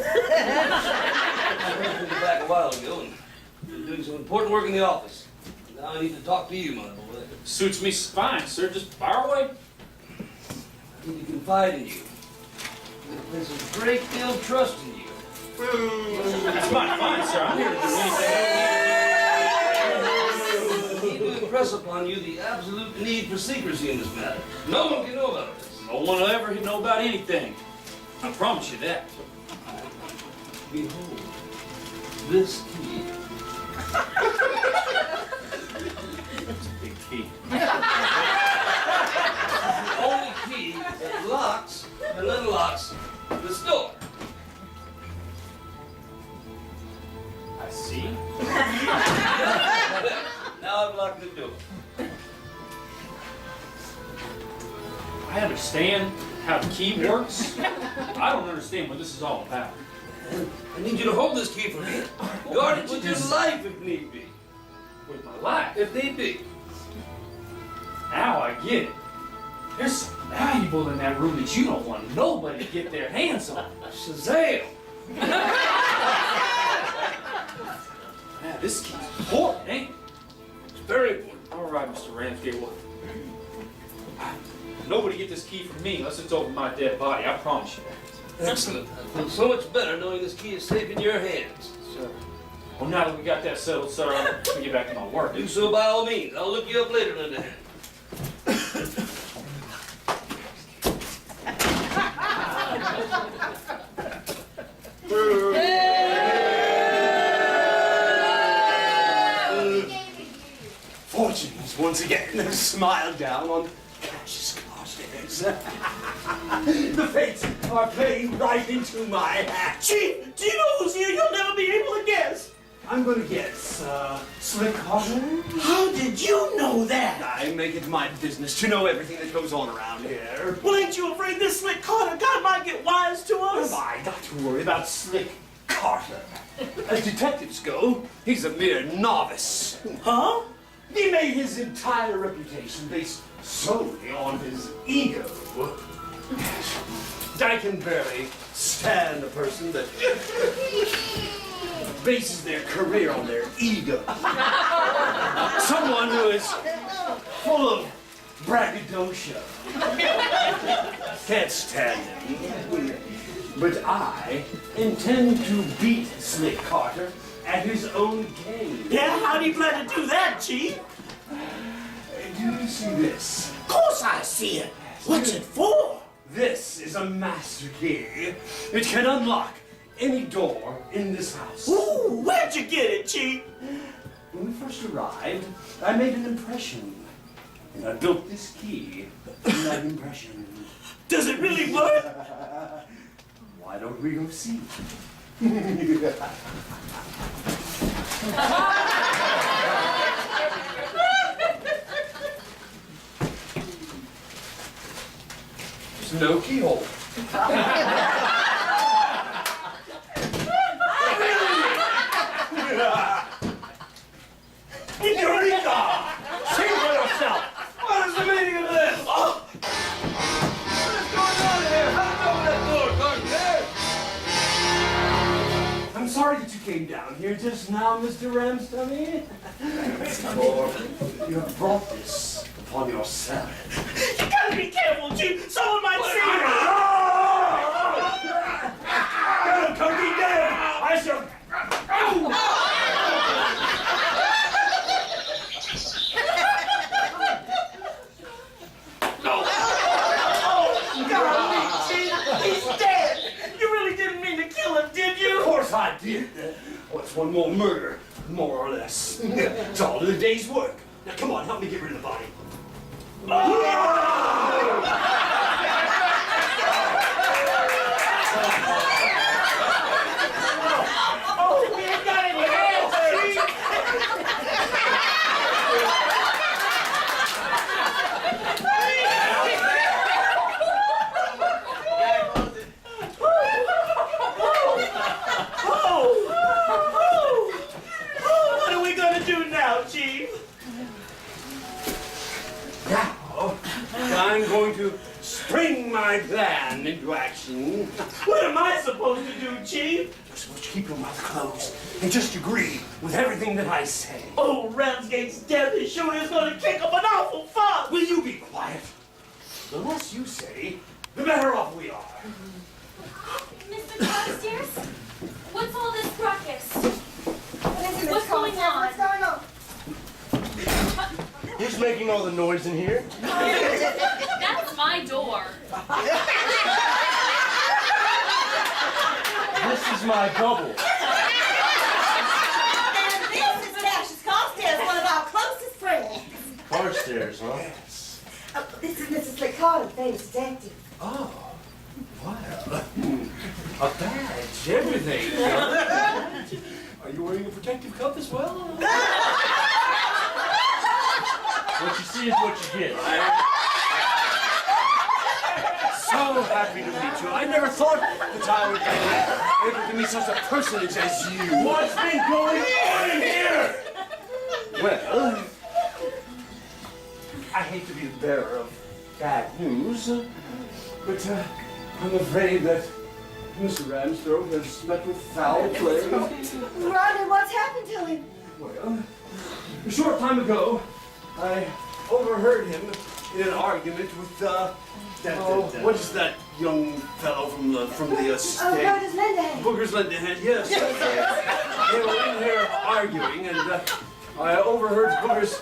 went to the back a while ago and been doing some important work in the office. Now I need to talk to you, my boy. Suits me fine, sir. Just fire away. I need to confide in you. There's a great deal of trust in you. It's fine, sir. I'm here to do anything. I need to impress upon you the absolute need for secrecy in this matter. No one can know about this. No one will ever know about anything. I promise you that. Behold, this key. It's a big key. The only key that locks and unlocks this door. I see. Now I've locked the door. I understand how the key works. I don't understand what this is all about. I need you to hold this key for me. Guard it with your life if need be. With my life. If need be. Now I get it. There's something valuable in that room that you don't want nobody to get their hands on. Shazam! Man, this key's important, ain't it? It's very important. All right, Mr. Ramsgate. Well, nobody get this key from me unless it's over my dead body. I promise you that. Excellent. I feel so much better knowing this key is safe in your hands. Sir. Well, now that we got that settled, sir, I'm going to get back to my work. Do so by all means. I'll look you up later, underhand. Fortunes once again smiled down on Cassius Carstairs. The fates are playing right into my hat. Chief, do you know who's here? You'll never be able to guess. I'm gonna guess, Slick Carter? How did you know that? I make it my business to know everything that goes on around here. Well, ain't you afraid this Slick Carter guy might get wise to us? Have I got to worry about Slick Carter? As detectives go, he's a mere novice. Huh? He made his entire reputation based solely on his ego. I can barely stand a person that bases their career on their ego. Someone who is full of braggadocio. Can't stand him. But I intend to beat Slick Carter at his own game. Yeah, how do you plan to do that, Chief? Do you see this? Of course I see it. What's it for? This is a master key. It can unlock any door in this house. Ooh, where'd you get it, Chief? When we first arrived, I made an impression. And I built this key on that impression. Does it really work? Why don't we go see? There's no keyhole. Eureka! See for yourself. What is the meaning of this? Oh, What is going on here? How do you open that door, Carter? I'm sorry that you came down here just now, Mr. Ramstummy. For you have brought this upon yourself. you gotta be careful, Chief. Someone might see you. Get him, Cody, get him! I shall... Golly, Chief, he's dead. You really didn't mean to kill him, did you? Of course I did. What's one more murder, more or less? It's all in a day's work. Now come on, help me get rid of the body. Oh, we ain't got any hands, Chief. What are we gonna do now, Chief? Now, I'm going to spring my plan into action. What am I supposed to do, Chief? You're supposed to keep your mouth closed and just agree with everything that I say. Oh, Ramsgate's death is sure is gonna kick up an awful fuss. Will you be quiet? The less you say, the better off we are. Mr. Carstairs, what's all this ruckus? What is it, Miss What's going Carstairs? on? What's going on? Who's making all the noise in here? That's my door. This is my bubble. And this is Cassius Carstairs, one of our closest friends. Carstairs, huh? Yes. This is Mrs. Slick Carter, famous detective. Oh, well, a badge, everything. Are you wearing a protective cuff as well? What you see is what you get. So happy to meet you. I never thought that I would be able to meet such a personage as you. What's been going on in here? Well, I hate to be the bearer of bad news, but I'm afraid that Mr. Ramsthrope has met with foul play. Rodney, what's happened to him? Well, a short time ago, I overheard him in an argument with what is that young fellow from the Oh, state? Curtis Lindahan. Booker's Lindahan, yes. They were in here arguing, and I overheard Booker's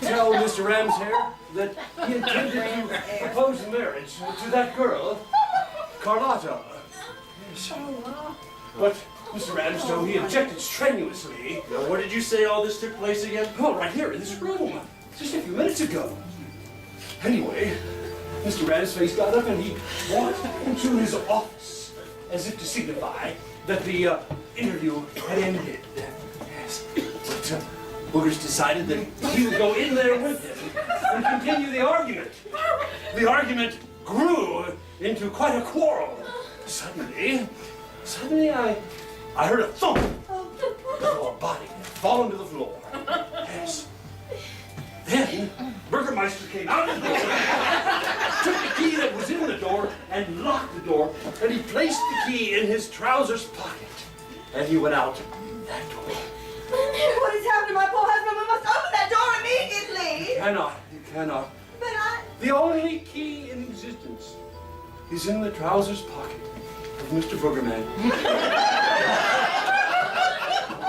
tell Mr. Ramshair that he intended to propose a marriage to that girl, Carlotta. Yes. But Mr. Ramshaw, he objected strenuously. Now, where did you say all this took place again? Oh, right here in this room, just a few minutes ago. Anyway, Mr. Ramsface got up and he walked into his office as if to signify that the interview had ended. Yes, but Boogers decided that he would go in there with him and continue the argument. The argument grew into quite a quarrel. Suddenly I heard a thump. A body had fallen to the floor. Yes. Then, Burgermeister came out of the door, took the key that was in the door, and locked the door, and he placed the key in his trousers pocket. And he went out that door. What is happening, my poor husband? We must open that door immediately. You cannot. But I... The only key in existence is in the trousers pocket of Mr. Boogerman.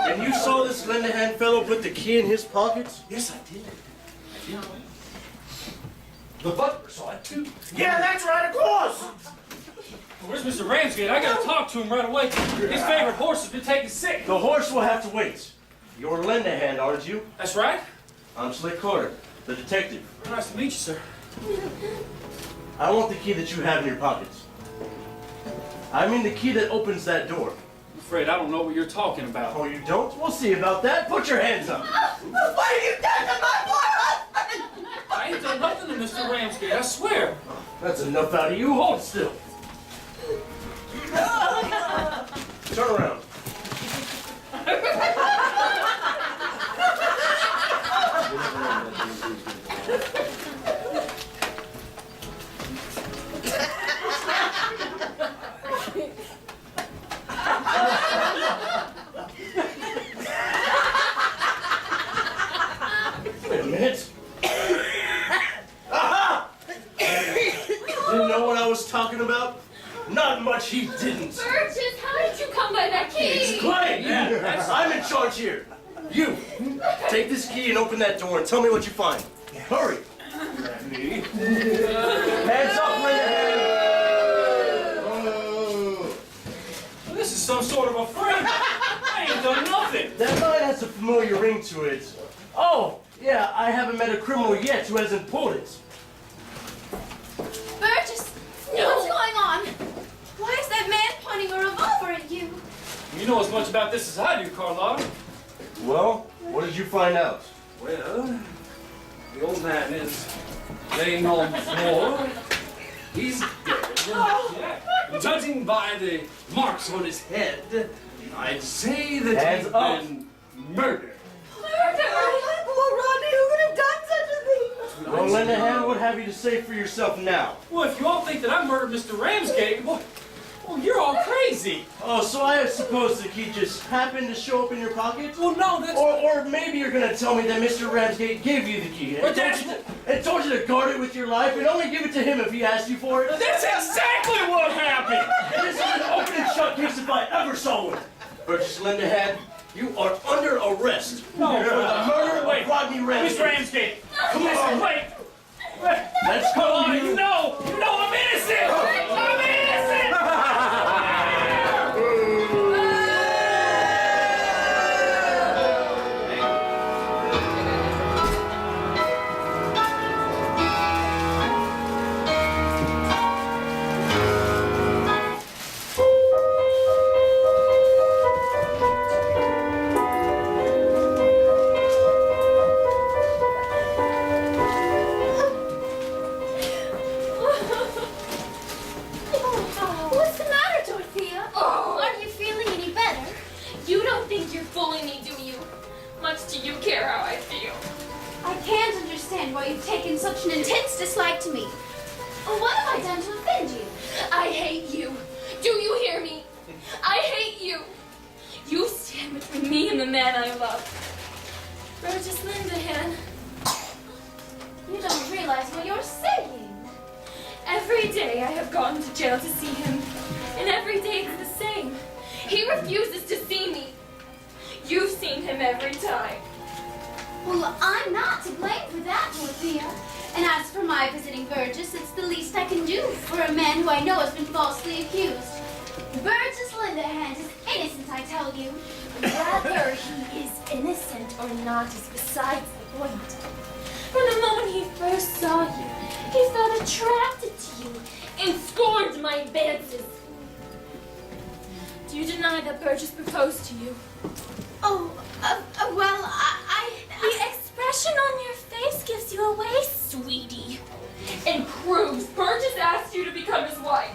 And you saw this Lindahan fellow put the key in his pockets? Yes, I did. The butler saw it too. Yeah, that's right, of course. Where's Mr. Ramsgate? I gotta talk to him right away. His favorite horse has been taken sick. The horse will have to wait. You're Lindahan, aren't you? That's right. I'm Slick Carter, the detective. Nice to meet you, sir. I want the key that you have in your pockets. I mean the key that opens that door. I'm afraid I don't know what you're talking about. Oh, you don't? We'll see about that. Put your hands up. What have you done to my poor husband? I ain't done nothing to Mr. Ramsgate, I swear. That's enough out of you. Hold still. Turn around. Wait a minute. Aha! Didn't know what I was talking about? Not much he didn't. Burgess, how did you come by that key? Explain! I'm in charge here. You, take this key and open that door and tell me what you find. Hurry! Hands up, Lindahan! This is some sort of a frame. I ain't done nothing. That line has a familiar ring to it. Oh, yeah, I haven't met a criminal yet who hasn't pulled it. Burgess, what's going on? Why is that man pointing a revolver at you? You know as much about this as I do, Carlotta. Well, what did you find out? Well, the old man is laying on the floor. He's dead. Yeah. Judging by the marks on his head, I'd say that Hands he's up. been murdered. My poor Rodney, who could have done such a thing? Well, Lindahan, what have you to say for yourself now? Well, if you all think that I murdered Mr. Ramsgate, well, you're all crazy. Oh, so I suppose the key just happened to show up in your pocket? Well, no, that's... Or maybe you're gonna tell me that Mr. Ramsgate gave you the key But that's... and told you to guard it with your life and only give it to him if he asked you for it? That's exactly what happened! And this is an open and shut case if I ever saw one. Burgess Lindahan, you are under arrest. No, for the murder wait. of Rodney Ramsgate. Mr. Ramsgate, Come listen, on. wait. Let's go. You know I'm innocent! I'm innocent! What's the matter, Dorothea? Aren't you feeling any better? You don't think you're fooling me, do you? Much do you care how I feel. I can't understand why you've taken such an intense dislike to me. What have I done to offend you? I hate you. Do you hear me? I hate you. You stand between me and the man I love. Burgess Lindahan. You don't realize what you're saying. Every day I have gone to jail to see him, and every day it's the same. He refuses to see me. You've seen him every time. Well, I'm not to blame for that, Dorothea. And as for my visiting Burgess, it's the least I can do for a man who I know has been falsely accused. Burgess Lindahan is innocent, I tell you. Whether he is innocent or not is besides the point. From the moment he first saw you, he felt attracted to you and scorned my advances. Do you deny that Burgess proposed to you? Oh, well, The expression on your face gives you away, sweetie. And proves Burgess asked you to become his wife.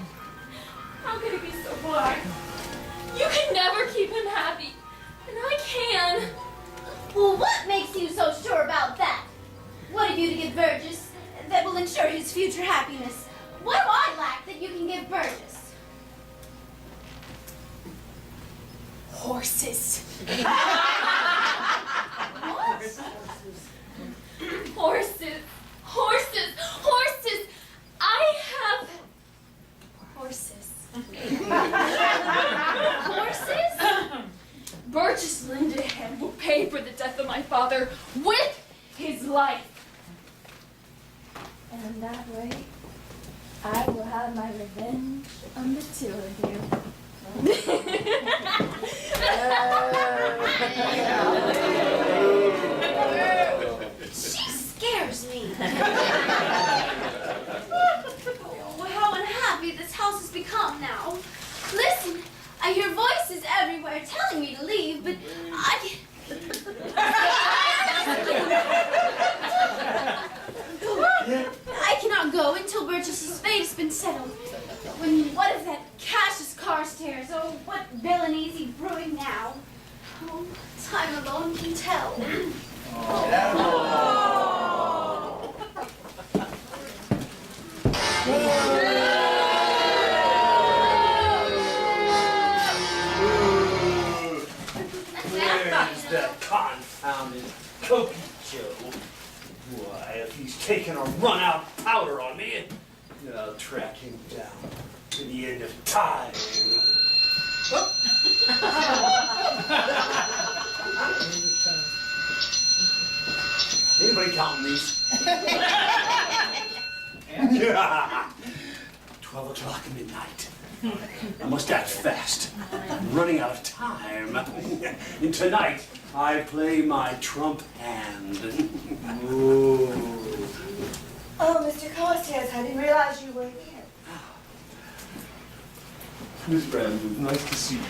How could he be so blind? You can never keep him happy. And I can. Well, what makes you so sure about that? What ensure his future happiness. What do I lack that you can give Burgess? Horses. What? Horses. Horses. Horses. I have horses. Horses? Burgess Lindenham will pay for the death of my father with his life. And that way, I will have my revenge on the two of you. She scares me. Oh, how unhappy this house has become now. Listen, I hear voices everywhere telling me to leave, but I cannot go until Burgess's fate has been settled. What if that Cassius Carstairs? Oh, what villainy is he brewing now? Oh, time alone can tell. Where's that confounded Cokey Joe? Why, if he's taking a run-out powder on me, I'll track him down to the end of time. Anybody counting these? 12 o'clock midnight. I must act fast. I'm running out of time. And tonight, I play my trump hand. Ooh. Oh, Mr. Carstairs, I didn't realize you were here. Miss Brandon, nice to see you.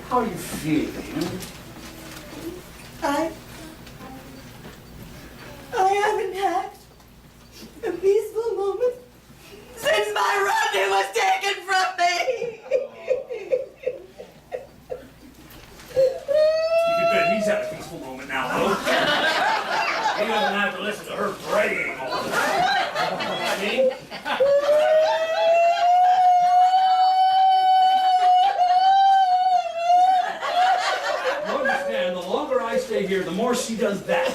How are you feeling? I haven't had a peaceful moment since my Rodney was taken from me. You can bet he's had a peaceful moment now, though. He doesn't have to listen to her praying all the time. I mean, you understand, the longer I stay here, the more she does that.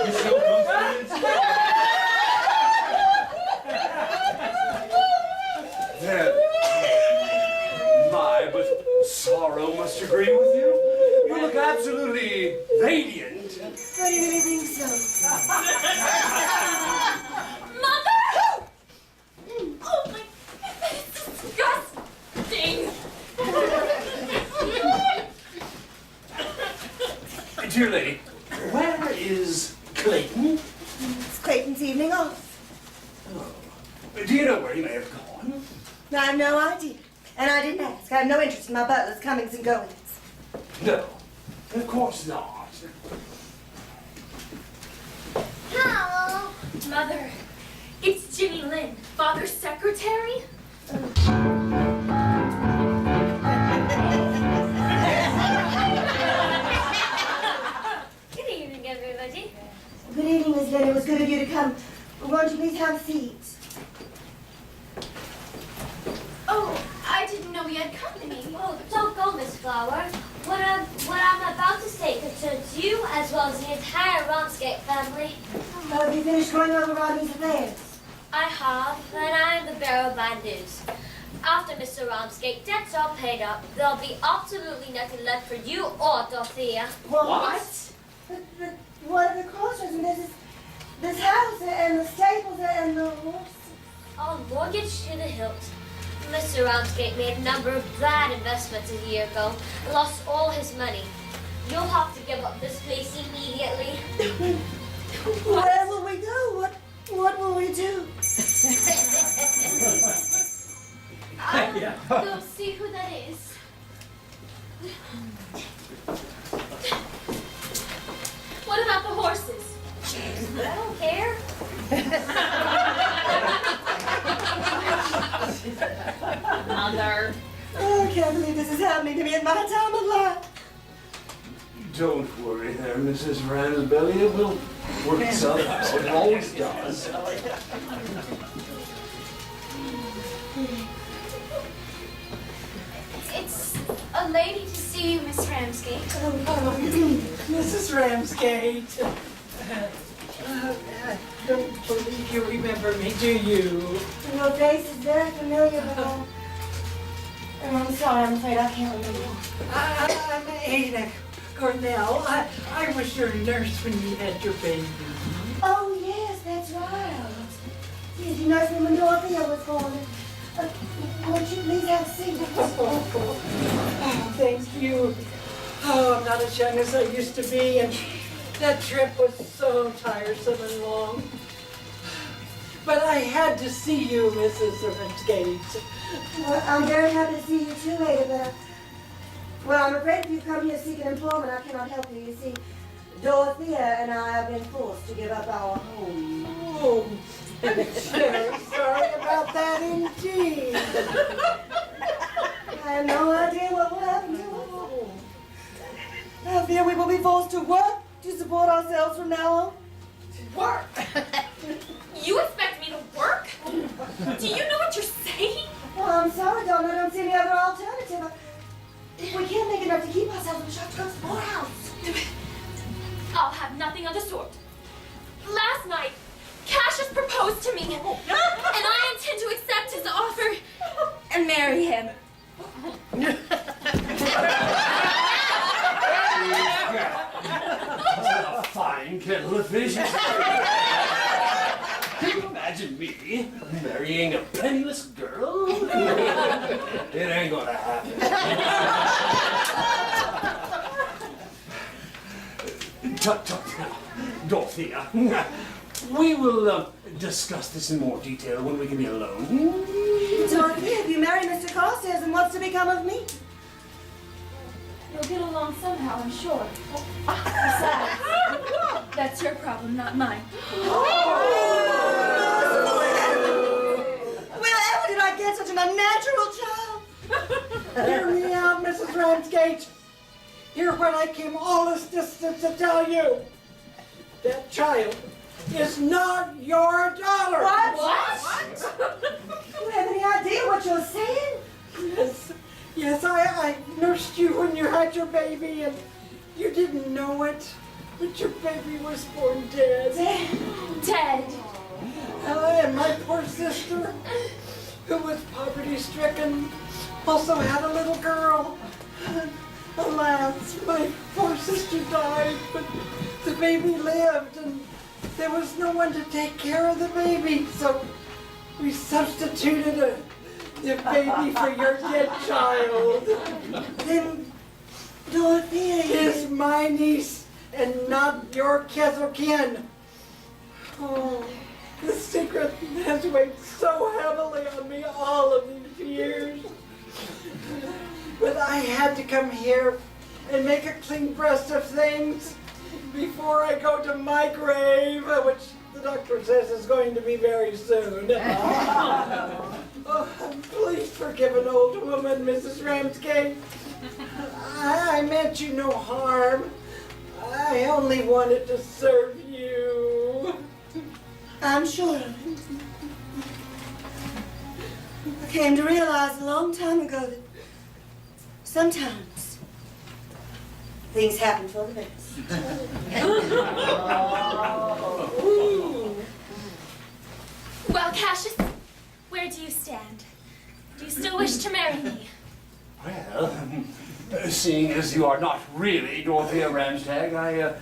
You still come through instead. Then, my, but sorrow must agree with you. You look absolutely radiant. I didn't really think so. Mother! Oh my, that's disgusting. Dear lady, where is Clayton? It's Clayton's evening off. Oh. Do you know where he may have gone? I have no idea. And I didn't ask. I have no interest in my butler's comings and goings. No, of course not. Hello. Mother, it's Ginny Lynn, Father's secretary. Good evening, everybody. Good evening, Miss Lynn. It was good of you to come. Won't you please have a seat? Oh, I didn't know we had company. Oh, don't go, Miss Flower. What I'm about to say concerns you as well as the entire Ramsgate family. Have you finished going over Rodney's affairs? I have, and I am the bearer of bad news. After Mr. Ramsgate debts are paid up, there'll be absolutely nothing left for you or Dorothea. What? But what are the crossroads? And this house and the stables and the horses. All mortgaged to the hilt. Mr. Ramsgate made a number of bad investments a year ago and lost all his money. You'll have to give up this place immediately. Where will we go? What will we do? I'll go see who that is. What about the horses? I don't care. Mother. Oh, I can't believe this is happening to me at my time of life. Don't worry there, Mrs. Ramsbelly. It will Work itself out. It always does. It's a lady to see you, Miss Ramsgate. Mrs. Ramsgate. I don't believe you remember me, do you? Your face is very familiar, but I'm sorry, I'm afraid I can't remember. I'm Ada Cornell. I was your nurse when you had your baby. Oh, yes, that's right. Yes, you nursed me when Dorothea was born. Would you please have a seat? Oh, thank you. Oh, I'm not as young as I used to be, and that trip was so tiresome and long. But I had to see you, Mrs. Ramsgate. Well, I'm very happy to see you too, Ada, but well, I'm afraid if you come here seeking employment, I cannot help you. You see, Dorothea and I have been forced to give up our home. Oh, I'm very sorry about that indeed. I have no idea what will happen to us. I fear we will be forced to work to support ourselves from now on. Work? You expect me to work? Do you know what you're saying? Well, I'm sorry, Dawn. I don't see any other alternative. If we can't make enough to keep ourselves, we shall have to go to the poorhouse. I'll have nothing of the sort. Last night, Cassius proposed to me, and I intend to accept his offer and marry him. A fine kettle of fish. Can you imagine me marrying a penniless girl? It ain't gonna happen. Tut, Dorothea. We will discuss this in more detail when we can be alone. Dorothea, if you marry Mr. Carstairs, then what's to become of me? You'll get along somehow, I'm sure. Besides, that's your problem, not mine. Wherever did I get such an unnatural child? Hear me out, Mrs. Ramsgate. Hear what I came all this distance to tell you. That child is not your daughter. What? You have any idea what you're saying? Yes, I nursed you when you had your baby, and you didn't know it, but your baby was born dead. Dead. And my poor sister, who was poverty-stricken, also had a little girl. Alas, my poor sister died, but the baby lived, and there was no one to take care of the baby, so we substituted the baby for your dead child. Then Dorothea is my niece and not your kith or kin. Oh, the secret has weighed so heavily on me all of these years. But I had to come here and make a clean breast of things before I go to my grave, which the doctor says is going to be very soon. Oh, please forgive an old woman, Mrs. Ramsgate. I meant you no harm. I only wanted to serve you. I'm sure. I came to realize a long time ago that sometimes things happen for the best. Well, Cassius, where do you stand? Do you still wish to marry me? Well, seeing as you are not really Dorothea Ramstag, I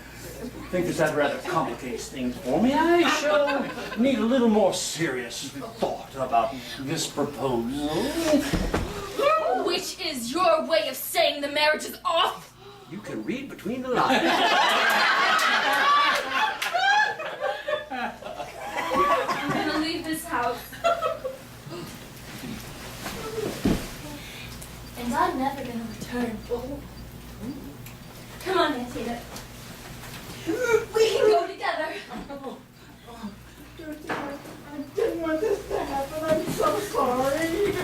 think that rather complicates things for me. I shall need a little more serious thought about this proposal. Which is your way of saying the marriage is off? You can read between the lines. I'm gonna leave this house. And I'm never gonna return. Come on, Aunt Tina. We can go together. Dorothy, I didn't want this to happen. I'm so sorry.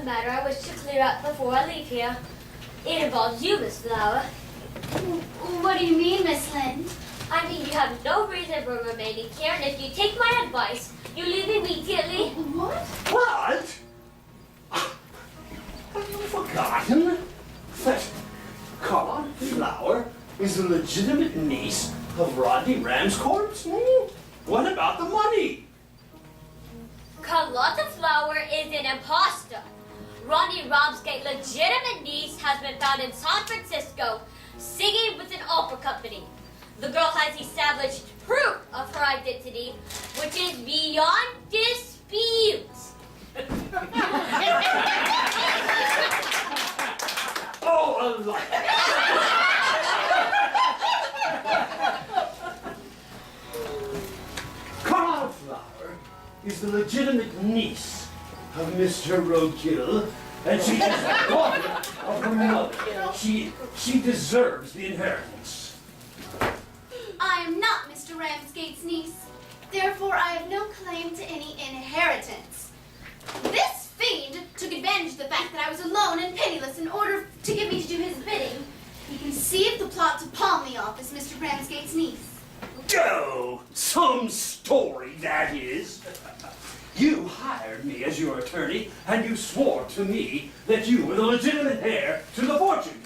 matter I wish to clear up before I leave here. It involves you, Miss Flower. What do you mean, Miss Lind? I mean, you have no reason for remaining here, and if you take my advice, you leave immediately. What? What? Have you forgotten that Carlotta Flower is the legitimate niece of Rodney Ramscorp's? What about the money? Carlotta Flower is an imposter. Ronnie Ramsgate's legitimate niece has been found in San Francisco singing with an opera company. The girl has established proof of her identity, which is beyond dispute. Oh, alive! Carlotta Flower is the legitimate niece of Mr. Roadkill, and she is the daughter of her mother. She deserves the inheritance. I am not Mr. Ramsgate's niece. Therefore, I have no claim to any inheritance. This fiend took advantage of the fact that I was alone and penniless in order to get me to do his bidding. He conceived the plot to palm me off as Mr. Ramsgate's niece. Oh, some story, that is. You hired me as your attorney, and you swore to me that you were the legitimate heir to the fortune.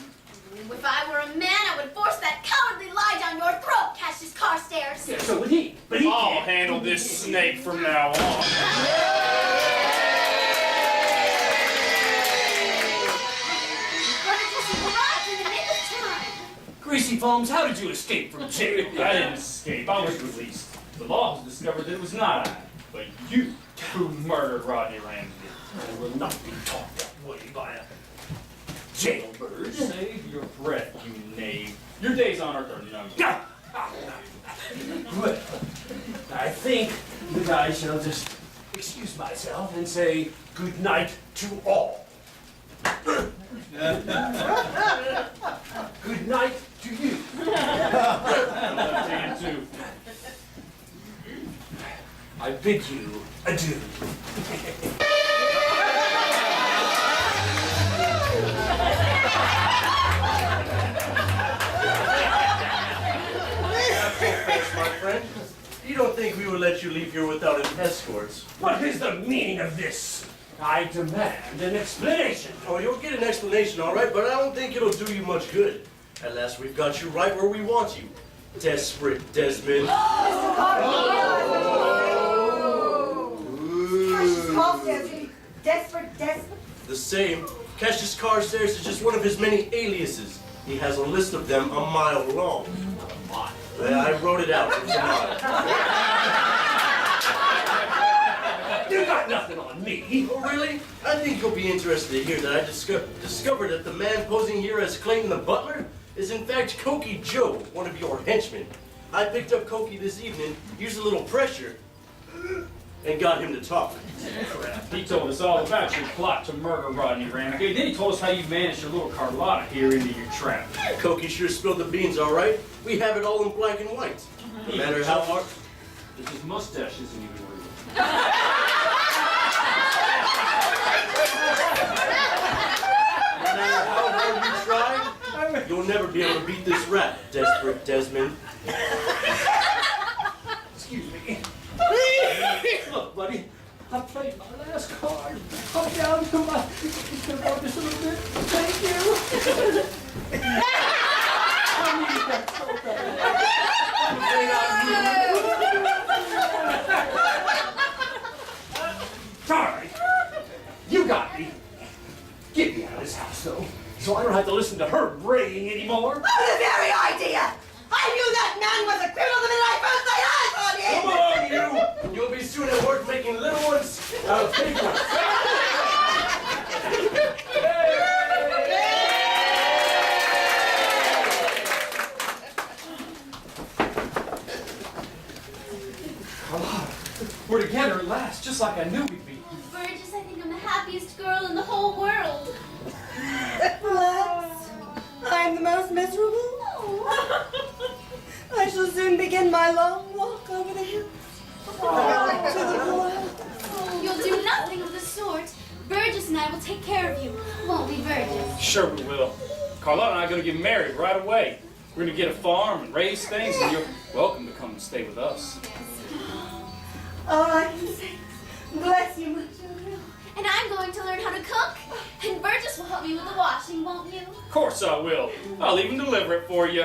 If I were a man, I would force that cowardly lie down your throat, Cassius Carstairs. Yeah, so would he. But he I'll can't. handle this snake from now on. Greasy Palms, how did you escape from jail? I didn't escape. I was released. The law has discovered that it was not I, but you who murdered Rodney Ramsgate. I will not be taught that way by a jailbird. Save your breath, you knave. Your days on earth are numbered. Well, I think that I shall just excuse myself and say good night to all. Good night to you. Left hand too. I bid you adieu. My friend, you don't think we would let you leave here without an escort? What is the meaning of this? I demand an explanation. Oh, you'll get an explanation, all right, but I don't think it'll do you much good. At last, we've got you right where we want you. Desperate Desmond. Cassius Carstairs, desperate Desmond. The same. Cassius Carstairs is just one of his many aliases. He has a list of them a mile long. I wrote it out. It's a mile. You got nothing on me. Oh, really? I think you'll be interested to hear that I discovered that the man posing here as Clayton the butler is in fact Cokie Joe, one of your henchmen. I picked up Cokie this evening, used a little pressure, and got him to talk. He told us all about your plot to murder Rodney Ramsgate. Then he told us how you managed your little Carlotta here into your trap. Cokie sure spilled the beans, all right. We have it all in black and white. No matter how hard... His mustache isn't even real. No matter how hard you try, you'll never be able to beat this rap, Desperate Desmond. Excuse me. Look, buddy, I played my last card. I'm down to my... just a little bit. Thank you. I need that so bad. All right. You got me. Get me out of this house, though, so I don't have to listen to her braying anymore. Oh, the very idea! I knew that man was a criminal the minute I first laid eyes on him! Come along, you! You'll be soon at work making little ones out of big ones. We're together at last, just like I knew we'd be. Burgess, I think I'm the happiest girl in the whole world. Perhaps I'm the most miserable. I shall soon begin my long walk over the hills to the pool. You'll do nothing of the sort. Burgess and I will take care Sure we will. Carlotta and I are going to get married right away. We're going to get a farm and raise things, and you're welcome to come and stay with us. All I can say is, bless you, my children. And I'm going to learn how to cook. And Burgess will help me with the washing, won't you? Of course I will. I'll even deliver it for you.